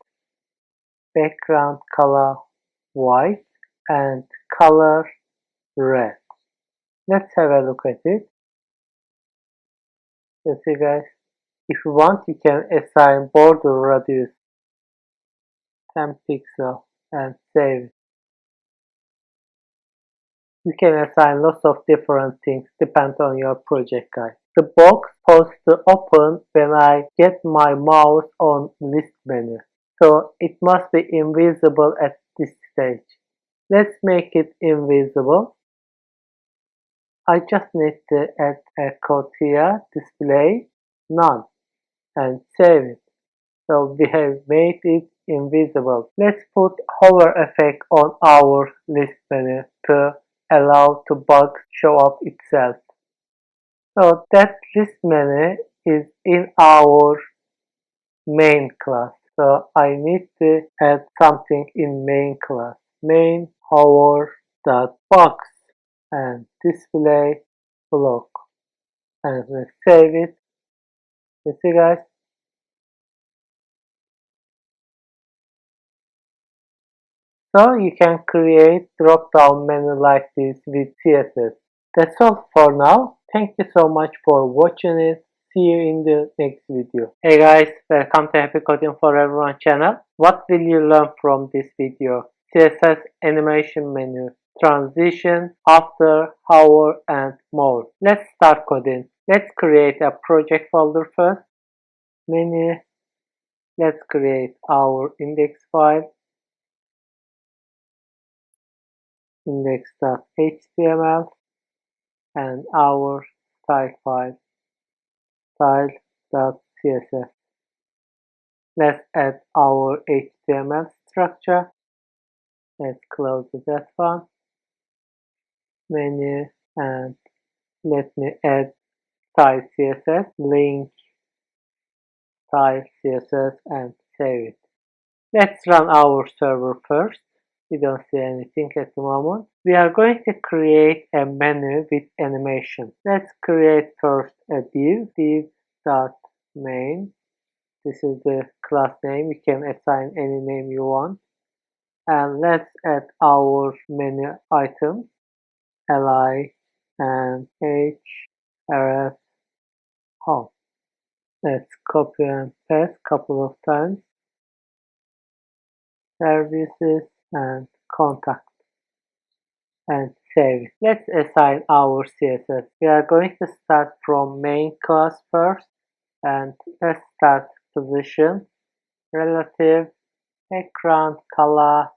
color white and color red. Let's have a look at it. You see, guys, if you want, you can assign border radius 10 pixels and save it. You can assign lots of different things depending on your project, guys. The box supposed to open when I get my mouse on list menu, so it must be invisible at this stage. Let's make it invisible. I just need to add a code here, display none, and save it. So we have made it invisible. Let's put hover effect on our list menu to allow the bug show up itself. So that list menu is in our main class. So I need to add something in main class. Main hover.box and display block. And we save it. You see, guys? So you can create drop-down menu like this with CSS. That's all for now. Thank you so much for watching it. See you in the next video. Hey guys, welcome to Happy Coding for Everyone channel. What will you learn from this video? CSS animation menu, transition, after, hover, and more. Let's start coding. Let's create a project folder first. Menu. Let's create our index file. Index.html and our style file style.css. Let's add our HTML structure. Let's close that one. Menu and let me add style CSS, link style CSS and save it. Let's run our server first. We don't see anything at the moment. We are going to create a menu with animation. Let's create first a div.main. This is the class name. You can assign any name you want. And let's add our menu items, li and href home. Let's copy and paste a couple of times. Services and contact and save it. Let's assign our CSS. We are going to start from main class first and let's start position, relative, background color,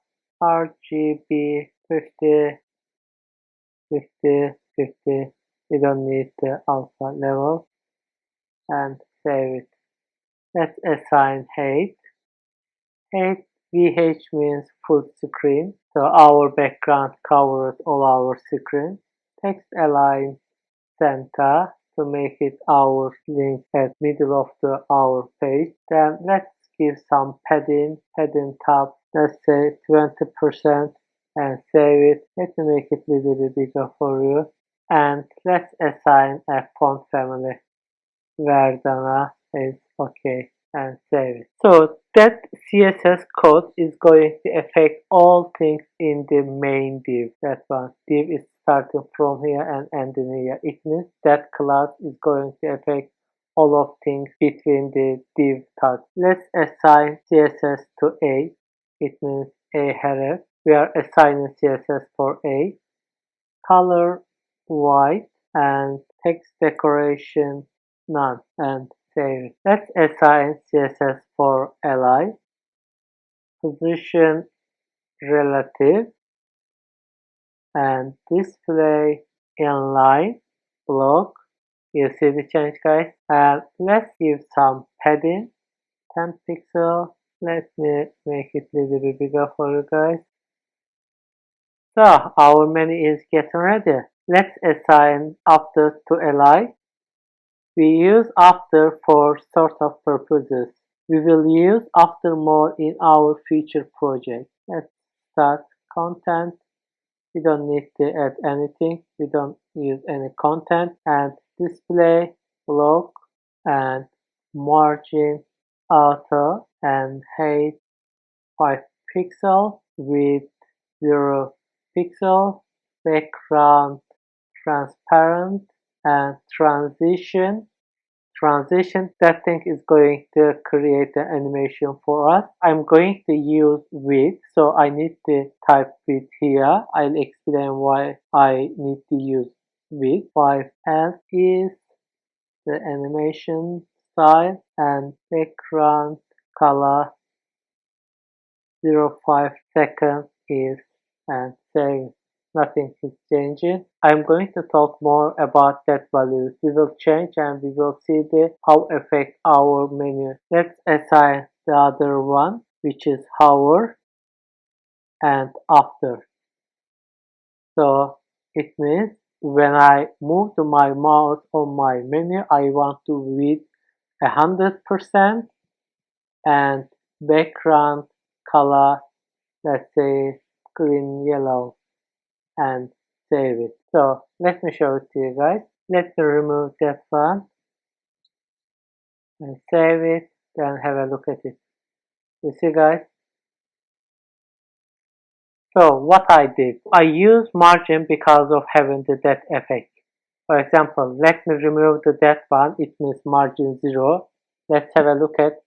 RGB 50, 50, 50. We don't need the alpha level and save it. Let's assign height. Height VH means full screen. So our background covers all our screen. Text align center to make it our link at middle of our page. Then let's give some padding tab. Let's say 20% and save it. Let me make it a little bit bigger for you. And let's assign a font family. Verdana is okay and save it. So that CSS code is going to affect all things in the main div. That one div is starting from here and ending here. It means that class is going to affect all of things between the div tags. Let's assign CSS to A. It means a header. We are assigning CSS for A. Color white and text decoration none and save it. Let's assign CSS for li, position relative and display inline block. You see the change, guys? And let's give some padding, 10 pixels. Let me make it a little bit bigger for you guys. So our menu is getting ready. Let's assign after to li. We use after for sort of purposes. We will use after more in our future project. Let's start content We don't need to add anything. We don't use any content. And display, block, and margin, auto, and height 5 pixel, width 0 pixel, background transparent, and transition. That thing is going to create an animation for us. I'm going to use width, so I need to type width here. I'll explain why I need to use width. 5S is the animation style, and background color 0.5 seconds is, and save. Nothing is changing. I'm going to talk more about that values. We will change and we will see how affect our menu. Let's assign the other one, which is hover and after. So it means when I move to my mouse on my menu, I want to read 100% and background color, let's say green yellow, and save it. So let me show it to you guys. Let me remove that one and save it, then have a look at it. You see guys? So what I did, I use margin because of having the that effect. For example, let me remove the that one, it means margin 0. Let's have a look at,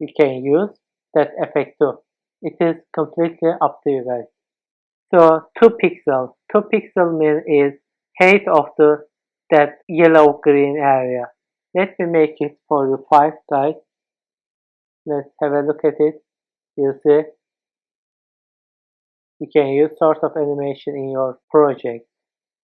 we can use that effect too. It is completely up to you guys. So 2 pixel. 2 pixel mean is height of that yellow green area. Let me make it for you 5 guys. Let's have a look at it. You see, you can use sort of animation in your project.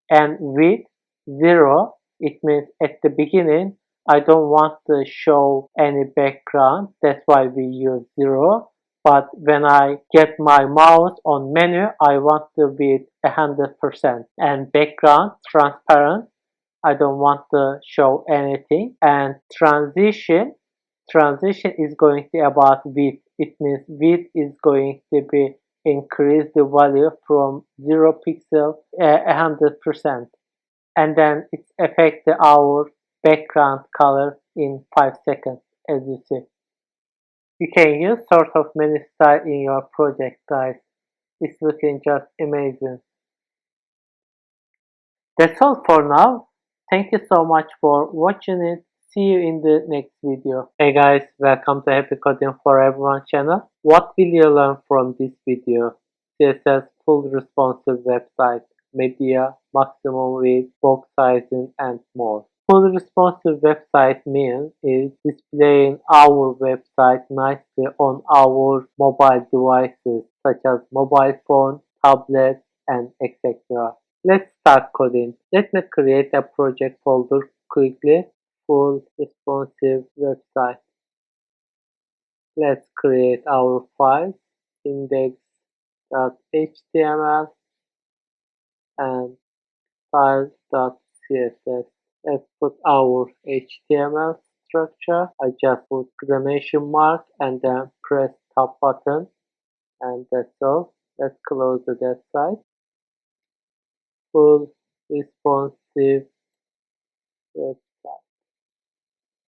And width 0, it means at the beginning I don't want to show any background. That's why we use 0. But when I get my mouse on menu, I want to be 100%. And background transparent, I don't want to show anything. And transition is going to be about width. It means width is going to be increase the value from 0 pixel 100%. And then it affects our background color in 5 seconds, as you see. You can use sort of many style in your project, guys. It's looking just amazing. That's all for now. Thank you so much for watching it. See you in the next video. Hey guys, welcome to Happy Coding for Everyone channel. What will you learn from this video? CSS full responsive website, media, maximum width, box sizing, and more. Full responsive website means is displaying our website nicely on our mobile devices such as mobile phone, tablet, and etc. Let's start coding. Let me create a project folder quickly. Full responsive website. Let's create our file index.html and files.css. Let's put our HTML structure. I just put exclamation mark and then press top button, and that's all. Let's close the that side. Full responsive website.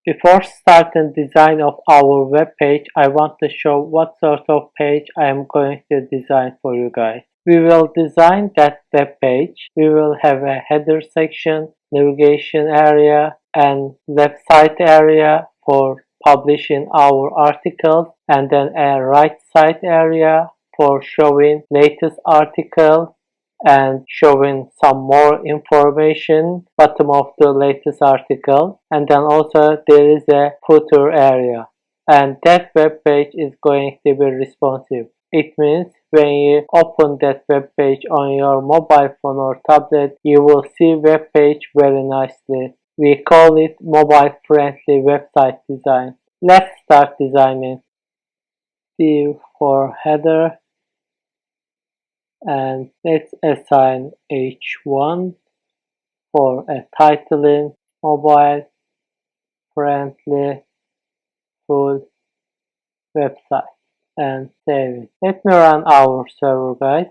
Before starting design of our web page, I want to show what sort of page I am going to design for you guys. We will design that web page. We will have a header section, navigation area, and website area for publishing our articles, and then a right side area for showing latest article and showing some more information bottom of the latest article, and then also there is a footer area, and that web page is going to be responsive. It means when you open that web page on your mobile phone or tablet, you will see web page very nicely. We call it mobile friendly website design. Let's start designing. Div for header, and let's assign h1 for a titling mobile friendly full website, and save it. Let me run our server, guys.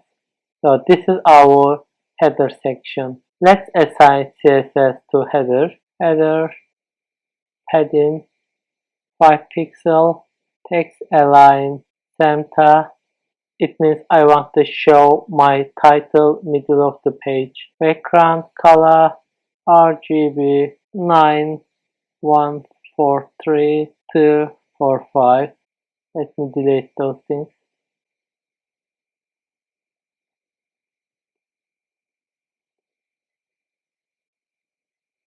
So this is our header section. Let's assign CSS to header. Header, padding, 5 pixel, text align, center. It means I want to show my title middle of the page. Background color, RGB 9143245. Let me delete those things.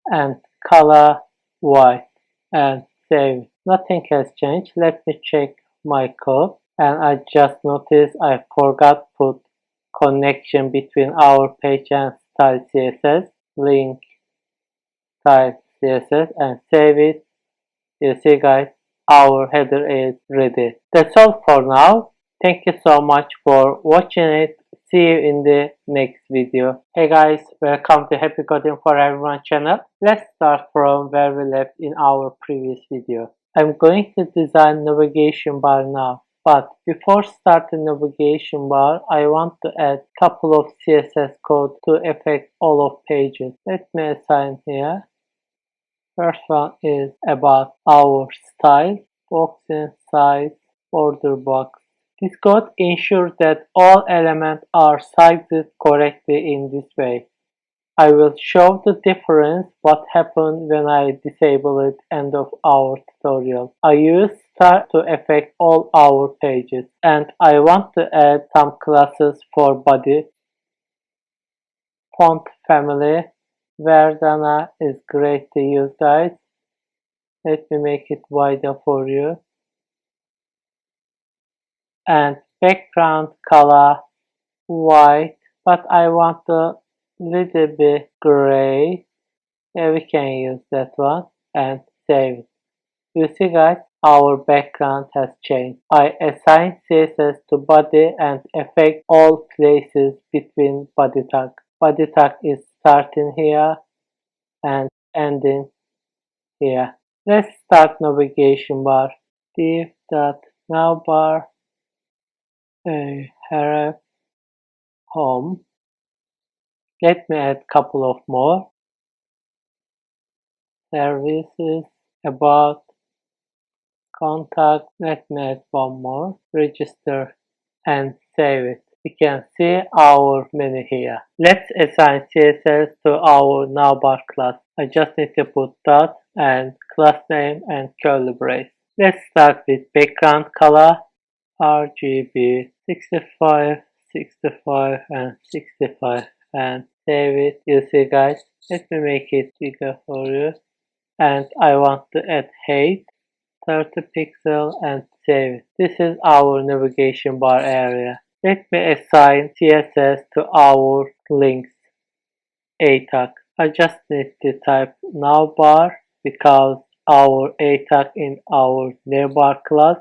And color white and save. Nothing has changed. Let me check my code. And I just noticed I forgot put connection between our page and style CSS. Link style CSS and save it. You see guys, our header is ready. That's all for now. Thank you so much for watching it. See you in the next video. Hey guys, welcome to Happy Coding for Everyone channel. Let's start from where we left in our previous video. I'm going to design navigation bar now. But before starting navigation bar, I want to add a couple of CSS code to affect all of pages. Let me assign here. First one is about our style, boxing size, border box. This code ensures that all elements are sized correctly in this way. I will show the difference what happened when I disable it end of our tutorial. I use star to affect all our pages and I want to add some classes for body. Font family, Verdana is great to use guys. Let me make it wider for you. And background color white, but I want a little bit gray. Yeah, we can use that one and save it. You see guys, our background has changed. I assign CSS to body and affect all places between body tag. Body tag is starting here and ending here. Let's start navigation bar. Div.navbar href home. Let me add a couple of more. Services, about, contact. Let me add one more. Register and save it. We can see our menu here. Let's assign CSS to our navbar class. I just need to put dot and class name and curly brace. Let's start with background color. RGB 65, 65 and 65 and save it. You see guys, let me make it bigger for you. And I want to add height 30 pixel and save it. This is our navigation bar area. Let me assign CSS to our links A tag. I just need to type navbar because our A tag in our navbar class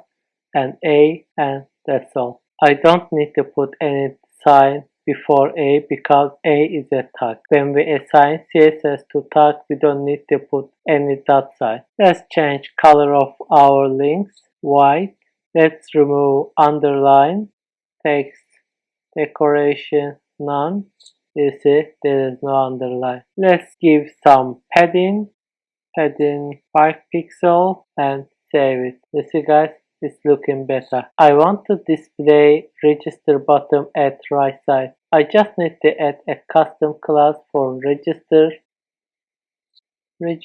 and A and that's all. I don't need to put any sign before A because A is a tag. When we assign CSS to tag, we don't need to put any dot sign. Let's change color of our links, white. Let's remove underline, text, decoration, none. You see, there is no underline. Let's give some padding 5 pixel and save it. You see guys, it's looking better. I want to display register button at right side. I just need to add a custom class for register and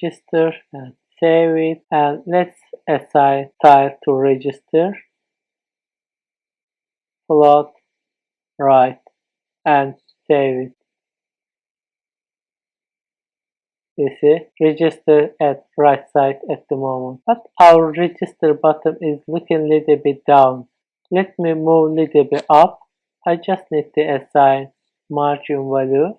save it, and let's assign style to register, float right and save it. You see, register at right side at the moment. But our register button is looking a little bit down. Let me move a little bit up. I just need to assign margin value.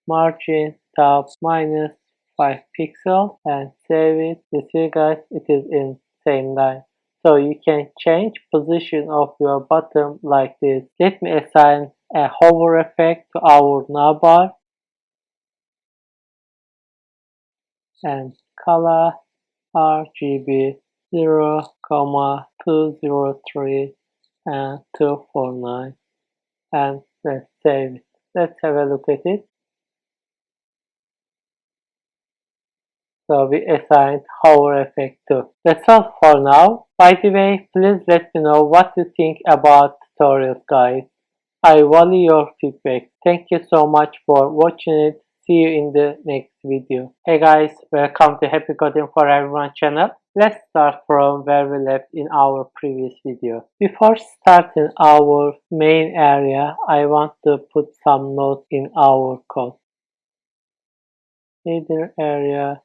Margin top minus 5 pixel and save it. You see guys, it is in same line. So you can change position of your button like this. Let me assign a hover effect to our navbar. And color RGB 0,203 and 249 and Let's save it. Let's have a look at it. So we assigned hover effect too. That's all for now. By the way, please let me know what you think about tutorials, guys. I value your feedback. Thank you so much for watching it. See you in the next video. Hey guys, welcome to Happy Coding for Everyone channel. Let's start from where we left in our previous video. Before starting our main area, I want to put some notes in our code. Header area,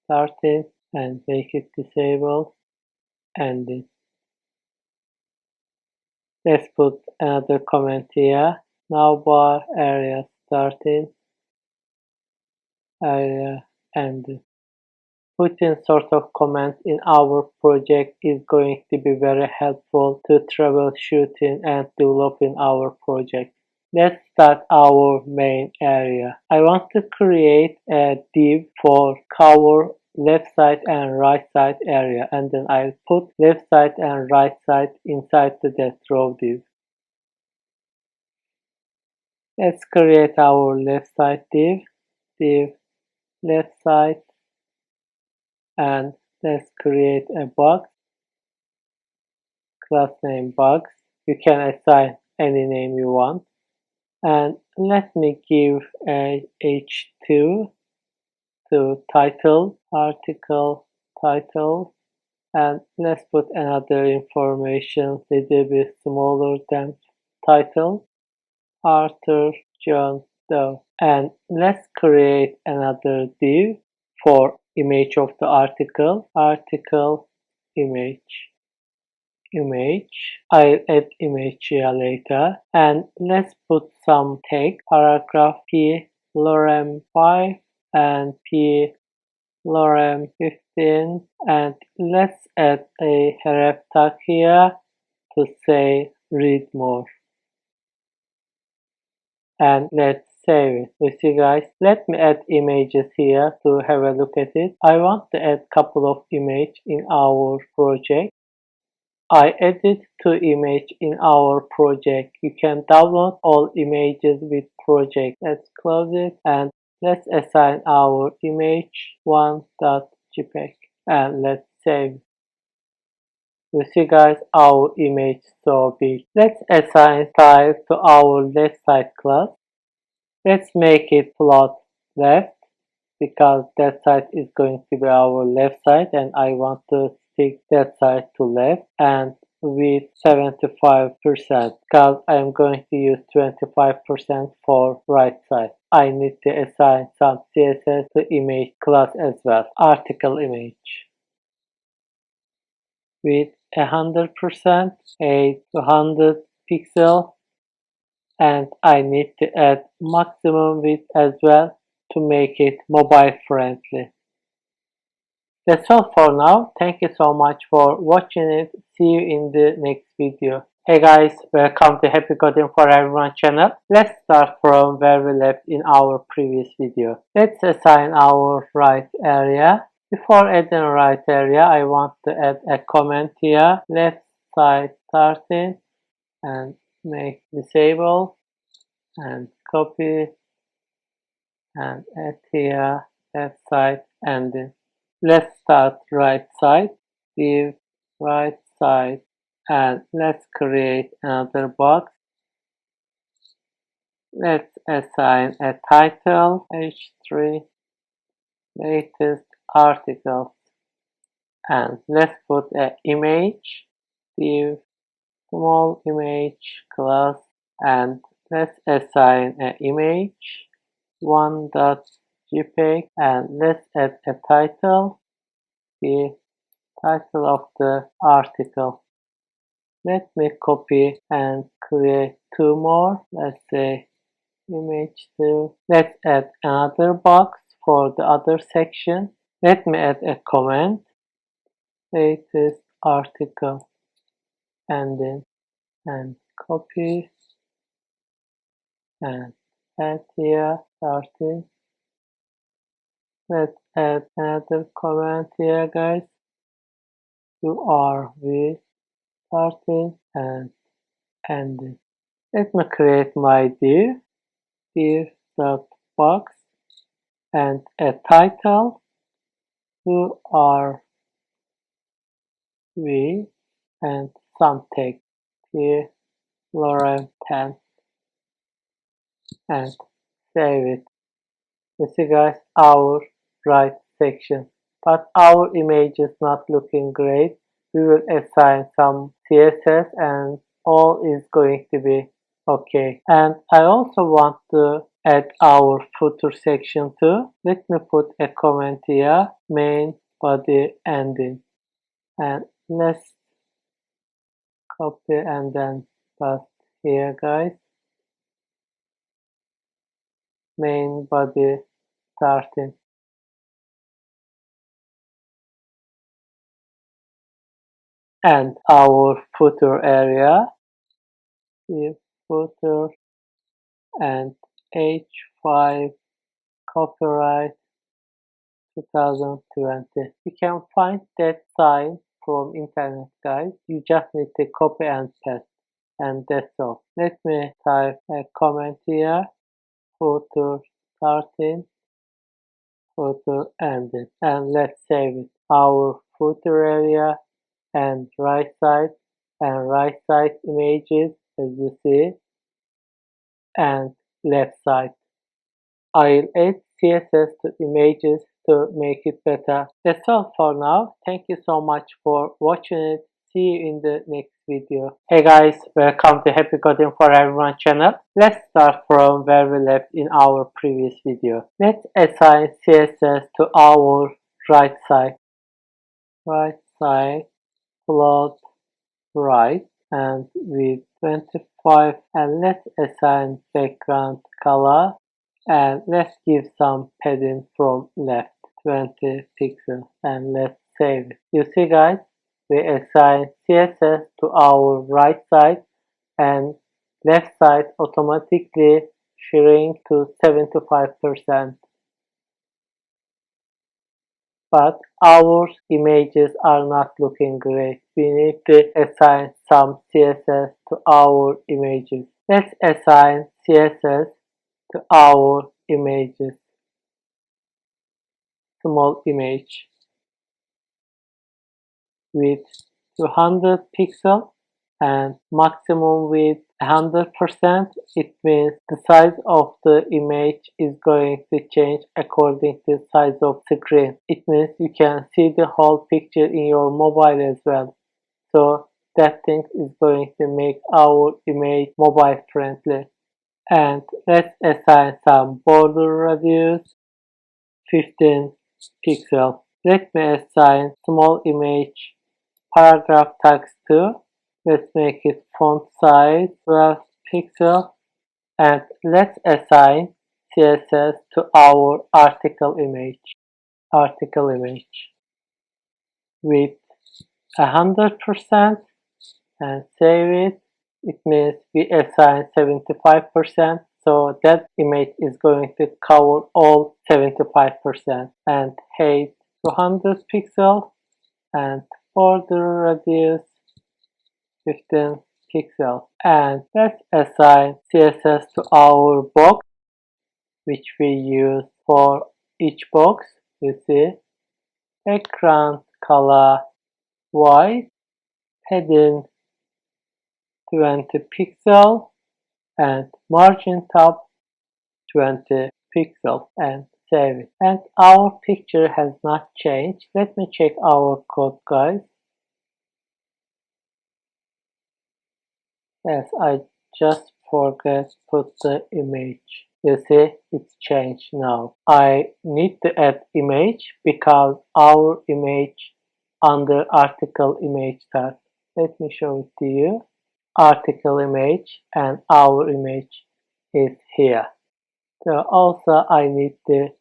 starting, and make it disabled, ending. Let's put another comment here. Navbar area starting, area ending. Putting sort of comments in our project is going to be very helpful to troubleshooting and developing our project. Let's start our main area. I want to create a div for cover left side and right side area, and then I'll put left side and right side inside that row div. Let's create our left side div left side, and let's create a box, class name box. You can assign any name you want, and let me give a h2 to title, article title, and let's put another information little bit smaller than title, Arthur John Doe. And let's create another div for image of the article, image. I'll add image here later, and let's put some text, paragraph p lorem 5 and p lorem 15, and let's add a href tag here to say read more, and let's save it. You see guys, let me add images here to have a look at it. I want to add couple of images in our project. I added 2 images in our project. You can download all images with project. Let's close it, and let's assign our image 1.jpg, and let's save. You see guys, our image is so big. Let's assign style to our left side class. Let's make it float left, because that side is going to be our left side, and I want to stick that side to left, and with 75%, because I'm going to use 25% for right side. I need to assign some CSS to image class as well, article image. With 100%, a 200 pixel, and I need to add maximum width as well to make it mobile friendly. That's all for now. Thank you so much for watching it. See you in the next video. Hey guys, welcome to Happy Coding for Everyone channel. Let's start from where we left in our previous video. Let's assign our right area. Before adding right area, I want to add a comment here. Left side starting, and make disable, and copy, and add here left side ending. Let's start right side, div right side, and let's create another box. Let's assign a title, h3, latest article, and let's put an image, div small image class, and let's assign an image 1.jpg, and let's add a title, the title of the article. Let me copy and create 2 more. Let's say image 2. Let's add another box for the other section. Let me add a comment, latest article, ending, and copy, and add here starting. Let's add another comment here guys. You are with starting and ending. Let me create my div.box and a title. Who are we? And some text here, Lauren 10, and save it. You see guys, our right section, but our image is not looking great. We will assign some CSS and all is going to be okay. And I also want to add our footer section too. Let me put a comment here, main body ending, and let's copy and then paste here guys, main body starting. And our footer area, footer and H5 copyright 2020. You can find that sign from internet guys. You just need to copy and paste, and that's all. Let me type a comment here, footer starting, footer ending, and let's save it. Our footer area and right side images as you see, and left side. I'll add CSS to images to make it better. That's all for now. Thank you so much for watching it. See you in the next video. Hey guys, welcome to Happy Coding for Everyone channel. Let's start from where we left in our previous video. Let's assign CSS to our right side. Right side, float right, and with 25, and let's assign background color, and let's give some padding from left, 20 pixels, and let's save it. You see guys, we assign CSS to our right side and left side automatically shrink to 75%. But our images are not looking great. We need to assign some CSS to our images. Let's assign CSS to our images. Small image with 200 pixels and maximum width 100%. It means the size of the image is going to change according to the size of the screen. It means you can see the whole picture in your mobile as well. So that thing is going to make our image mobile friendly. And let's assign some border radius 15 pixels. Let me assign small image paragraph text too. Let's make it font size 12 pixels, and let's assign CSS to our article image. Article image with 100% and save it. It means we assign 75%, so that image is going to cover all 75%, and height 200 pixels and border radius 15 pixels. And let's assign CSS to our box, which we use for each box. You see, background color white, padding 20 pixels, and margin top 20 pixels, and save it. And our picture has not changed. Let me check our code guys. Yes, I just forgot to put the image. You see, it's changed now. I need to add image because our image under article image tag. Let me show it to you. Article image and our image is here. So also I need to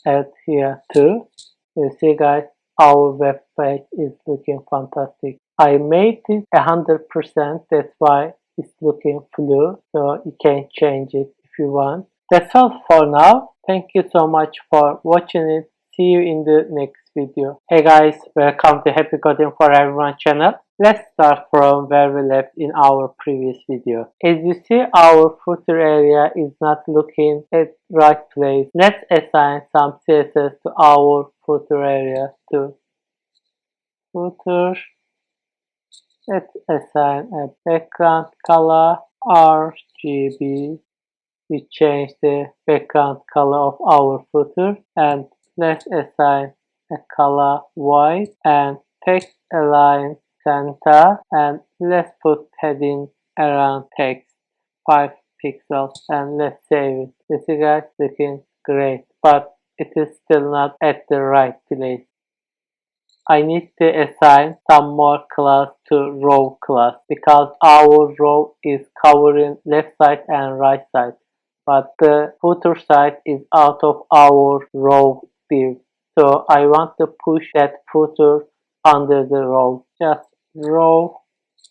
add here too. You see guys, our web page is looking fantastic. I made it 100%, that's why it's looking blue, so you can change it if you want. That's all for now. Thank you so much for watching it. See you in the next video. Hey guys, welcome to Happy Coding for Everyone channel. Let's start from where we left in our previous video. As you see, our footer area is not looking at right place. Let's assign some CSS to our footer area to footer. Let's assign a background color RGB. We change the background color of our footer, and let's assign a color white and text align center, and let's put heading around text 5 pixels, and let's save it. This is guys looking great, but it is still not at the right place. I need to assign some more class to row class because our row is covering left side and right side, but the footer side is out of our row view. So I want to push that footer under the row. Just row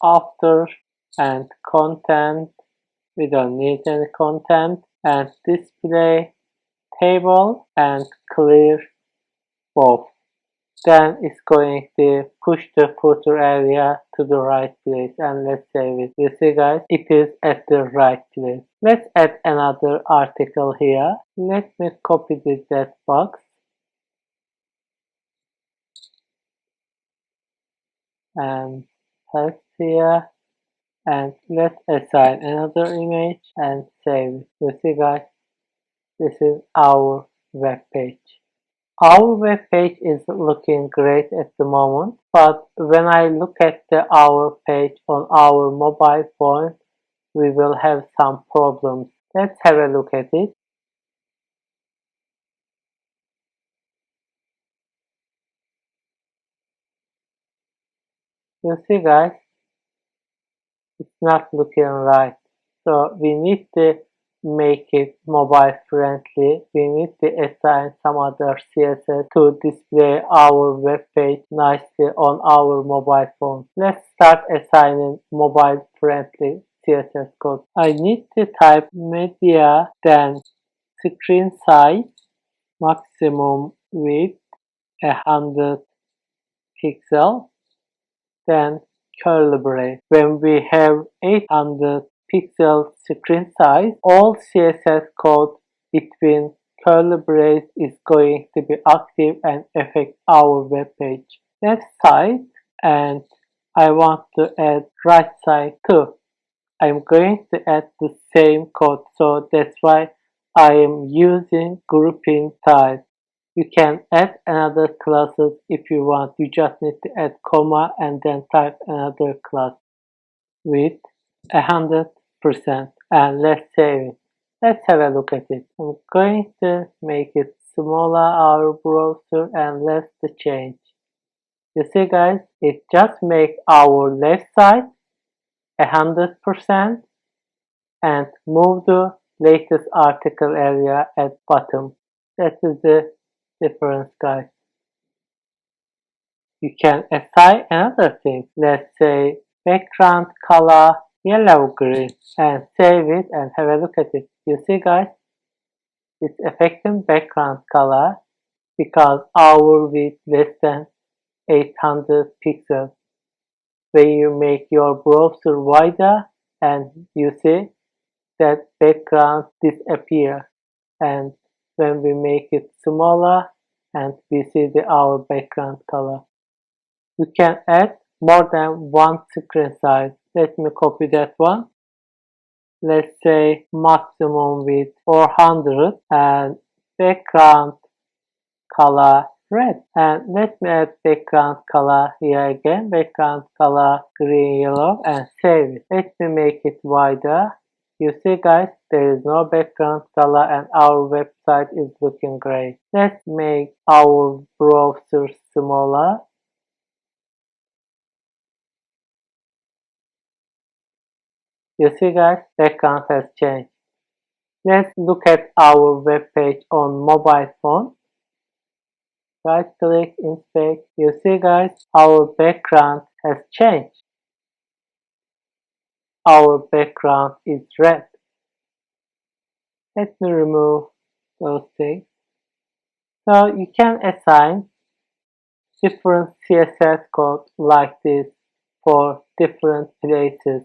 after and content. We don't need any content, and display table and clear both. Then it's going to push the footer area to the right place, and let's save it. You see guys, it is at the right place. Let's add another article here. Let me copy that box and paste here, and let's assign another image and save it. You see guys, this is our web page. Our web page is looking great at the moment, but when I look at our page on our mobile phone, we will have some problems. Let's have a look at it. You see guys, it's not looking right. So we need to make it mobile friendly. We need to assign some other CSS to display our web page nicely on our mobile phone. Let's start assigning mobile friendly CSS code. I need to type media, then screen size, maximum width 100 pixels, then curly brace. When we have 800 pixel screen size, all CSS code between curly brace is going to be active and affect our web page. Left side, and I want to add right side too. I'm going to add the same code, so that's why I am using grouping type. You can add another classes if you want. You just need to add comma and then type another class with 100%, and let's save it. Let's have a look at it. I'm going to make it smaller our browser, and let's change. You see guys, it just makes our left side 100% and move the latest article area at bottom. That is the difference guys. You can assign another thing. Let's say background color yellow green, and save it and have a look at it. You see guys, it's affecting background color because our width less than 800 pixels. When you make your browser wider, and you see that background disappear, and when we make it smaller, and we see our background color. You can add more than one screen size. Let me copy that one. Let's say maximum width 400 and background color red. And let me add background color here again. Background color green yellow, and save it. Let me make it wider. You see guys, there is no background color and our website is looking great. Let's make our browser smaller. You see guys, background has changed. Let's look at our web page on mobile phone. Right click, inspect. You see guys, our background has changed. Our background is red. Let me remove those things. So you can assign different CSS code like this for different places.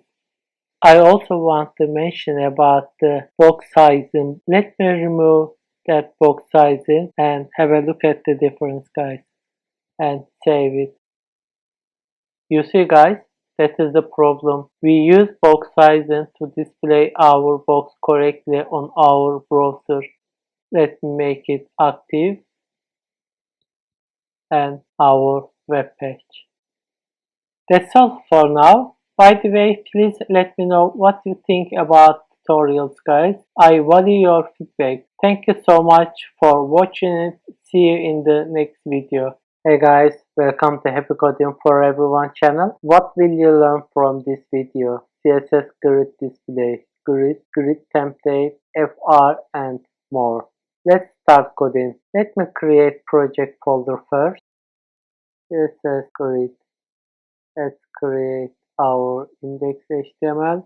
I also want to mention about the box sizing. Let me remove that box sizing and have a look at the difference, guys, and save it. You see, guys, that is the problem. We use box sizing to display our box correctly on our browser. Let me make it active and our web page. That's all for now. By the way, please let me know what you think about tutorials, guys. I value your feedback. Thank you so much for watching it. See you in the next video. Hey guys, welcome to Happy Coding for Everyone channel. What will you learn from this video? CSS grid display, grid template, FR and more. Let's start coding. Let me create project folder first. CSS grid. Let's create our index.html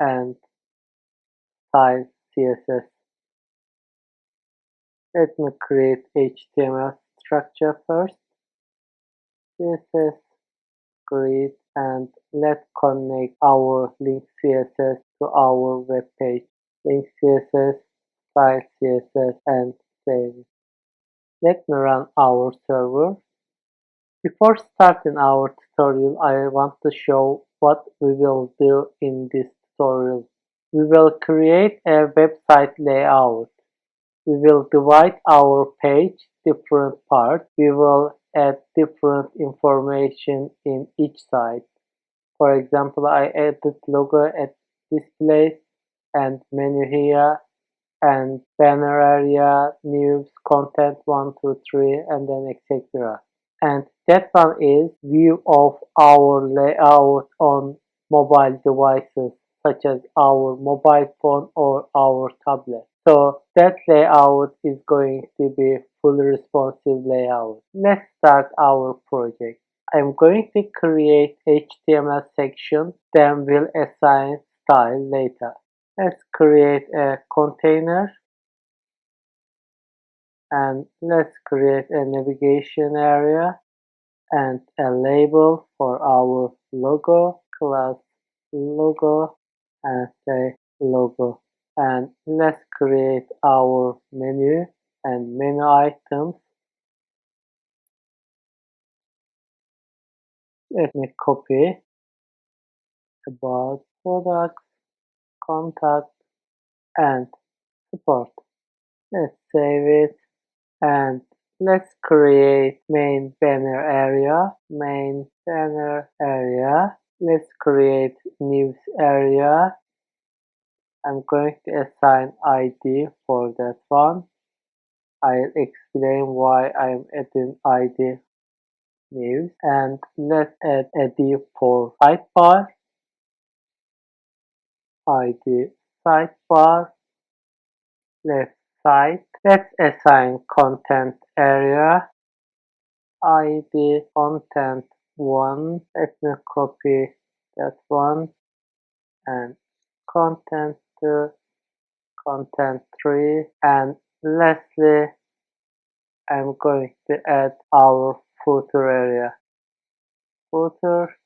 and style CSS. Let me create HTML structure first. CSS grid, and let's connect our link CSS to our web page. Link CSS, style CSS, and save it. Let me run our server. Before starting our tutorial, I want to show what we will do in this tutorial. We will create a website layout. We will divide our page different parts. We will add different information in each side. For example, I added logo at this place and menu here and banner area, news, content 1, 2, 3, and then etc. And that one is view of our layout on mobile devices such as our mobile phone or our tablet. So that layout is going to be fully responsive layout. Let's start our project. I'm going to create HTML section, then we'll assign style later. Let's create a container and let's create a navigation area and a label for our logo, class logo, and say logo. And let's create our menu and menu items. Let me copy about products, contact, and support. Let's save it and let's create main banner area. Let's create news area. I'm going to assign ID for that one. I'll explain why I'm adding ID news. And let's add a div for sidebar. ID sidebar. Let's site. Let's assign content area. ID content 1. Let me copy that one. And content 2. Content 3. And lastly, I'm going to add our footer area. Footer.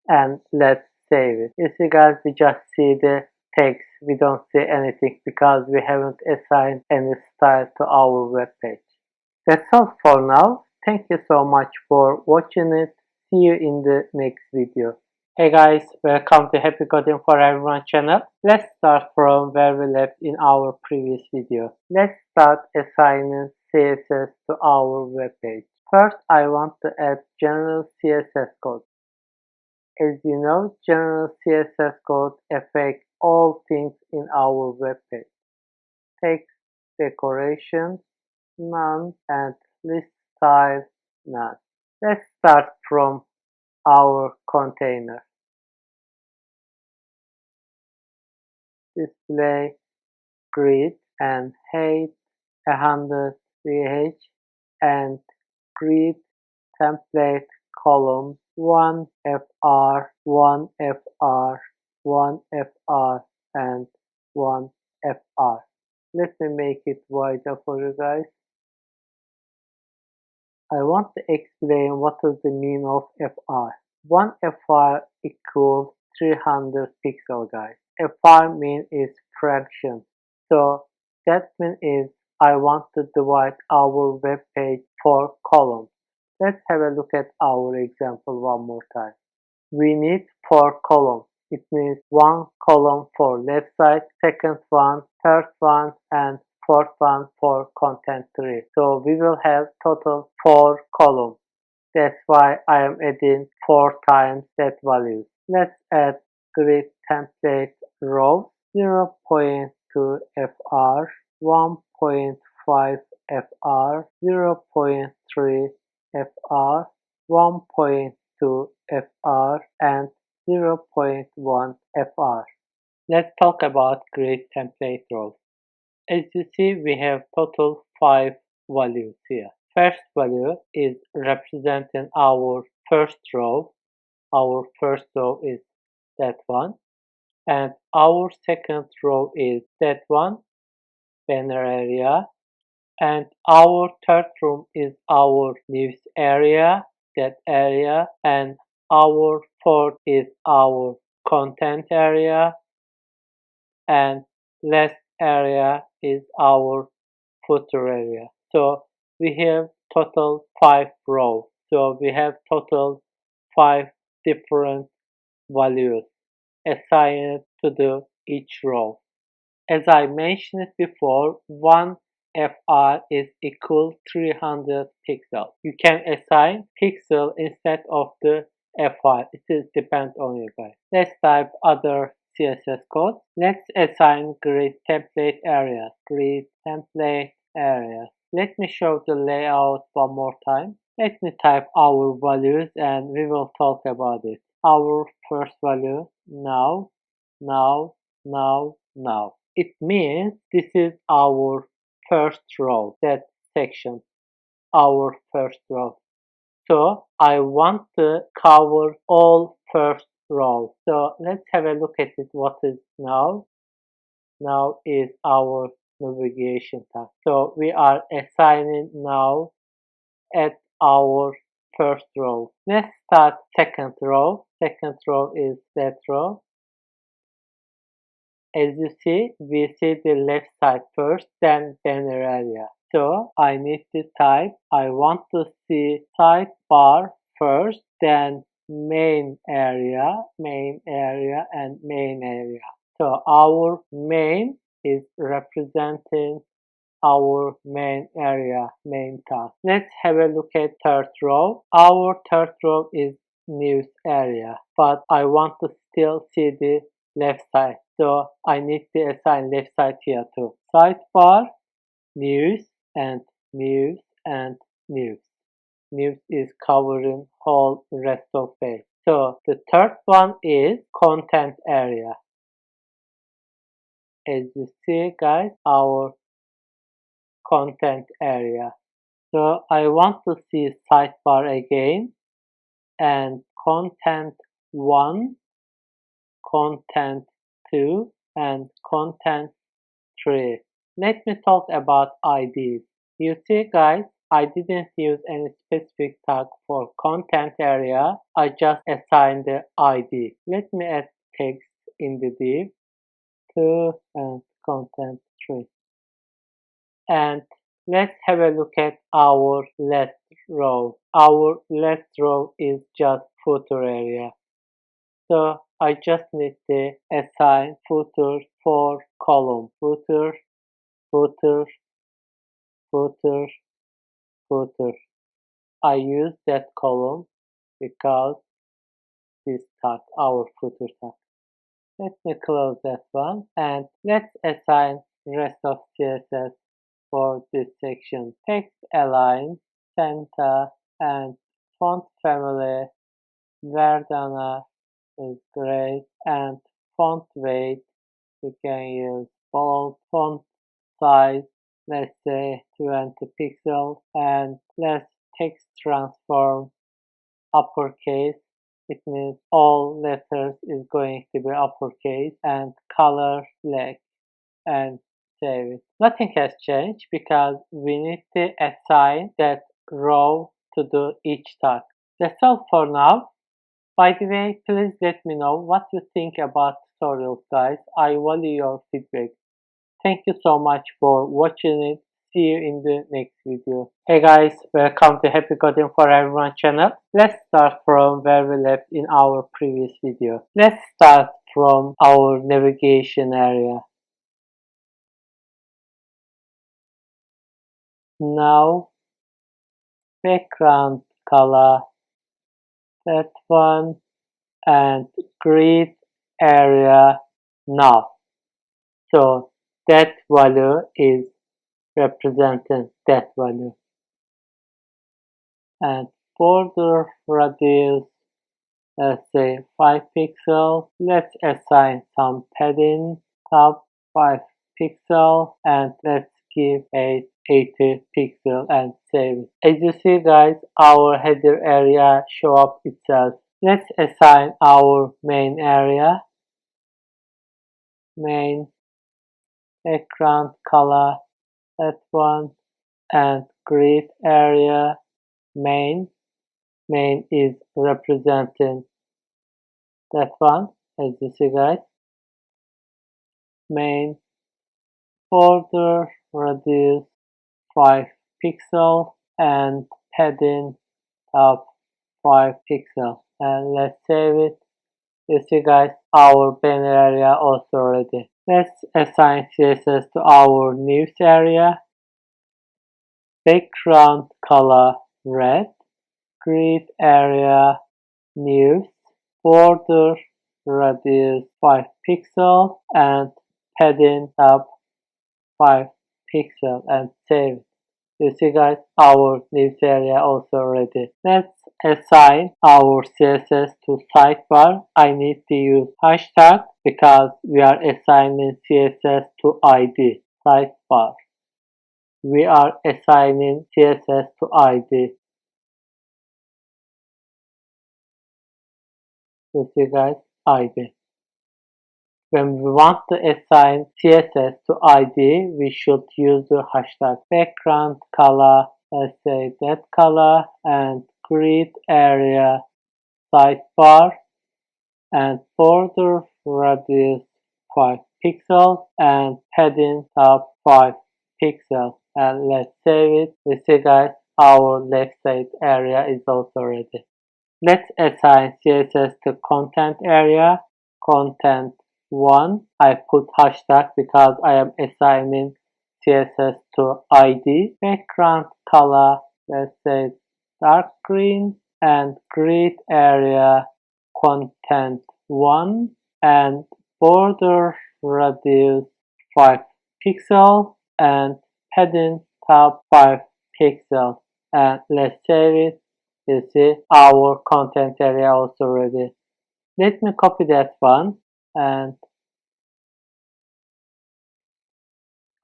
And let's save it. You see guys, we just see the text. We don't see anything because we haven't assigned any style to our web page. That's all for now. Thank you so much for watching it. See you in the next video. Hey guys, welcome to Happy Coding for Everyone channel. Let's start from where we left in our previous video. Let's start assigning CSS to our web page. First, I want to add general CSS code. As you know, general CSS code affects all things in our web page. Text, decoration, none, and list style, none. Let's start from our container. Display, grid, and height 100 VH, and grid template column 1 FR, 1 FR, 1 FR, and 1 FR. Let me make it wider for you guys. I want to explain what is the mean of fr. One fr equals 300 pixel, guys. Fr mean is fraction. So that mean is I want to divide our web page 4 columns. Let's have a look at our example one more time. We need 4 columns. It means one column for left side, second one, third one, and fourth one for content 3. So we will have total 4 columns. That's why I am adding 4 times that value. Let's add grid template row 0.2 fr, 1.5 fr, 0.3 fr, 1.2 fr, and 0.1 fr. Let's talk about grid template rows. As you see, we have total 5 values here. First value is representing our first row. Our first row is that one. And our second row is that one, banner area. And our third row is our news area, that area. And our fourth is our content area. And last area is our footer area. So we have total 5 rows. So we have total 5 different values assigned to each row. As I mentioned before, one fr is equal 300 pixels. You can assign pixel instead of the fr. It depends on you guys. Let's type other CSS code. Let's assign grid template areas. Grid template areas. Let me show the layout one more time. Let me type our values and we will talk about it. Our first value, now, now, now, now. It means this is our first row, that section, our first row. So I want to cover all first rows. So let's have a look at it. What is now? Now is our navigation tab. So we are assigning now at our first row. Let's start second row. Second row is that row. As you see, we see the left side first, then banner area. So I need to type, I want to see sidebar first, then main area, and main area. So our main is representing our main area, main task. Let's have a look at third row. Our third row is news area, but I want to still see the left side. So I need to assign left side here too. Sidebar, news, and news, and news. News is covering whole rest of page. So the third one is content area. As you see guys, our content area. So I want to see sidebar again and content 1, content 2, and content 3. Let me talk about IDs. You see guys, I didn't use any specific tag for content area. I just assigned the ID. Let me add text in the div 2 and content 3. And let's have a look at our last row. Our last row is just footer area. So I just need to assign footer for column. Footer, footer, footer, footer. I use that column because this tag, our footer tag. Let me close that one and let's assign rest of CSS for this section. Text align, center, and font family, Verdana is great, and font weight, we can use bold, font size, let's say 20 pixels, and let's text transform uppercase. It means all letters is going to be uppercase, and color black, and save it. Nothing has changed because we need to assign that row to do each task. That's all for now. By the way, please let me know what you think about tutorials, guys. I value your feedback. Thank you so much for watching it. See you in the next video. Hey guys, welcome to Happy Coding for Everyone channel. Let's start from where we left in our previous video. Let's start from our navigation area. Now, background color, that one, and grid area now. So that value is representing that value. And border radius, let's say 5 pixels. Let's assign some padding, top 5 pixels, and let's give a 80 pixel and save it. As you see, guys, our header area show up itself. Let's assign our main area, main background color, that one, and grid area main. Main is representing that one, as you see, guys. Main border radius 5 pixel and padding top 5 pixel, and let's save it. You see, guys, our banner area also ready. Let's assign CSS to our news area. Background color red, grid area news, border radius 5 pixel and padding top 5 pixel, and save it. You see, guys, our news area also ready. Let's assign our CSS to sidebar. I need to use hashtag because we are assigning CSS to ID, sidebar. We are assigning CSS to ID. You see, guys, ID. When we want to assign CSS to ID, we should use the hashtag background color, let's say that color, and grid area sidebar, and border radius 5 pixels and padding top 5 pixels, and let's save it. You see, guys, our left side area is also ready. Let's assign CSS to content area, content 1. I put hashtag because I am assigning CSS to ID. Background color, let's say dark green, and grid area content 1, and border radius 5 pixel and padding top 5 pixels, and let's save it. You see, our content area also ready. Let me copy that one and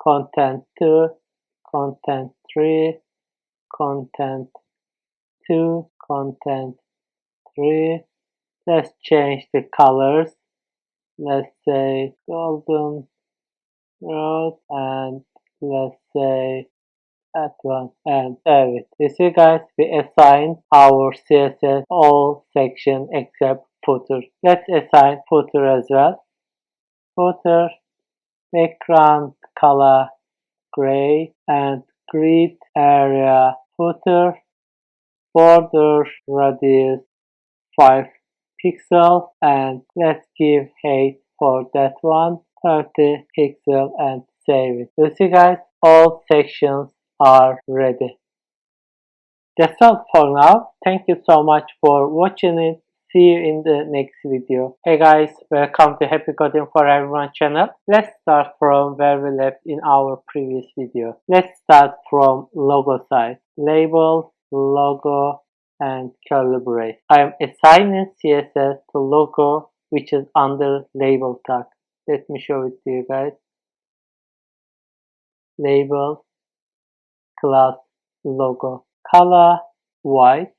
content 2, content 3, content 2, content 3. Let's change the colors. Let's say golden road, and let's say that one, and save it. You see, guys, we assigned our CSS all section except footer. Let's assign footer as well. Footer, background color gray, and grid area footer, border radius 5 pixel, and let's give height for that one 30 pixel, and save it. You see, guys, all sections are ready. That's all for now. Thank you so much for watching it. See you in the next video. Hey guys, welcome to Happy Coding for Everyone channel. Let's start from where we left in our previous video. Let's start from logo side. Label, logo, and curly brace. I am assigning CSS to logo, which is under label tag. Let me show it to you, guys. Label, class, logo. Color white,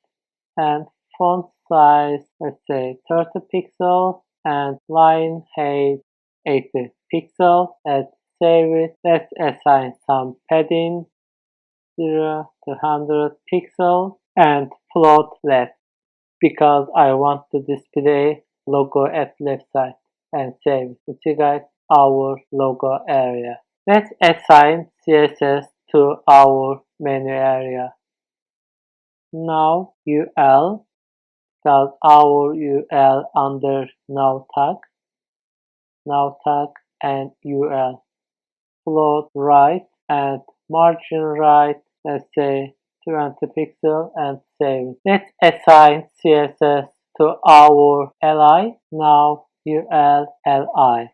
and font size, let's say 30 pixels, and line height 80 pixels. Let's save it. Let's assign some padding 0 to 100 pixels, and float left because I want to display logo at left side and save. You see guys, our logo area. Let's assign CSS to our menu area. Now UL, because our UL under now tag and UL. Float right and margin right, let's say 20 pixel and save. Let's assign CSS to our li, now UL li.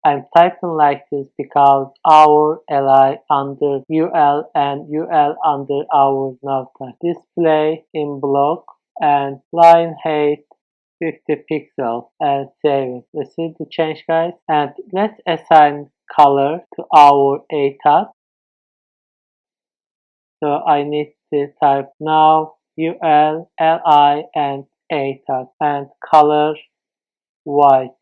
I'm typing like this because our li under UL and UL under our nav tag. Display in block and line height 50 pixels and save it. You see the change guys? And let's assign color to our A tag. So I need to type now UL, LI and A tag and color white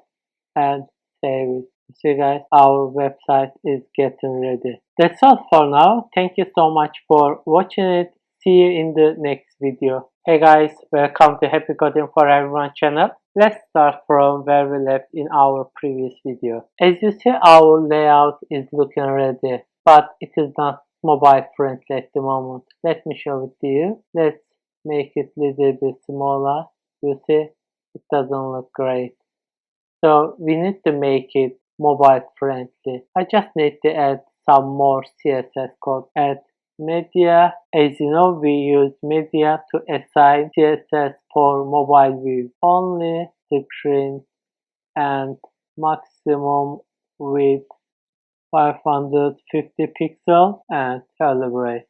and save it. You see guys, our website is getting ready. That's all for now. Thank you so much for watching it. See you in the next video. Hey guys, welcome to Happy Coding for Everyone channel. Let's start from where we left in our previous video. As you see, our layout is looking ready, but it is not mobile friendly at the moment. Let me show it to you. Let's make it a little bit smaller. You see, it doesn't look great. So we need to make it mobile friendly. I just need to add some more CSS code. Add media. As you know, we use media to assign CSS for mobile view. Only screen and maximum width 550 pixels and calibrate.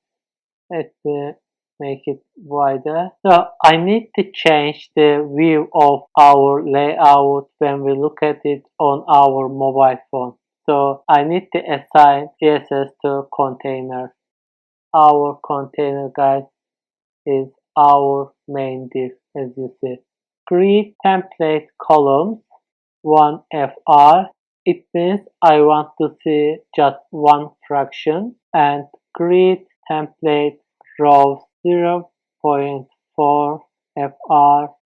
Let me make it wider. So I need to change the view of our layout when we look at it on our mobile phone. So I need to assign CSS to container. Our container guys is our main div, as you see. Create template columns 1fr. It means I want to see just one fraction, and create template rows 0.4 fr,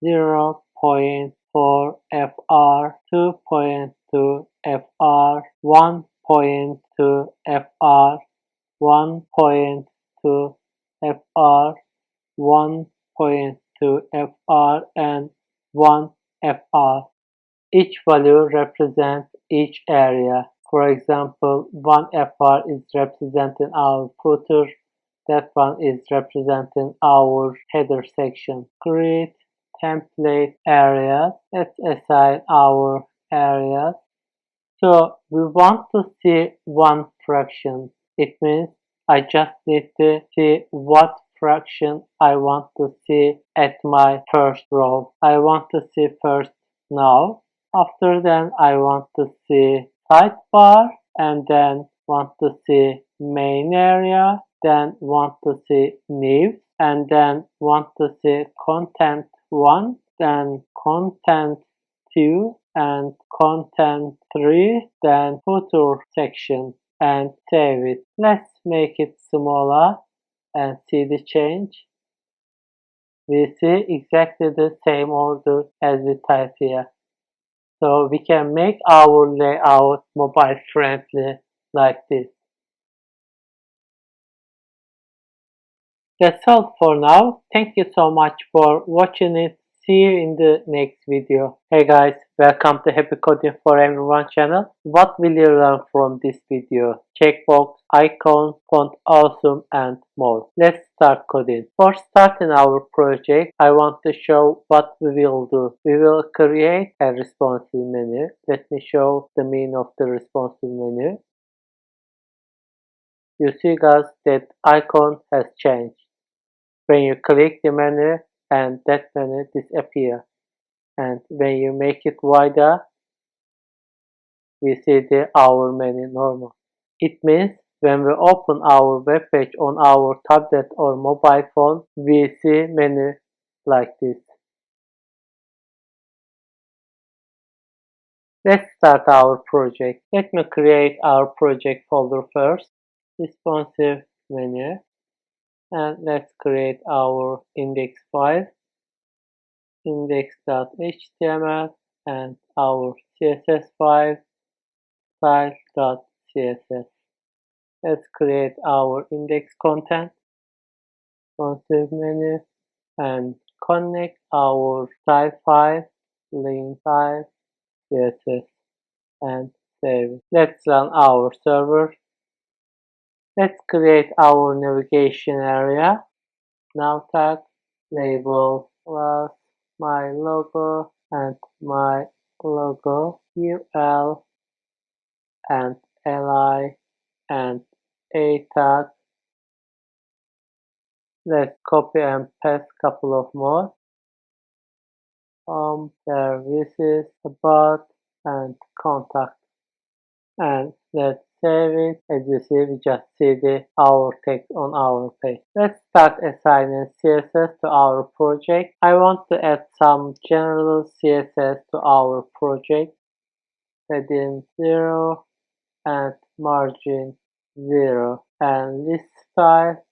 0.4 fr, 2.2 fr, 1.2 fr, 1.2 fr, 1.2 fr, and 1 fr. Each value represents each area. For example, 1 fr is representing our footer, that one is representing our header section. Create template areas. Let's assign our areas. So we want to see one fraction. It means I just need to see what fraction I want to see at my first row. I want to see first now. After then I want to see sidebar, and then want to see main area, then want to see new, and then want to see content 1, then content 2, and content 3, then footer section, and save it. Let's make it smaller and see the change. We see exactly the same order as we type here. So we can make our layout mobile friendly like this. That's all for now. Thank you so much for watching it. See you in the next video. Hey guys, welcome to Happy Coding for Everyone channel. What will you learn from this video? Checkbox, icon, font awesome, and more. Let's start coding. For starting our project, I want to show what we will do. We will create a responsive menu. Let me show the meaning of the responsive menu. You see guys that icon has changed. When you click the menu and that menu disappears, and when you make it wider, we see our menu normal. It means when we open our web page on our tablet or mobile phone, we see menu like this. Let's start our project. Let me create our project folder first. Responsive menu. And let's create our index file, index.html, and our CSS file, style.css. Let's create our index content, responsive menu, and connect our style file, link style, CSS, and save it. Let's run our server. Let's create our navigation area. Now tag, label, plus my logo and my logo, UL and li and a tag. Let's copy and paste couple of more. Services, about, and contact. And let's save it. As you see, we just see our text on our page. Let's start assigning CSS to our project. I want to add some general CSS to our project. Heading 0 and margin 0. And list style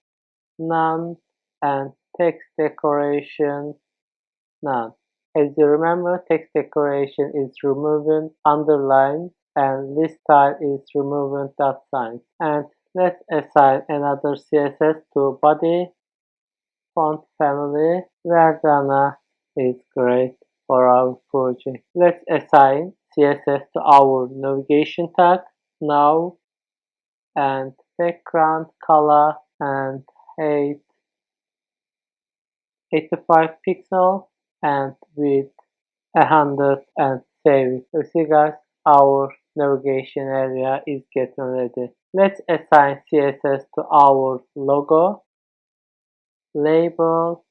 none and text decoration none. As you remember, text decoration is removing underline and list style is removing dot signs. And let's assign another CSS to body, font family. Verdana is great for our project. Let's assign CSS to our navigation tag now and background color and height 85 pixels and width 100 and save it. You see guys, our navigation area is getting ready. Let's assign CSS to our logo, label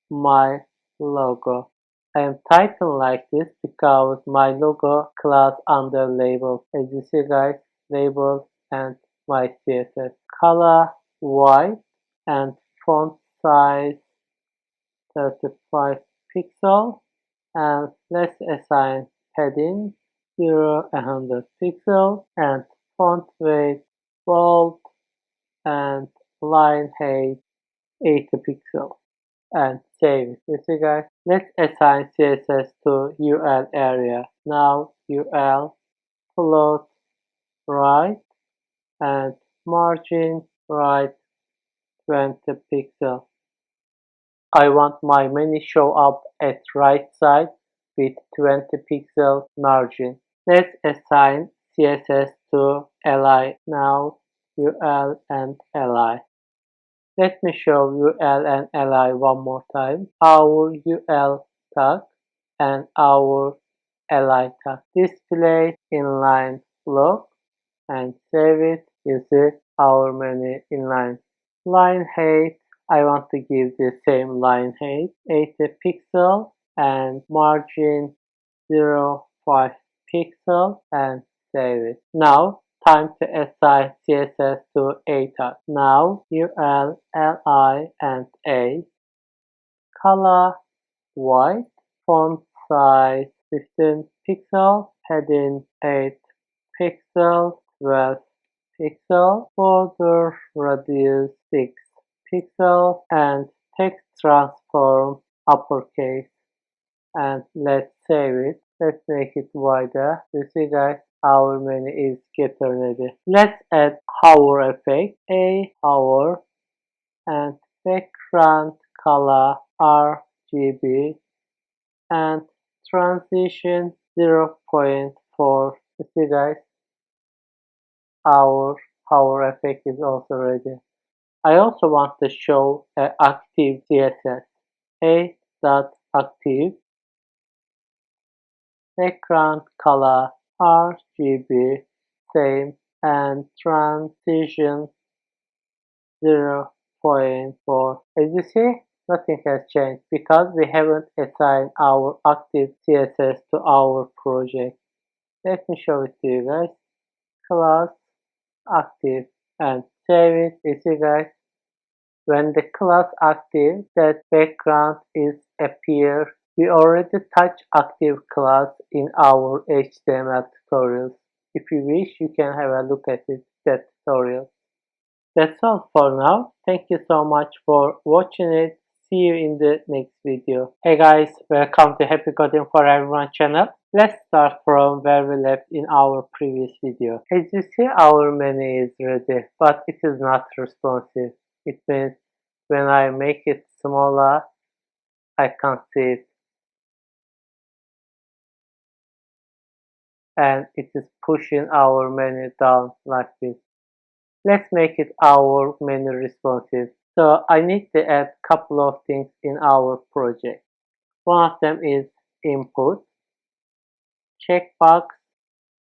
my logo. I am titling like this because my logo class under label. As you see guys, label and my CSS. Color white and font size 35 pixels. And let's assign heading 100 pixels and font weight bold and line height 80 pixels and save it. You see guys, let's assign CSS to UL area. Now UL float right and margin right 20 pixels. I want my menu show up at right side with 20 pixel margin. Let's assign CSS to li. Now UL and li. Let me show UL and li one more time. Our UL tag and our li tag. Display inline block and save it. You see our menu inline. Line height, I want to give the same line height 80 pixel and margin 0.5 pixel and save it. Now time to assign CSS to a tag. Now UL, li and a. Color white, font size 15 pixel, heading 8 pixel, 12 pixel, border radius 6 pixel, and text transform uppercase. And let's save it. Let's make it wider. You see guys, our menu is getting ready. Let's add hover effect, a hover, and background color RGB, and transition 0.4. You see guys, our hover effect is also ready. I also want to show an active CSS. A.active background color RGB same and transition 0.4. As you see, nothing has changed because we haven't assigned our active CSS to our project. Let me show it to you guys. Class active and save it. You see guys, when the class active, that background is appear. We already touched active class in our HTML tutorials. If you wish, you can have a look at it, that tutorial. That's all for now. Thank you so much for watching it. See you in the next video. Hey guys, welcome to Happy Coding for Everyone channel. Let's start from where we left in our previous video. As you see, our menu is ready, but it is not responsive. It means when I make it smaller, I can't see it. And it is pushing our menu down like this. Let's make it our menu responsive. So I need to add a couple of things in our project. One of them is input, checkbox,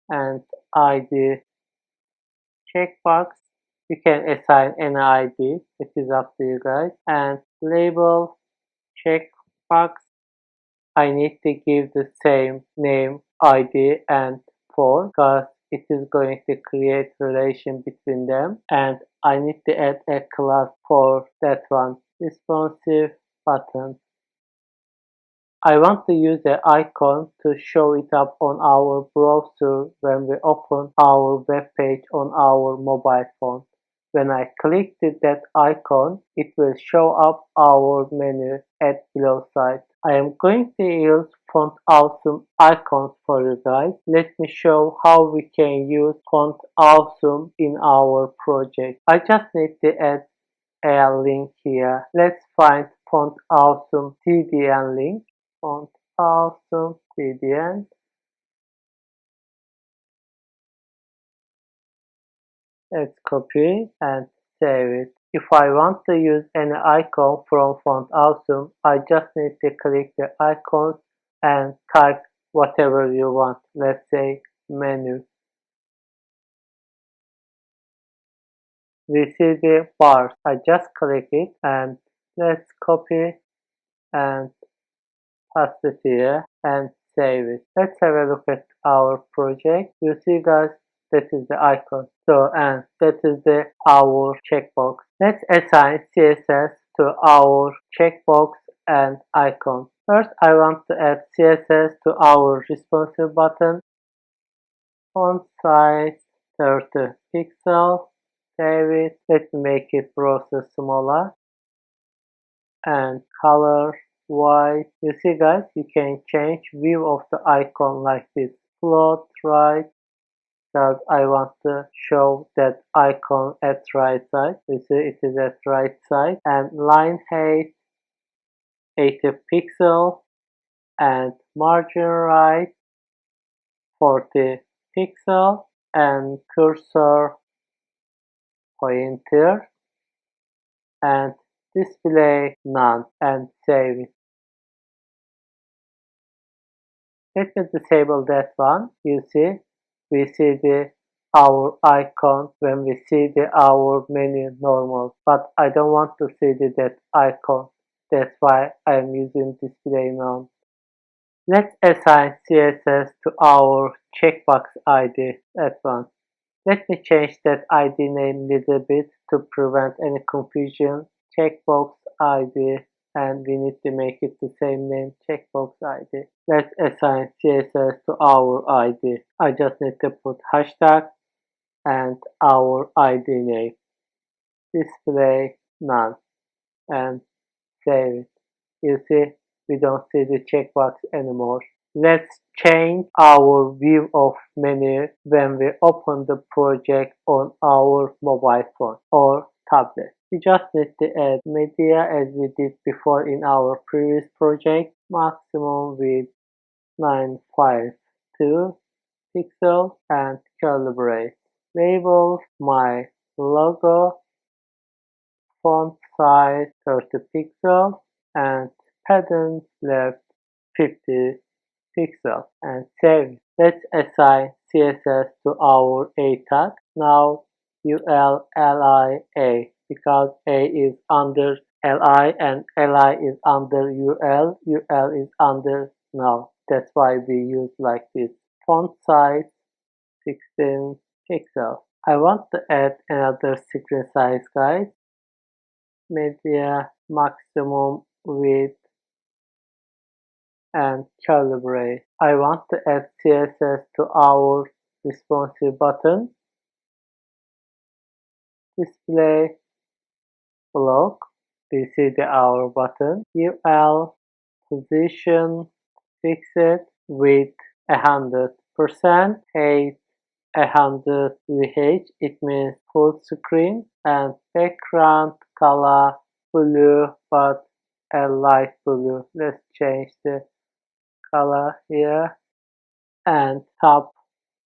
and ID. Checkbox, you can assign any ID, it is up to you guys. And label, checkbox, I need to give the same name, ID, and form because it is going to create relation between them. And I need to add a class for that one, responsive button. I want to use the icon to show it up on our browser when we open our web page on our mobile phone. When I click that icon, it will show up our menu at below side. I am going to use Font Awesome icons for you guys. Let me show how we can use Font Awesome in our project. I just need to add a link here. Let's find Font Awesome CDN link. Font Awesome CDN. Let's copy and save it. If I want to use any icon from Font Awesome, I just need to click the icons and type whatever you want. Let's say menu. We see the bars. I just click it and let's copy and paste it here and save it. Let's have a look at our project. You see guys, that is the icon. So, and that is our checkbox. Let's assign CSS to our checkbox and icon. First, I want to add CSS to our responsive button. Font size 30 pixels. Save it. Let's make it browser smaller. And color white. You see guys, you can change view of the icon like this. Float right, because I want to show that icon at right side. You see it is at right side. And line height 80 pixels and margin right 40 pixels and cursor pointer and display none and save it. Let me disable that one. You see, we see our icon when we see our menu normal, but I don't want to see that icon. That's why I am using display none. Let's assign CSS to our checkbox ID. That one. Let me change that ID name a little bit to prevent any confusion. Checkbox ID, and we need to make it the same name, checkbox ID. Let's assign CSS to our ID. I just need to put hashtag and our ID name. Display none and save it. You see, we don't see the checkbox anymore. Let's change our view of menu when we open the project on our mobile phone or tablet. We just need to add media as we did before in our previous project. Maximum width 952 pixels and curly brace. Label my logo, font size 30 pixels and padding left 50 pixels and save. Let's assign CSS to our A tag. Now ULLIA because A is under LI and LI is under UL, UL is under null. That's why we use like this. Font size 16 pixels. I want to add another screen size guys. Media maximum width and curly brace. I want to add CSS to our responsive button. display block. We see the our button. UL position fixed with 100%, height 100 VH, it means full screen, and background color blue but a light blue. Let's change the color here, and top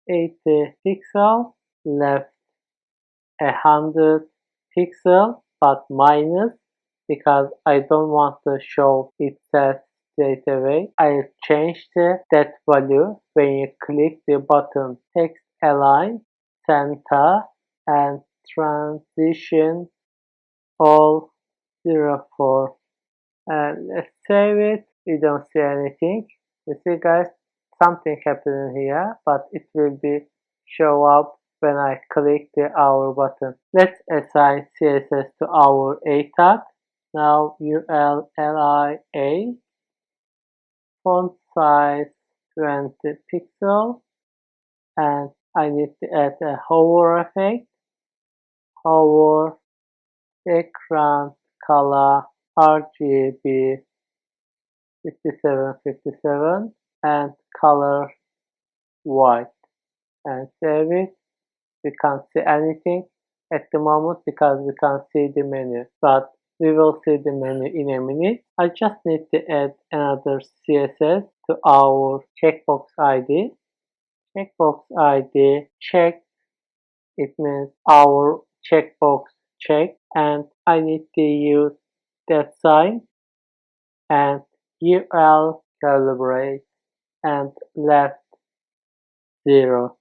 80 pixel, left 100 pixel but minus because I don't want to show it set straight away. I'll change that value when you click the button. Text align, center, and transition all 04. And let's save it. We don't see anything. You see guys, something happening here, but it will be show up when I click the our button. Let's assign CSS to our A tag. Now ULLIA, font size 20 pixel, and I need to add a hover effect. Hover, background color RGB 5757 and color white, and save it. We can't see anything at the moment because we can't see the menu, but we will see the menu in a minute. I just need to add another CSS to our checkbox ID. Checkbox ID check, it means our checkbox check, and I need to use that sign and UL calibrate and left 0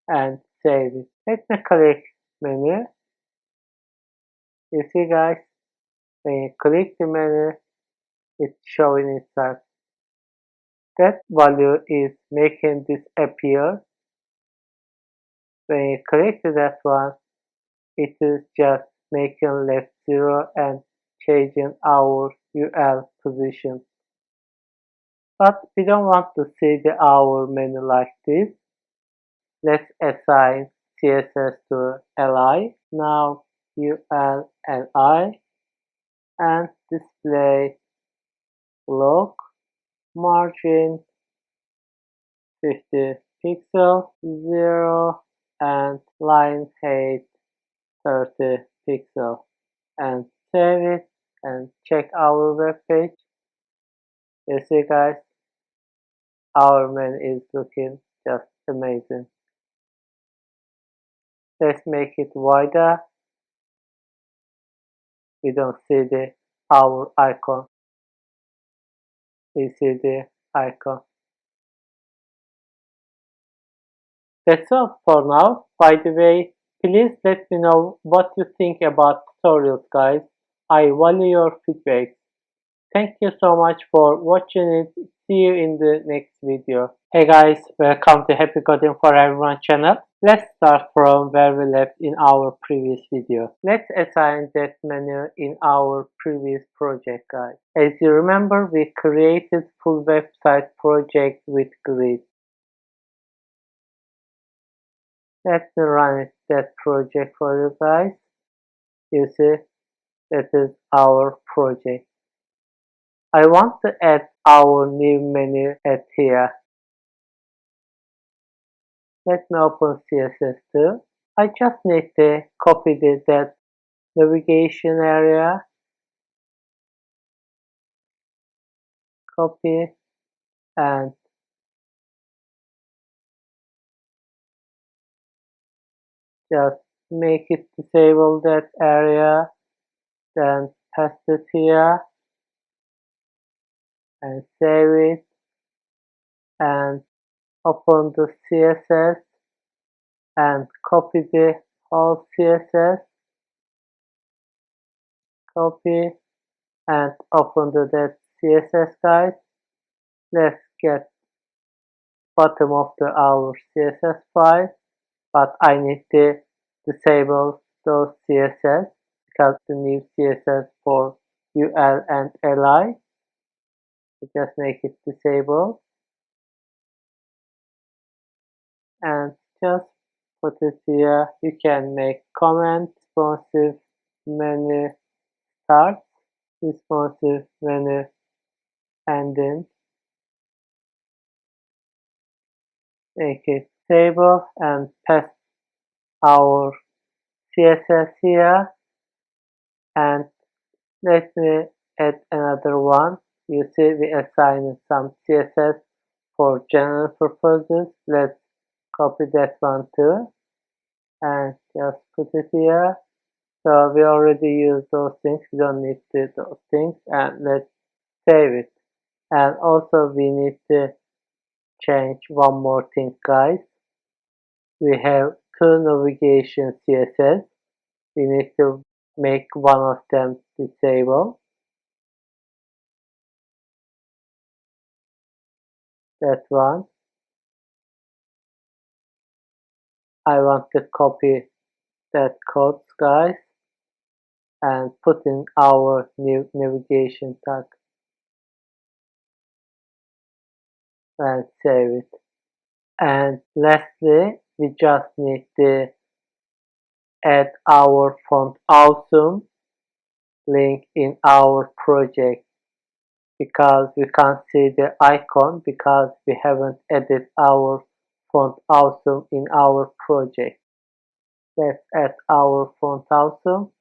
and save it. Let me click menu. You see guys, when you click the menu, it's showing itself. That value is making this appear. When you click to that one, it is just making left 0 and changing our UL position. But we don't want to see the our menu like this. Let's assign CSS to li. Now UL li and display block margin 50 pixel 0 and line height 30 pixel, and save it and check our web page. You see guys, our menu is looking just amazing. Let's make it wider. We don't see the our icon. We see the icon. That's all for now. By the way, please let me know what you think about tutorials guys. I value your feedback. Thank you so much for watching it. See you in the next video. Hey guys, welcome to Happy Coding for Everyone channel. Let's start from where we left in our previous video. Let's assign that menu in our previous project guys. As you remember, we created full website project with grid. Let me run that project for you guys. You see, that is our project. I want to add our new menu at here. Let me open CSS2. I just need to copy that navigation area. Copy and just make it disable that area. Then paste it here and save it and open the CSS and copy the whole CSS. Copy and open that CSS guys. Let's get bottom of our CSS file, but I need to disable those CSS because the new CSS for UL and li. Just make it disable and just put it here. You can make comments responsive menu start, responsive menu ending. Make it stable and paste our CSS here, and let me add another one. You see we assigned some CSS for general purposes. Let's copy that one too and just put it here. So we already used those things, we don't need those things, and let's save it. And also we need to change one more thing, guys. We have two navigation CSS. We need to make one of them disable. That one. I want to copy that code, guys, and put in our new navigation tag and save it. And lastly, we just need to add our font awesome link in our project, because we can't see the icon because we haven't added our font awesome in our project. Let's add our font awesome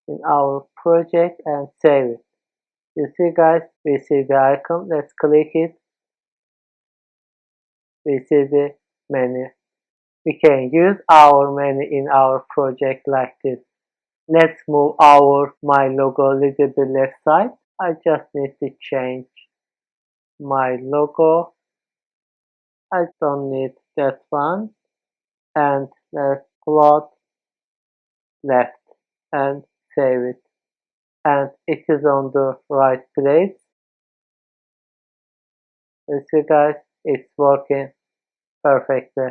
in our project and save it. You see, guys, we see the icon. Let's click it. We see the menu. We can use our menu in our project like this. Let's move our my logo a little bit left side. I just need to change my logo. I don't need that one. And let's plot left and save it. And it is on the right place. You see, guys, it's working perfectly.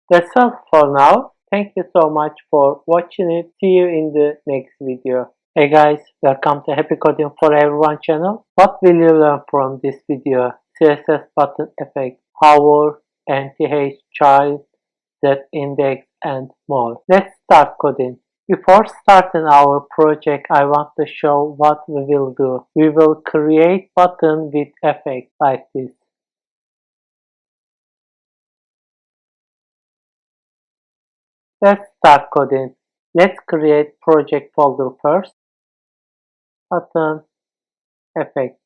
That's all for now. Thank you so much for watching it. See you in the next video. Hey guys, welcome to Happy Coding for Everyone channel. What will you learn from this video? Css Button Effects, Hover, NTH, Child, Z-Index, and more. Let's start coding. Before starting our project, I want to show what we will do. We will create button with effects like this. Let's start coding. Let's create project folder first. Button effects.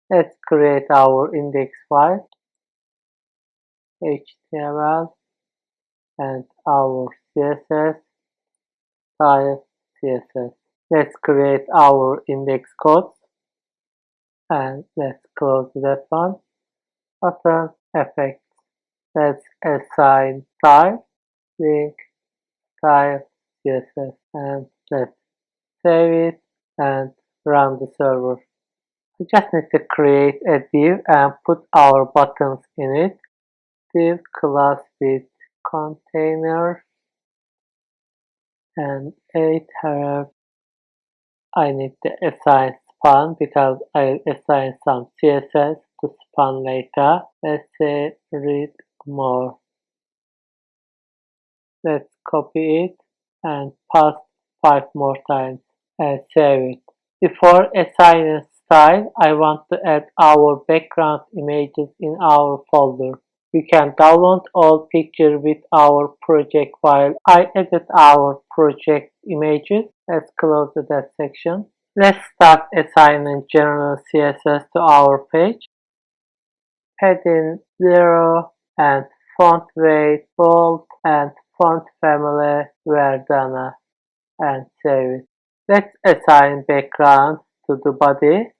Let's create our index file, HTML, and our CSS, style CSS. Let's create our index codes, and let's close that one. Button effects. Let's assign style, link, style, CSS, and let's save it and run the server. We just need to create a div and put our buttons in it. Div class with container and 8 have. I need to assign span because I assign some CSS to span later. Let's say read more. Let's copy it and paste 5 more times and save it. Before assigning style, I want to add our background images in our folder. We can download all pictures with our project file. I edit our project images. Let's close that section. Let's start assigning general CSS to our page. Padding 0 and font weight bold and font family Verdana and save it. Let's assign background to the body.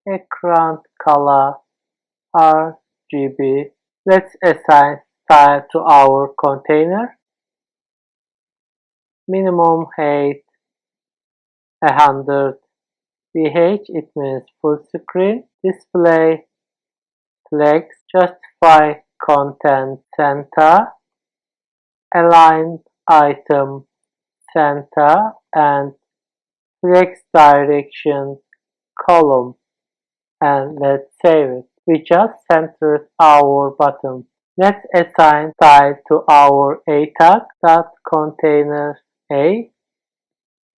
Background color RGB. Let's assign style to our container. Minimum height 100 ph, it means full screen. Display flex, justify content center, align item center, and flex direction column. And let's save it. We just centered our button. Let's assign style to our A tag dot container A,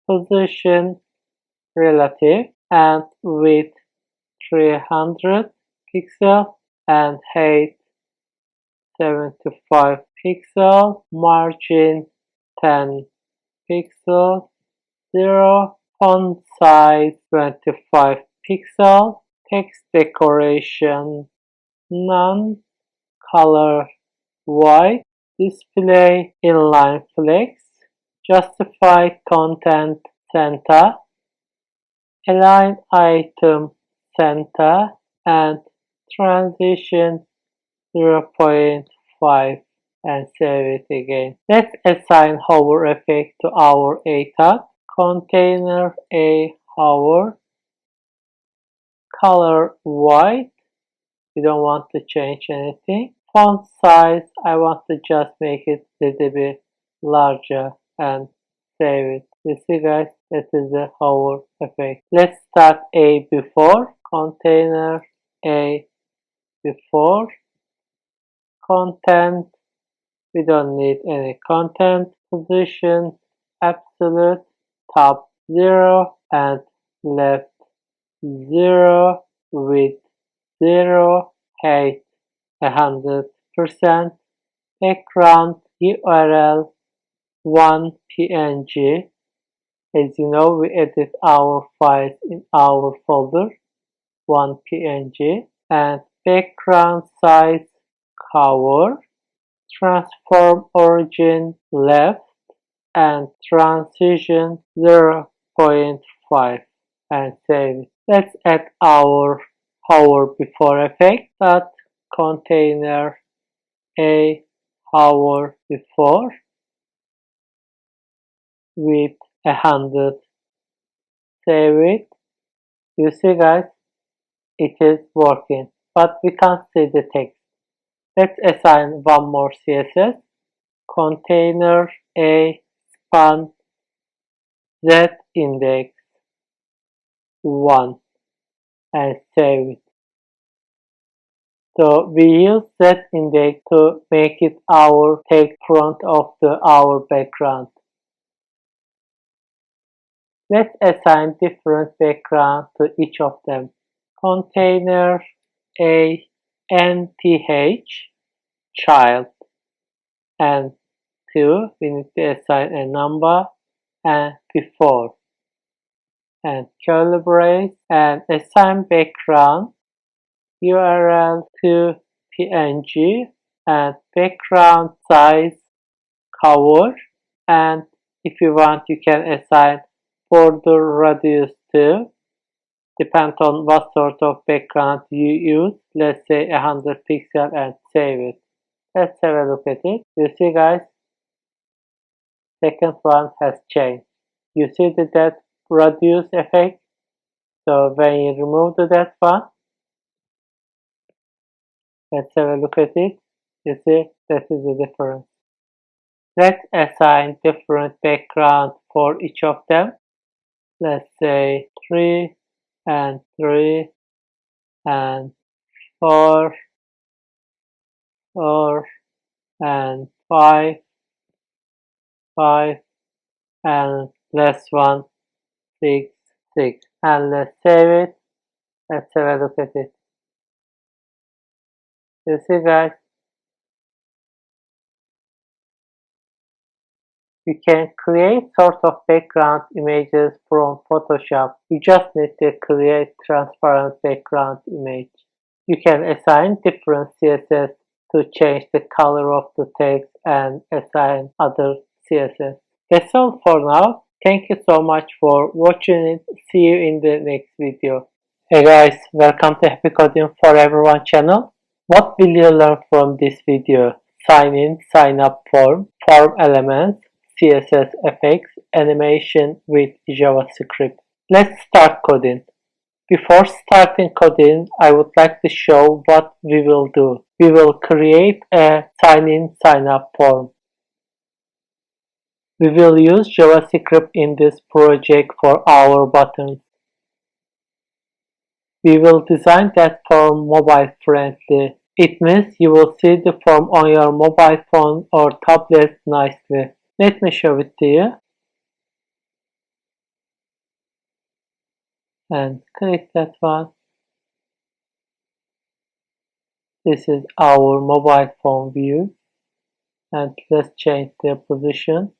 position relative and width 300 pixels and height 75 pixels, margin 10 pixels, 0, font size 25 pixels, text decoration none, color white, display inline flex, justify content center, align item center, and transition 0.5 and save it again. Let's assign hover effect to our A tag, container A hover, color white, we don't want to change anything. Font size, I want to just make it a little bit larger and save it. You see guys, this is the hover effect. Let's start A before, container A before, content, we don't need any content, position, absolute, top 0 and left 0, width 0, height 100%, background URL 1 PNG. As you know, we edit our files in our folder 1 PNG, and background size cover, transform origin left, and transition 0.5 and save it. Let's add our hover before effect dot container A hover before with 100. Save it. You see guys, it is working, but we can't see the text. Let's assign one more CSS, container A span Z index 1 and save it. So we use that index to make it our text front of our background. Let's assign different background to each of them. Container A NTH child and 2, we need to assign a number and before and curly brace and assign background URL to PNG and background size cover, and if you want you can assign border radius to, depend on what sort of background you use, let's say 100 pixels and save it. Let's have a look at it. You see guys, second one has changed. You see the that radius effect, so when you remove that one, let's have a look at it. You see, that is the difference. Let's assign different background for each of them. Let's say 3 and 3 and 4, 4 and 5, 5 and last one 6, 6. And let's save it. Let's have a look at it. You see guys, you can create sort of background images from Photoshop. You just need to create transparent background image. You can assign different CSS to change the color of the text and assign other CSS. That's all for now. Thank you so much for watching it. See you in the next video. Hey guys, welcome to Happy Coding for Everyone channel. What will you learn from this video? Sign in, sign up form, form elements, CSS effects, animation with JavaScript. Let's start coding. Before starting coding, I would like to show what we will do. We will create a sign in, sign up form. We will use JavaScript in this project for our buttons. We will design that form mobile friendly. It means you will see the form on your mobile phone or tablet nicely. Let me show it to you. And click that one. This is our mobile phone view. And let's change the position.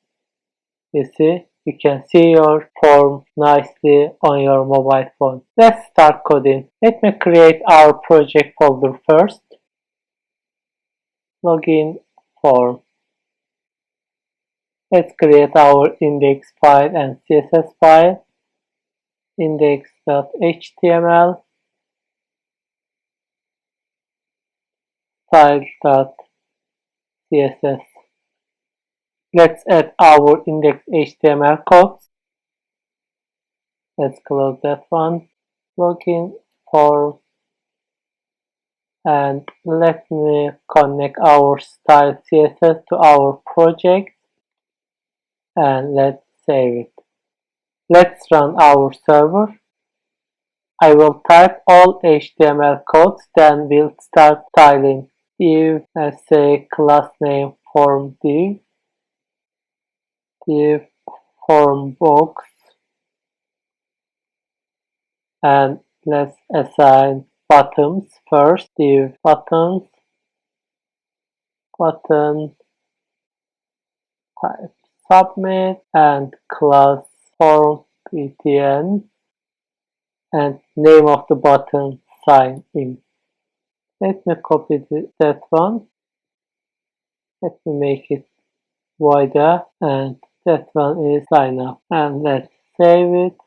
You see, you can see your form nicely on your mobile phone. Let's start coding. Let me create our project folder first. Login form. Let's create our index file and CSS file. Index.html, style.css. Let's add our index.html code. Let's close that one. Login form. And let me connect our style CSS to our project. And let's save it. Let's run our server. I will type all HTML codes, then we'll start styling. Div, let's say class name form div, div form box, and let's assign buttons first. Div buttons, button type submit, and class form btn, and name of the button sign in. Let me copy that one. Let me make it wider, and that one is sign up. And let's save it,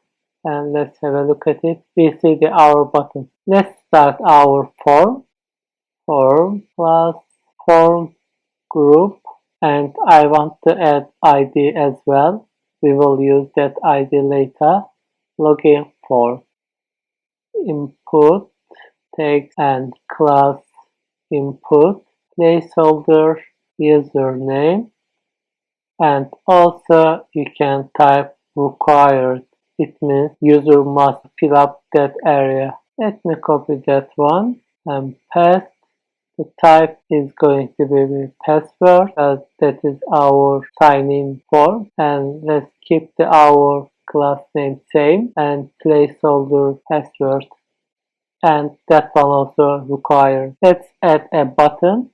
and let's have a look at it. We see the our button. Let's start our form. Form plus form group, and I want to add ID as well. We will use that ID later. Login form. Input text and class input. Placeholder username, and also you can type required. It means user must fill up that area. Let me copy that one and paste. The type is going to be the password, as that is our sign-in form. And let's keep our class name same and placeholder password. And that one also required. Let's add a button.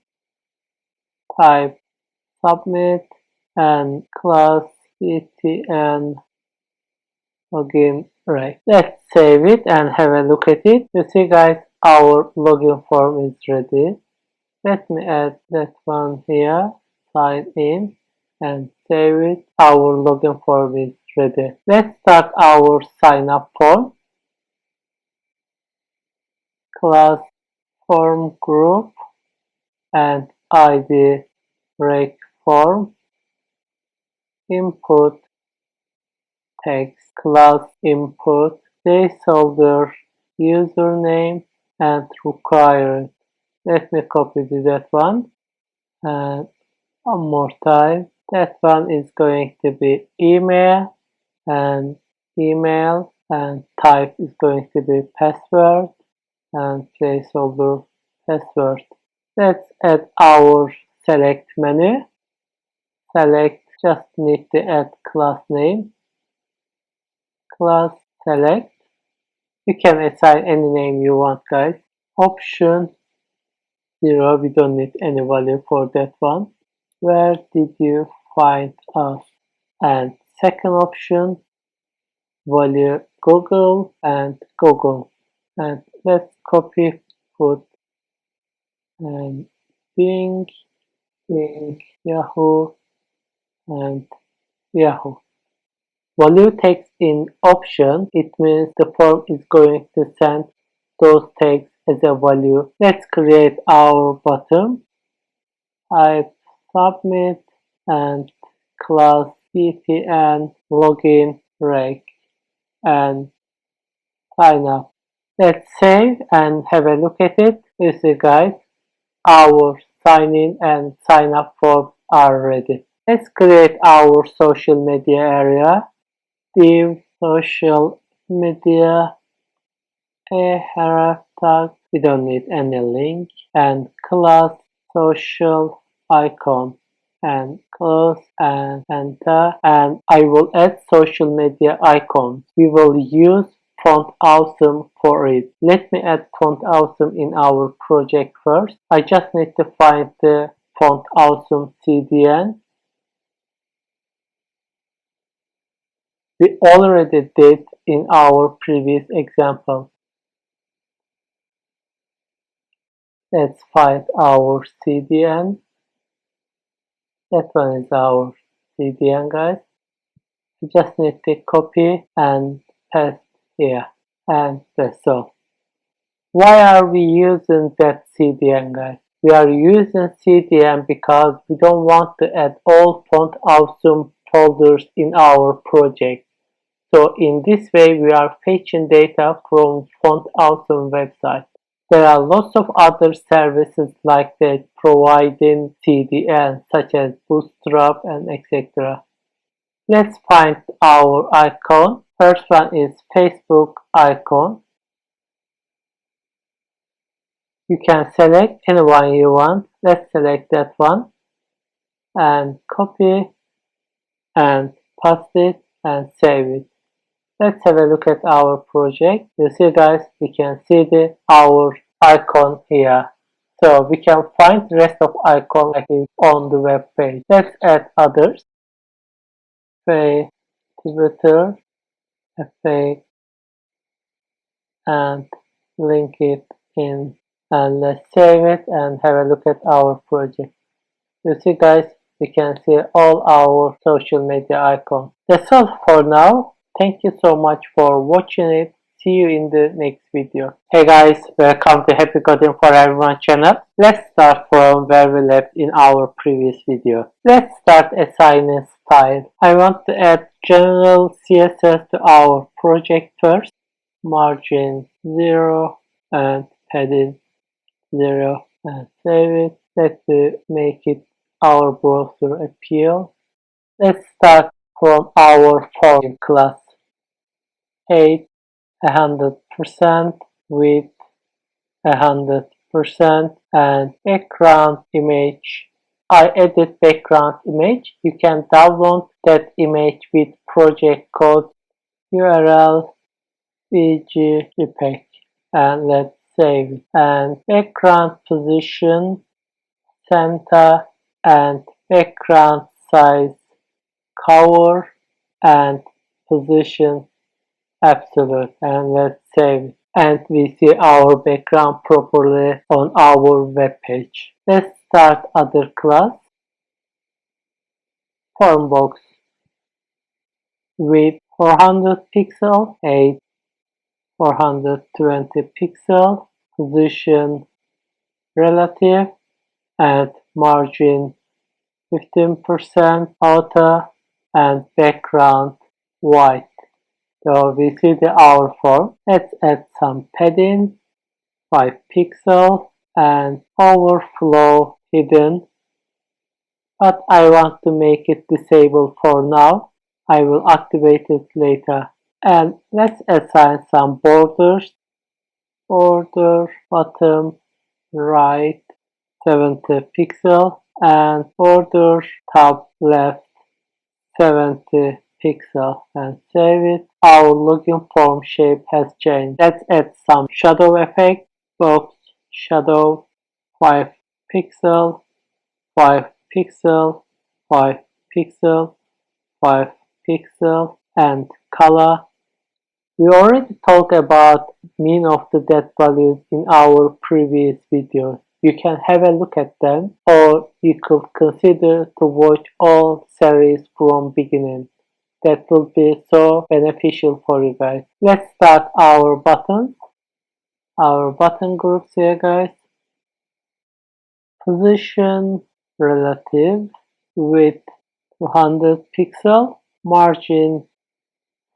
Type submit and class btn login. Right. Let's save it and have a look at it. You see, guys, our login form is ready. Let me add that one here. Sign in and save it. Our login form is ready. Let's start our sign up form. Class form group and ID rec form. Input text class input placeholder username and required. Let me copy that one, and one more time. That one is going to be email, and type is going to be password and placeholder password. Let's add our select menu. Select, just need to add class name. Class select. You can assign any name you want, guys. Option 0, we don't need any value for that one. Where did you find us? And second option, value Google and Google. And let's copy, put and Bing, Yahoo, and Yahoo. Value text in option, it means the form is going to send those tags as a value. Let's create our button. Type submit and class btn login rec and sign up. Let's save and have a look at it. You see, guys, our sign in and sign up forms are ready. Let's create our social media area. Div social media a href tag, we don't need any link, and class social icon, and close and enter, and I will add social media icons. We will use Font Awesome for it. Let me add Font Awesome in our project first. I just need to find the Font Awesome CDN. We already did in our previous example. Let's find our CDN. That one is our CDN, guys. We just need to copy and paste here, and that's all. Why are we using that CDN, guys? We are using CDN because we don't want to add all Font Awesome folders in our project. So in this way, we are fetching data from Font Awesome website. There are lots of other services like that providing CDN, such as Bootstrap and etc. Let's find our icon. First one is Facebook icon. You can select any one you want. Let's select that one and copy and paste it and save it. Let's have a look at our project. You see, guys, we can see our icon here. So we can find the rest of icon like it on the web page. Let's add others. Twitter, effect, and link it in. And let's save it and have a look at our project. You see, guys, we can see all our social media icons. That's all for now. Thank you so much for watching it. See you in the next video. Hey guys, welcome to Happy Coding for Everyone channel. Let's start from where we left in our previous video. Let's start assigning style. I want to add general CSS to our project first. Margin 0 and padding 0 and save it. Let's make it our browser appeal. Let's start from our form class. 8, 100%, width 100%, and background image. I added background image. You can download that image with project code URL bg and let's save it. And background position, center, and background size, cover, and position absolute, and let's save it. And we see our background properly on our web page. Let's start other class. Form box with 400 pixel, 8, 420 pixel, position relative, and margin 15%, auto, and background white. So we see our form. Let's add some padding, 5 pixel, and overflow hidden. But I want to make it disabled for now. I will activate it later. And let's assign some borders. Border bottom right 70 pixel and border top left 70 pixel and save it. Our login form shape has changed. Let's add some shadow effect. Box shadow 5 pixel, 5 pixel, 5 pixel, 5 pixel, and color. We already talked about mean of the depth values in our previous videos. You can have a look at them, or you could consider to watch all series from beginning. That will be so beneficial for you guys. Let's start our buttons. Our button groups here, guys. Position relative with 200 pixel, margin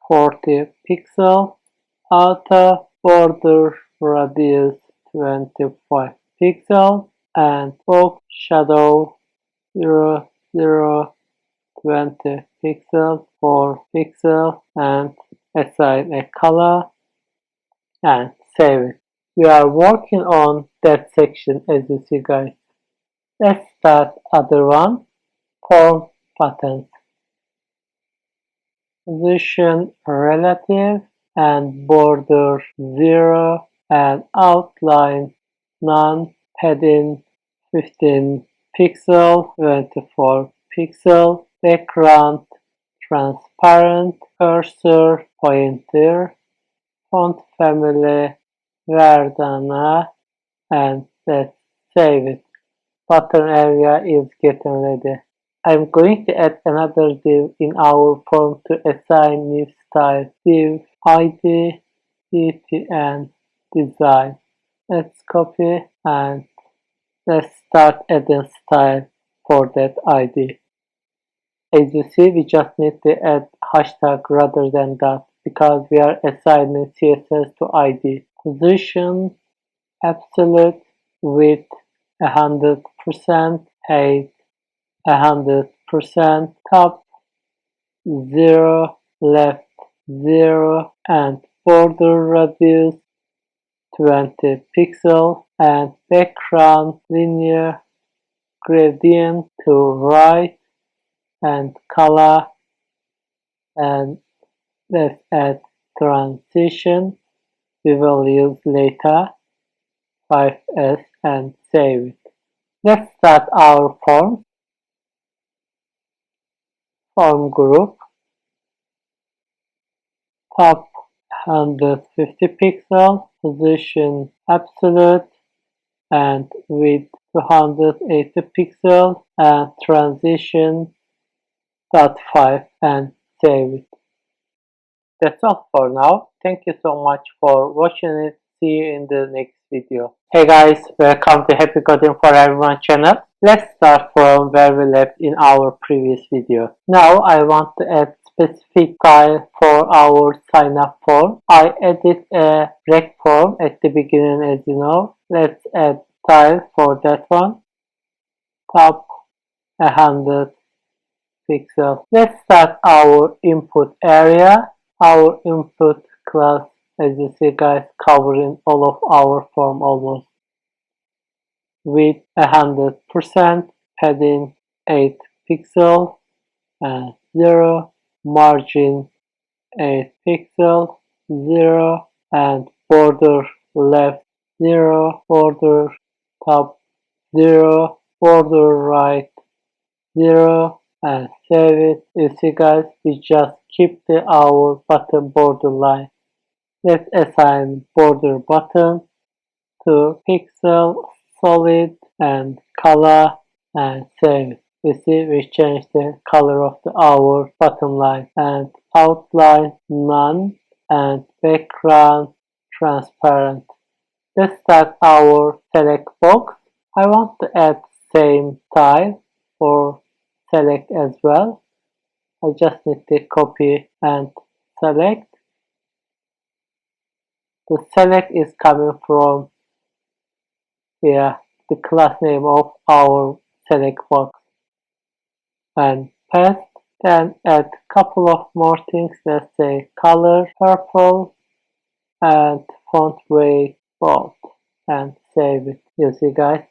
40 pixel, outer border radius 25 pixel, and box shadow 0, 0, 20 pixel, 4 pixel, and assign a color and save it. We are working on that section as you see guys. Let's start other one, form buttons. Position relative and border 0 and outline none, padding 15 pixel, 24 pixel, background transparent, cursor pointer, font family Verdana, and let's save it. Button area is getting ready. I'm going to add another div in our form to assign new style. Div ID, btn, design. Let's copy and let's start adding style for that ID. As you see, we just need to add hashtag rather than dot because we are assigning CSS to ID. Position, absolute, width 100%, height 100%, top 0, left 0, and border radius 20 pixel, and background linear gradient to right, and color, and let's add transition. We will use later 5s and save it. Let's start our form. Form group, top 150 pixel, position absolute, and width 280 pixel, and transition .5 and save it. That's all for now. Thank you so much for watching it. See you in the next video. Hey guys, welcome to Happy Coding for Everyone channel. Let's start from where we left in our previous video. Now I want to add specific style for our sign up form. I added a rec form at the beginning, as you know. Let's add style for that one. Top 100 pixel. Let's start our input area. Our input class, as you see guys, covering all of our form almost. Width 100%, padding 8 pixel, and 0, margin 8 pixel, 0, and border left 0, border top 0, border right 0, and save it. You see guys, we just keep our button border line. Let's assign border button to pixel, solid, and color, and save it. You see, we changed the color of our button line, and outline none, and background transparent. Let's start our select box. I want to add same style for select as well. I just need to copy and select. The select is coming from the class name of our select box, and paste. Then add couple of more things. Let's say color purple and font weight bold, and save it. You see guys,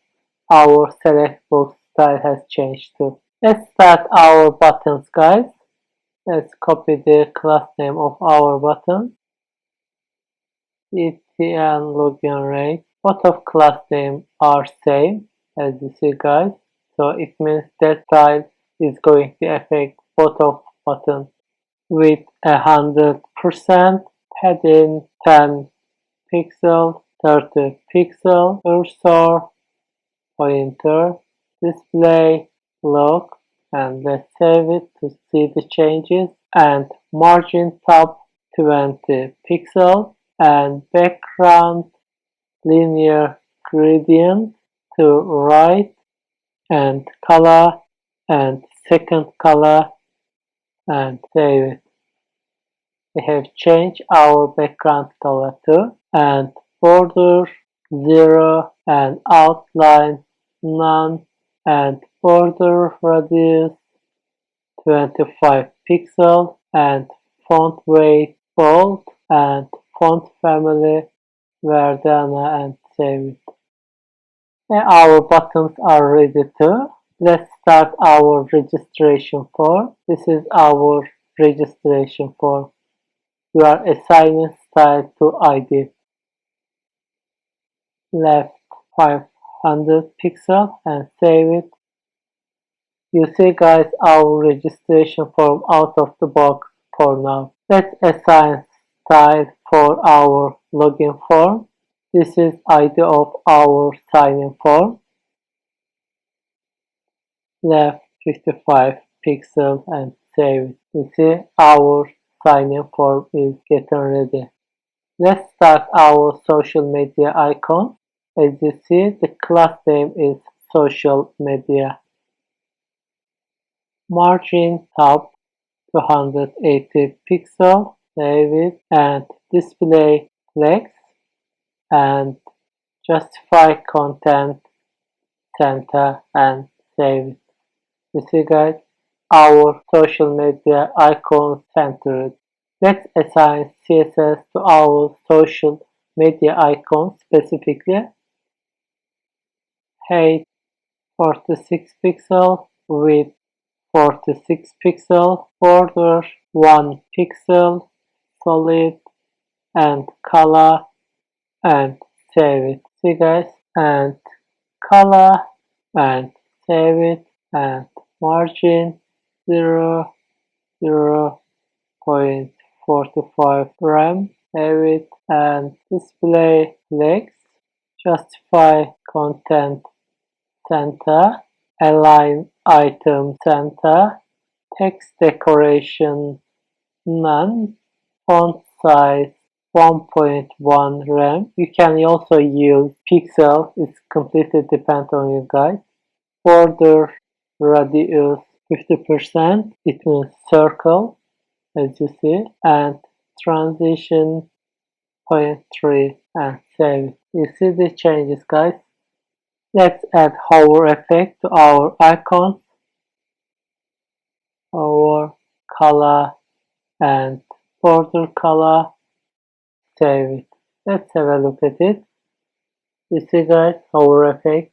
our select box style has changed too. Let's start our buttons guys. Let's copy the class name of our button. Html login rate. Both of class name are same, as you see guys. So it means that style is going to affect both of buttons. With 100%, padding 10 pixel, 30 pixel, cursor, pointer, display, log, and let's save it to see the changes, and margin top 20 pixel, and background linear gradient to right, and color, and second color, and save it. We have changed our background color too, and border 0, and outline none, and border radius 25 pixel, and font weight bold, and font family Verdana and save it. And our buttons are ready too. Let's start our registration form. This is our registration form. You are assigning style to ID. Left 500 pixel and save it. You see guys, our registration form out of the box for now. Let's assign style for our login form. This is ID of our sign-in form. Left 55 pixel and save it. You see our sign-in form is getting ready. Let's start our social media icon. As you see, the class name is social media. Margin top 280 pixel, save it, and display flex and justify content center and save it. You see guys, our social media icon centered. Let's assign CSS to our social media icon specifically. Height 46 pixel, width 46 pixel, border 1 pixel, solid and color and save it. See guys, and color and save it, and margin 0.45 rem, save it, and display flex, justify content center, align item center, text decoration none, font size 1.1 rem. You can also use pixel, it's completely depends on you guys. Border radius 50%, it means circle as you see, and transition 0.3 and save it. You see the changes guys. Let's add hover effect to our icon. Hover, color and border color, save it. Let's have a look at it. You see guys, hover effect.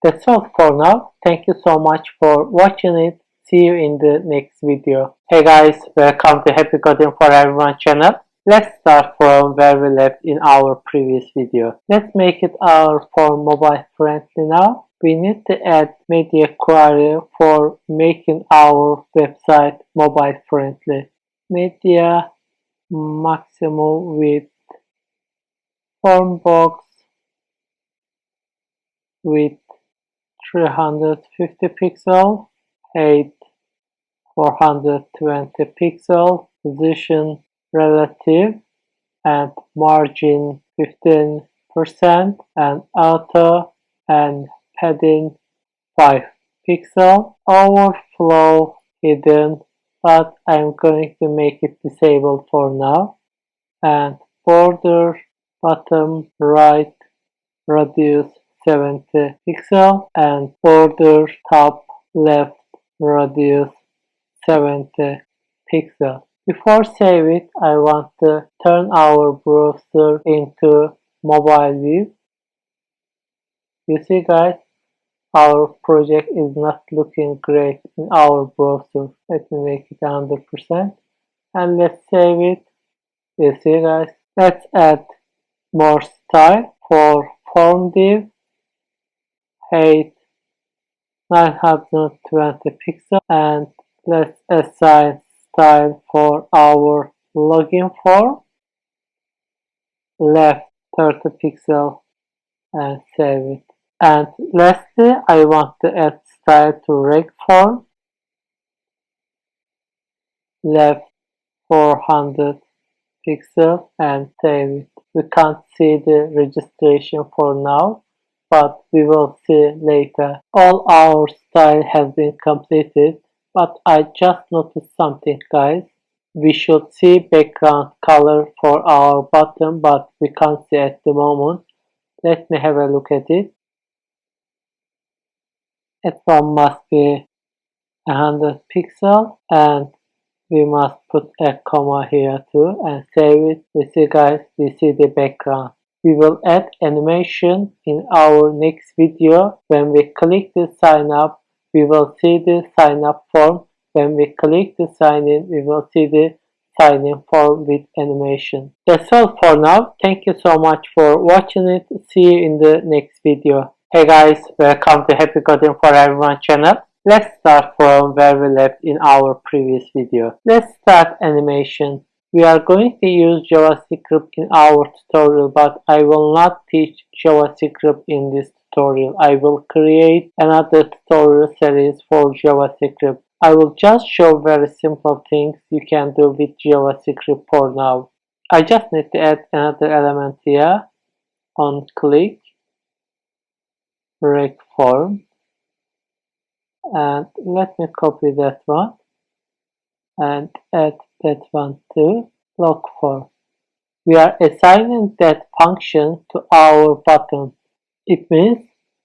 That's all for now. Thank you so much for watching it. See you in the next video. Hey guys, welcome to Happy Coding for Everyone channel. Let's start from where we left in our previous video. Let's make it our form mobile friendly now. We need to add media query for making our website mobile friendly. Media maximum width, form box with 350 pixel, height 420 pixel, position relative and margin 15% and auto and padding 5 pixel, overflow hidden, but I'm going to make it disabled for now, and border bottom right radius 70 pixel and border top left radius 70 pixel. Before save it, I want to turn our browser into mobile view. You see guys, our project is not looking great in our browser. Let me make it 100% and let's save it. You see guys, let's add more style for form div, height 920 pixel, and let's assign style for our login form, left 30 pixel and save it. And lastly, I want to add style to reg form, left 400 pixel and save it. We can't see the registration for now, but we will see later. All our style has been completed, but I just noticed something guys. We should see background color for our button, but we can't see at the moment. Let me have a look at it. That one must be 100 pixel and we must put a comma here too and save it. You see guys, we see the background. We will add animation in our next video. When we click the sign up, we will see the sign up form. When we click the sign in, we will see the sign in form with animation. That's all for now. Thank you so much for watching it. See you in the next video. Hey guys, welcome to Happy Coding for Everyone channel. Let's start from where we left in our previous video. Let's start animation. We are going to use JavaScript in our tutorial, but I will not teach JavaScript in this tutorial. I will create another tutorial series for JavaScript. I will just show very simple things you can do with JavaScript for now. I just need to add another element here. On click, rec form, and let me copy that one and add that one to log form. We are assigning that function to our button. It means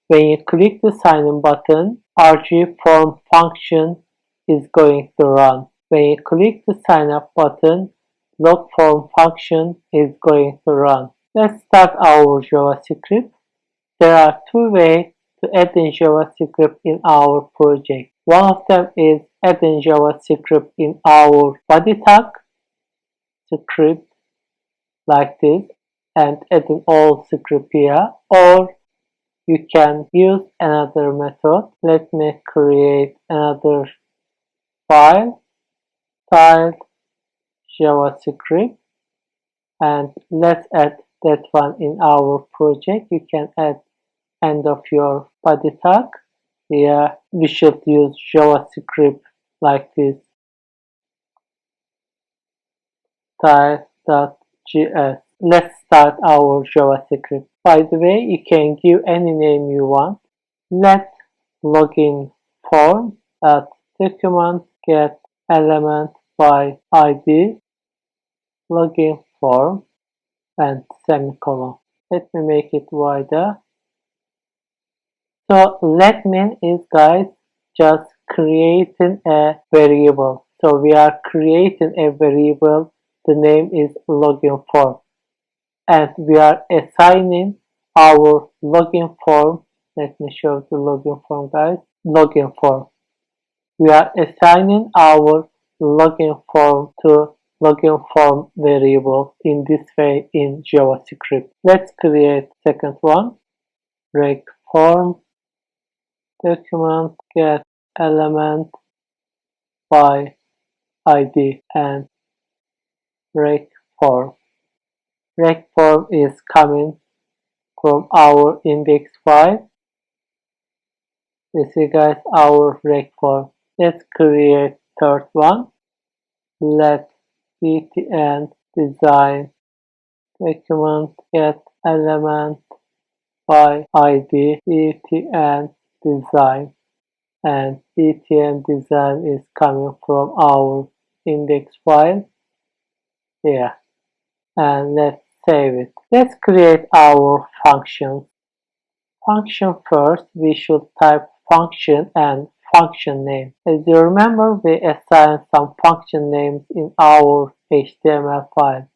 when you click the sign in button, RG form function is going to run. When you click the sign up button, log form function is going to run. Let's start our JavaScript. There are two ways to add in JavaScript in our project. One of them is adding JavaScript in our body tag script like this and adding all script here, or you can use another method. Let me create another file, tiled JavaScript, and let's add that one in our project. You can add end of your body tag. Here we should use JavaScript like this, style.js. Let's start our JavaScript. By the way, you can give any name you want. Let login form document get element by ID login form and semicolon. Let me make it wider. So let me is guys just creating a variable. So we are creating a variable. The name is login form, and we are assigning our login form. Let me show the login form, guys. Login form. We are assigning our login form to login form variable in this way in JavaScript. Let's create second one. Rec form document get element by ID and rec form. Rec form is coming from our index file. You see guys, our rec form. Let's create third one. Let btn design document get element by ID btn design, and btn design is coming from our index file here, and let's save it. Let's create our function. Function first, we should type function and function name. As you remember, we assigned some function names in our HTML file.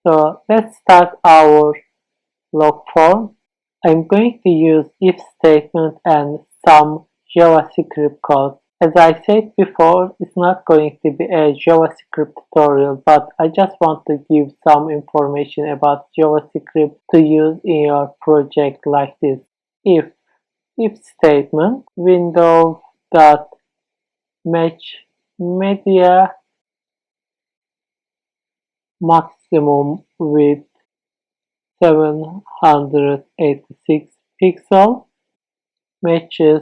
So let's start our log form. I'm going to use if statement and some JavaScript code. As I said before, it's not going to be a JavaScript tutorial, but I just want to give some information about JavaScript to use in your project like this. If statement window dot match media maximum width 786 pixel matches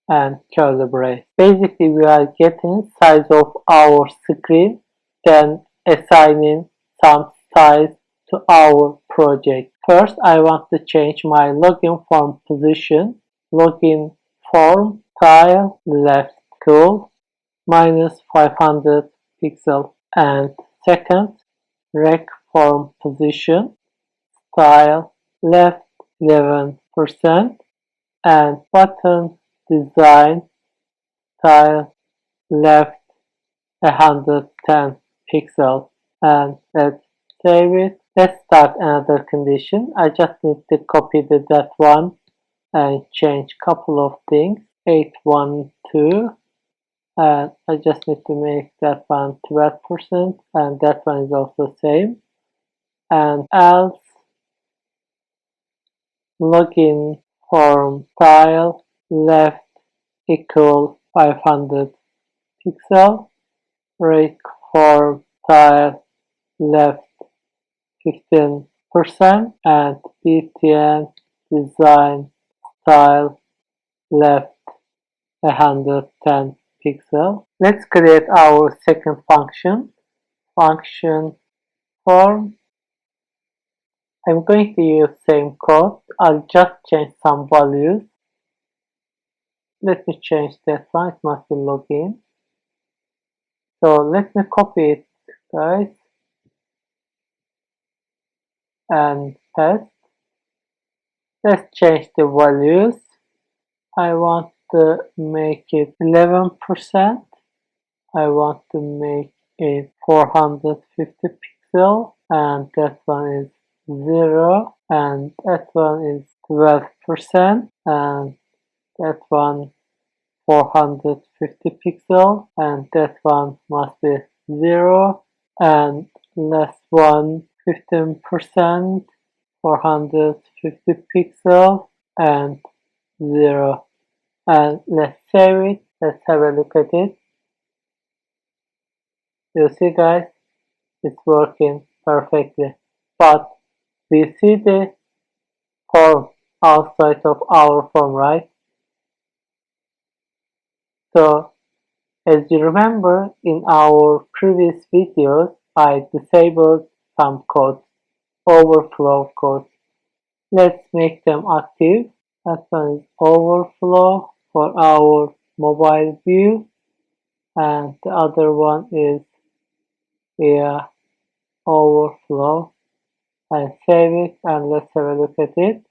and curly brace. Basically, we are getting size of our screen, then assigning some size to our project. First, I want to change my login form position. Login form style left cool minus 500 pixel, and second, rec form position style left 11%, and button design style left 110 pixels, and let's save it. Let's start another condition. I just need to copy that one and change couple of things. 812, and I just need to make that one 12%, and that one is also same. And else login form style left equal 500 pixel, right form style left 15%, and btn design style left 110 pixel. Let's create our second function. Function form. I'm going to use same code. I'll just change some values. Let me change that one. It must be login. So let me copy it, guys, and paste. Let's change the values. I want to make it 11%. I want to make it 450 pixel, and that one is 0, and that one is 12%, and that one 450 pixel, and that one must be 0, and last one 15%, 450 pixel, and 0. And let's save it. Let's have a look at it. You see, guys, it's working perfectly. But we see the form outside of our form, right? So as you remember, in our previous videos, I disabled some codes, overflow codes. Let's make them active. That one is overflow for our mobile view, and the other one is overflow. And save it, and let's have a look at it.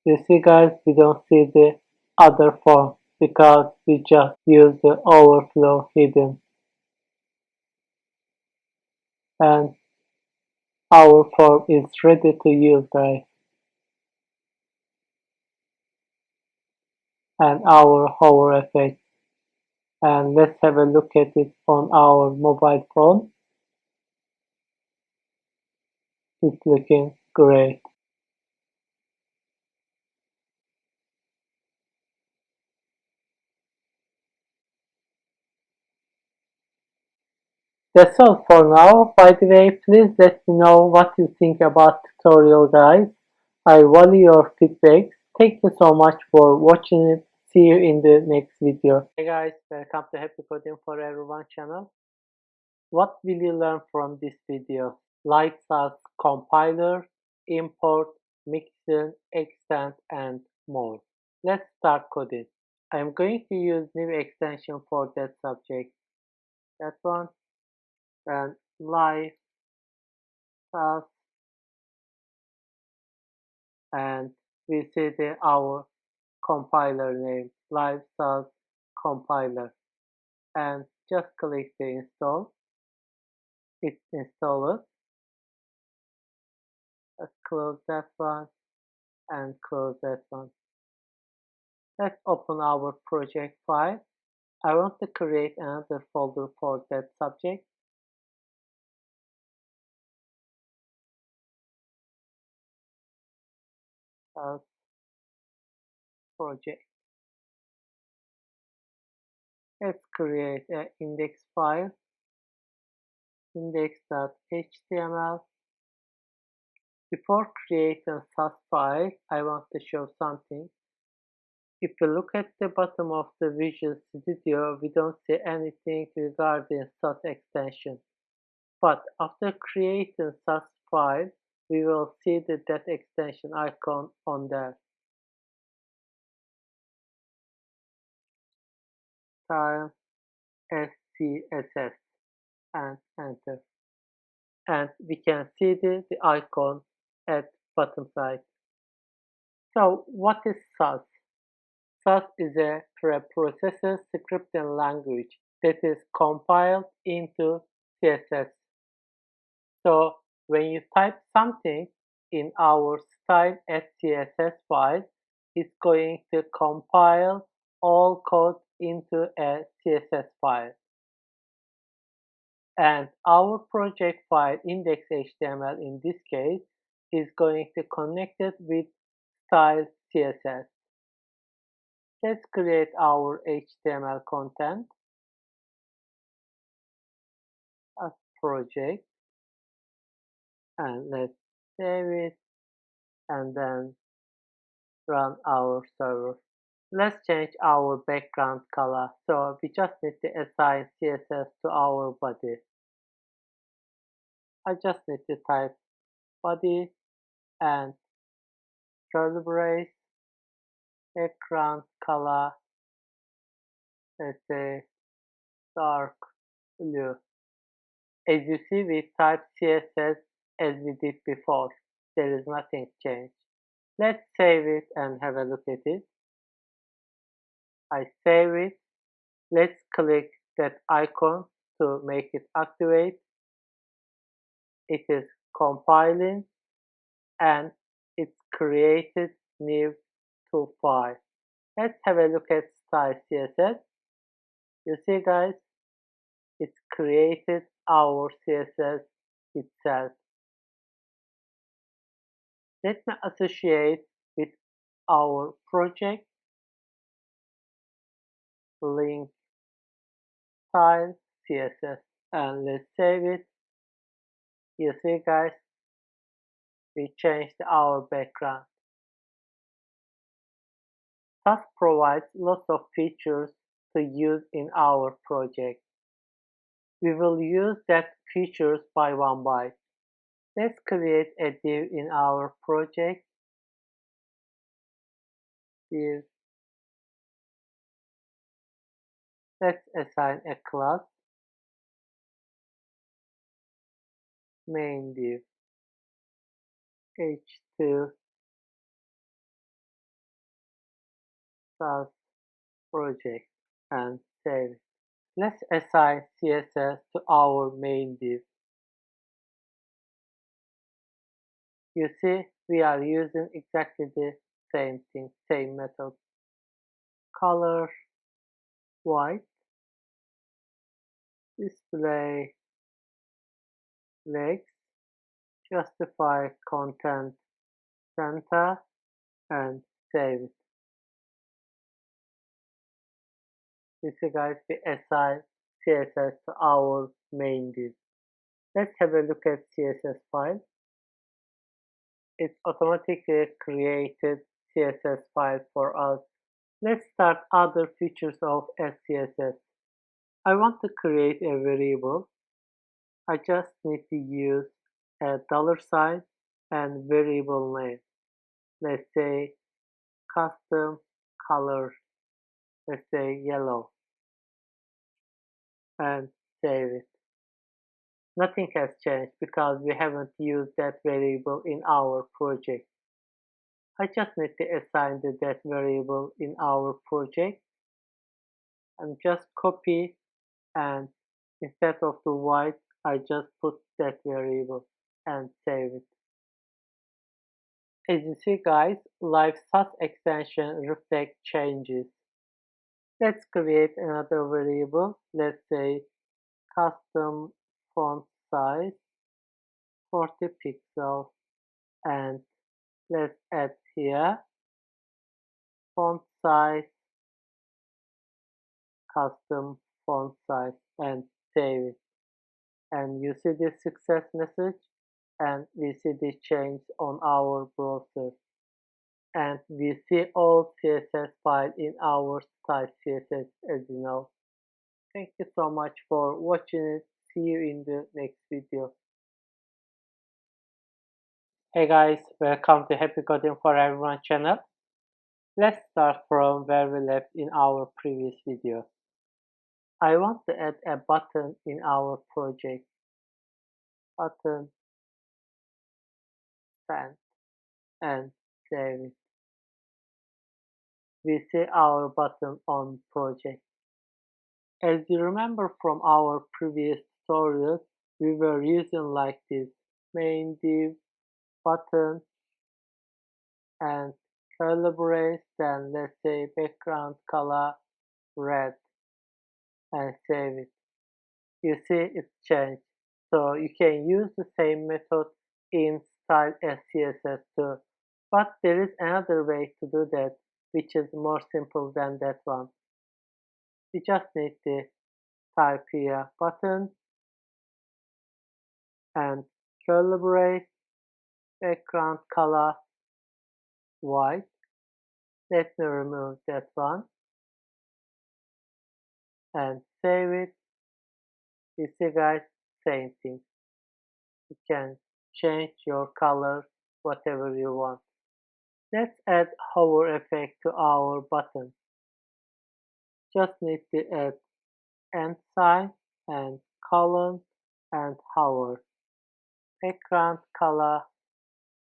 You see, guys, we don't see the other form because we just use the overflow hidden, and our form is ready to use, guys. And our hover effect, and let's have a look at it on our mobile phone. It's looking great. That's all for now. By the way, please let me know what you think about tutorial, guys. I value your feedback. Thank you so much for watching it. See you in the next video. Hey guys, welcome to Happy Coding for Everyone channel. What will you learn from this video? Like Sass compiler, import, mixin, extend, and more. Let's start coding. I'm going to use new extension for that subject. That one, and live Sass, and we see our compiler name, live Sass compiler, and just click the install. It's installed. Let's close that one and close that one. Let's open our project file. I want to create another folder for that subject. Project. Let's create an index file, index.html. Before creating Sass file, I want to show something. If we look at the bottom of the Visual Studio, we don't see anything regarding Sass extension. But after creating Sass file, we will see that extension icon on there. Style SCSS and enter. And we can see the icon at bottom side. So what is Sass? Sass is a preprocessor scripting language that is compiled into CSS. So when you type something in our style.css file, it's going to compile all code into a CSS file. And our project file index.html in this case is going to connect it with style CSS. Let's create our HTML content as project and let's save it and then run our server. Let's change our background color. So we just need to assign CSS to our body. I just need to type body and curly brace, background color, let's say dark blue. As you see, we typed CSS as we did before. There is nothing changed. Let's save it and have a look at it. I save it. Let's click that icon to make it activate. It is compiling and it's created new to file. Let's have a look at style CSS. You see guys, it's created our CSS itself. Let me associate with our project link style CSS and let's save it. You see guys, we changed our background. Sass provides lots of features to use in our project. We will use that features by one by. Let's create a div in our project. Div. Let's assign a class. Main div. H2 Sass project and save it. Let's assign CSS to our main div. You see, we are using exactly the same thing, same method. Color white, display legs, justify content center, and save it. You see guys, we assign CSS to our main div. Let's have a look at CSS file. It automatically created CSS file for us. Let's start other features of CSS. I want to create a variable. I just need to use a $sign and variable name. Let's say custom color. Let's say yellow. And save it. Nothing has changed because we haven't used that variable in our project. I just need to assign that variable in our project and just copy and instead of the white I just put that variable and save it. As you see guys, live Sass extension reflect changes. Let's create another variable. Let's say custom font size 40 pixels and let's add here font size, custom font size and save it. And you see the success message and we see the change on our browser. And we see all CSS file in our style CSS as you know. Thank you so much for watching it. See you in the next video. Hey guys, welcome to Happy Coding for Everyone channel. Let's start from where we left in our previous video. I want to add a button in our project. Button send and save it. We see our button on project. As you remember from our previous tutorials, we were using like this. main div, button, and curly brace, then let's say background color red, and save it. You see it's changed. So you can use the same method in style as CSS too. But there is another way to do that, which is more simple than that one. We just need to type here button and curly brace, background color white. Let me remove that one and save it. You see guys, same thing. You can change your color whatever you want. Let's add hover effect to our button. Just need to add and sign and colon and hover. Background color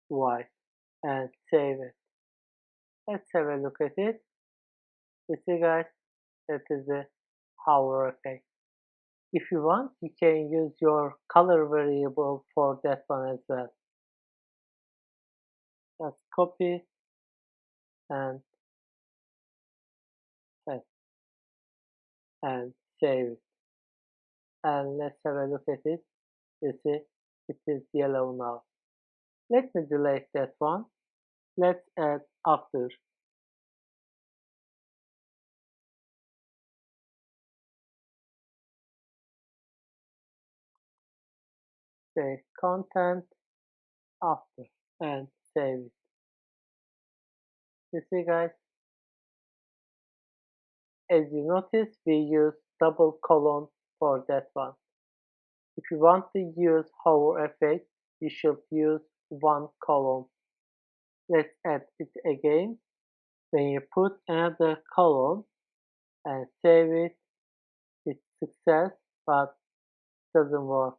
white and save it. Let's have a look at it. You see guys, that is the hover effect. If you want, you can use your color variable for that one as well. Just copy and paste and save it. And let's have a look at it. You see, it is yellow now. Let me delete that one. Let's add after. Say content after and save it. You see guys, as you notice, we use double colon for that one. If you want to use hover effect, you should use one column. Let's add it again. When you put another column and save it, it's success, but doesn't work.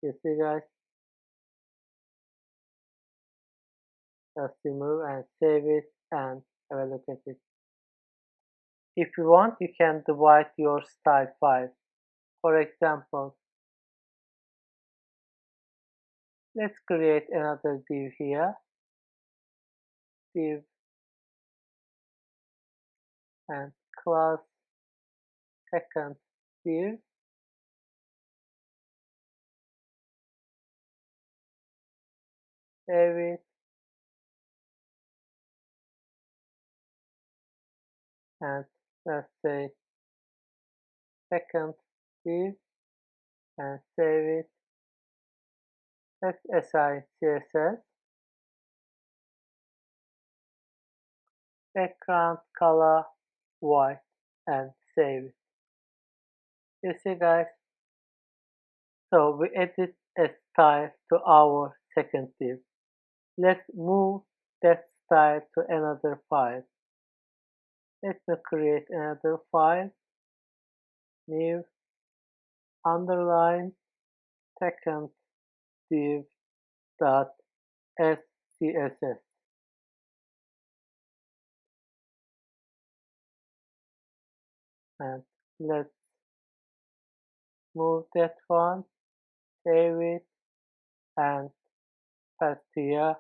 You see guys, just remove and save it and have a look at it. If you want, you can divide your style file. For example, let's create another div here. Div and class second div. Save it and let's say second div and save it. Let's assign CSS. Background color white and save it. You see guys, so we added a style to our second div. Let's move that style to another file. Let me create another file. New underline second div dot scss and let's move that one, save it and paste here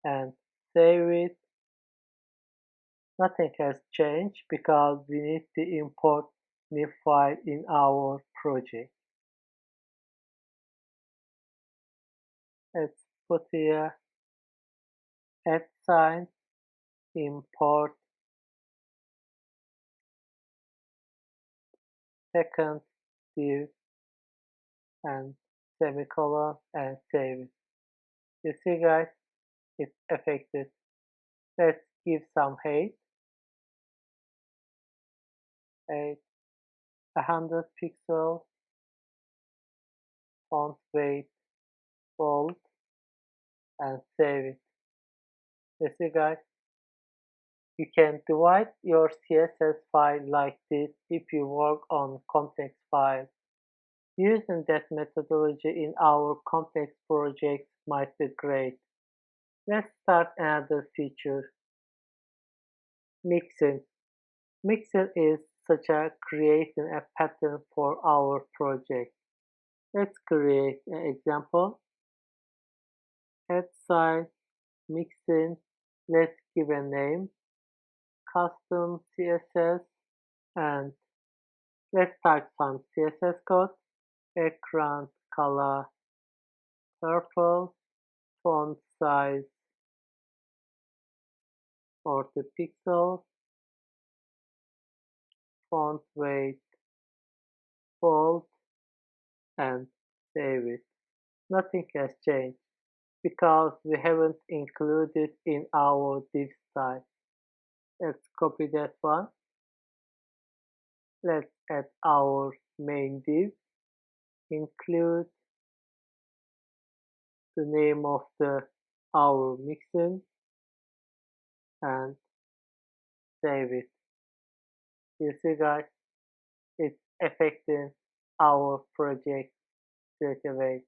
and save it. Nothing has changed because we need to import new file in our project. Let's put here add sign, import second div and semicolon and save it. You see guys, it's affected. Let's give some height. 100 pixels, font weight, bold, and save it. You see guys, you can divide your CSS file like this if you work on complex files. Using that methodology in our complex projects might be great. Let's start another feature. Mixing. Mixing is such a creating a pattern for our project. Let's create an example. add sign, mixin, let's give a name, custom CSS, and let's type some CSS code, background color purple, font size 40 pixels, font weight bold, and save it. Nothing has changed because we haven't included in our div style. Let's copy that one. Let's add our main div, include the name of our mixin, and save it. You see guys, it's affecting our project straight away.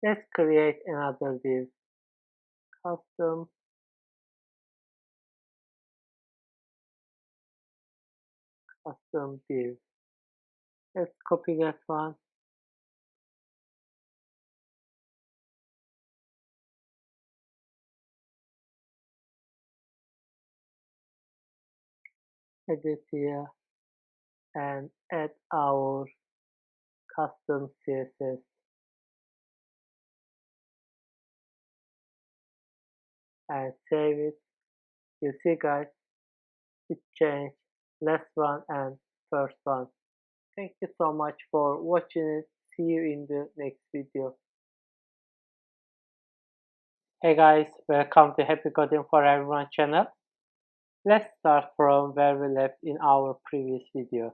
Let's create another div, custom div. Let's copy that one. Edit here and add our custom CSS and save it. You see guys, it changed last one and first one. Thank you so much for watching it. See you in the next video. Hey guys, welcome to Happy Coding for Everyone channel. Let's start from where we left in our previous video.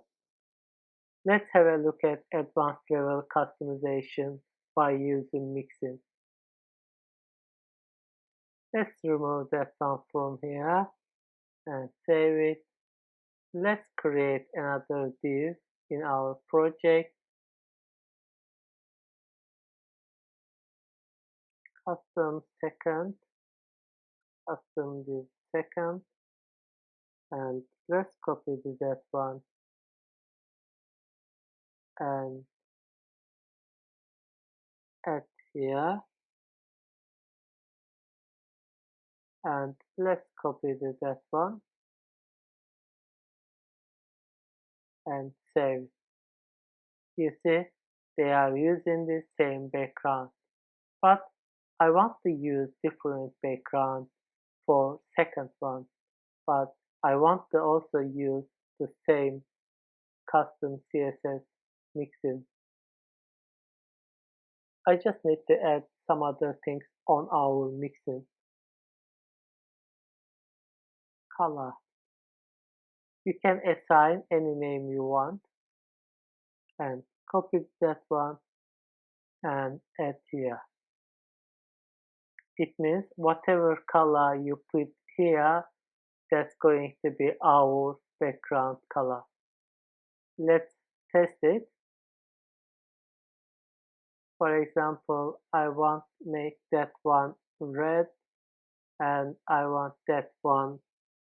Let's have a look at advanced level customization by using mixin. Let's remove that one from here and save it. Let's create another div in our project. Custom second, custom div second, and let's copy that one and add here, and let's copy that one and save. You see, they are using the same background, but I want to use different background for second one, but I want to also use the same custom CSS mixin. I just need to add some other things on our mixin. Color. You can assign any name you want and copy that one and add here. It means whatever color you put here, that's going to be our background color. Let's test it. For example, I want to make that one red and I want that one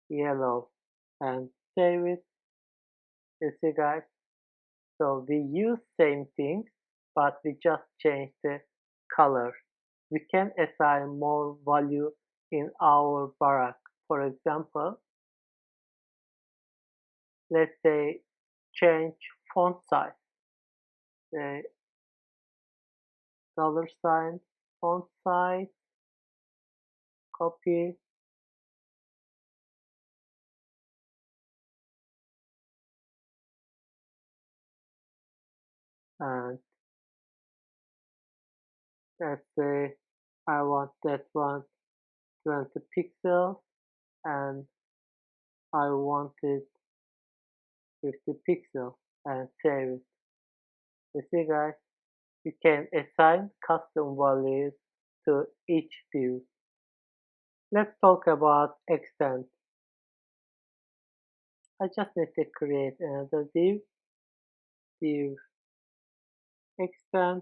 yellow and save it. You see guys, so we use same thing but we just change the color. We can assign more value in our barrack. For example, let's say change font size, the $sign font size, copy, and let's say I want that one 20 pixels and I want it 50 pixels and save it. You see guys, you can assign custom values to each view. Let's talk about extend. I just need to create another div extend,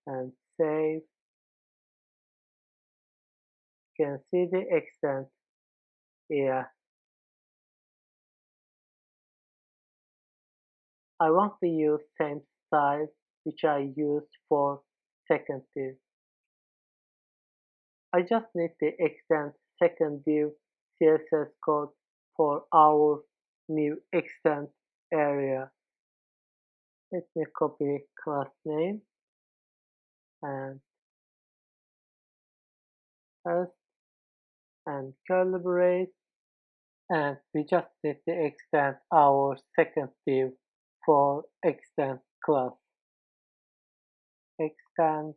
and save. You can see the extend here. I want to use same style which I used for second div. I just need to extend second div CSS code for our new extend area. Let me copy class name and paste and curly brace, and we just need to extend our second div for extend class. Extend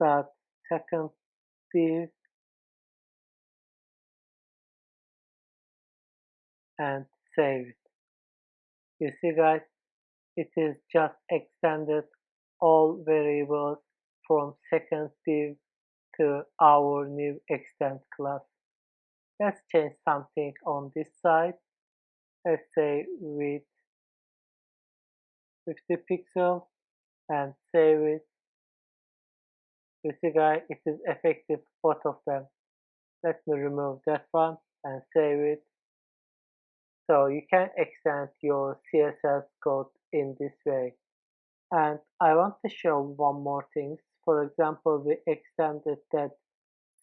that second div and save it. You see guys, it is just extended all variables from second div to our new extend class. Let's change something on this side. Let's say with 50 pixels and save it. You see guys, it is effective both of them. Let me remove that one and save it. So you can extend your CSS code in this way. And I want to show one more thing. For example, we extended that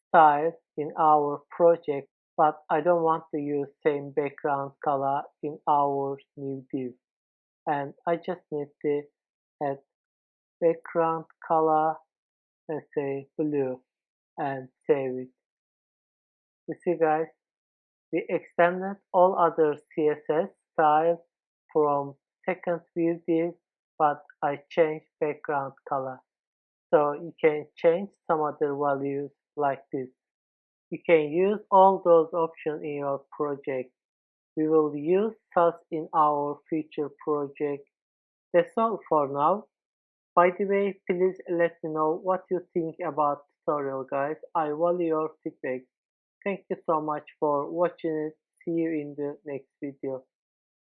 style in our project, but I don't want to use same background color in our new div. And I just need to add background color, let's say blue, and save it. You see guys, we extended all other CSS styles from second view div, but I changed background color. So you can change some other values like this. You can use all those options in your project. We will use Sass in our future project. That's all for now. By the way, please let me know what you think about tutorial guys. I value your feedback. Thank you so much for watching it. See you in the next video.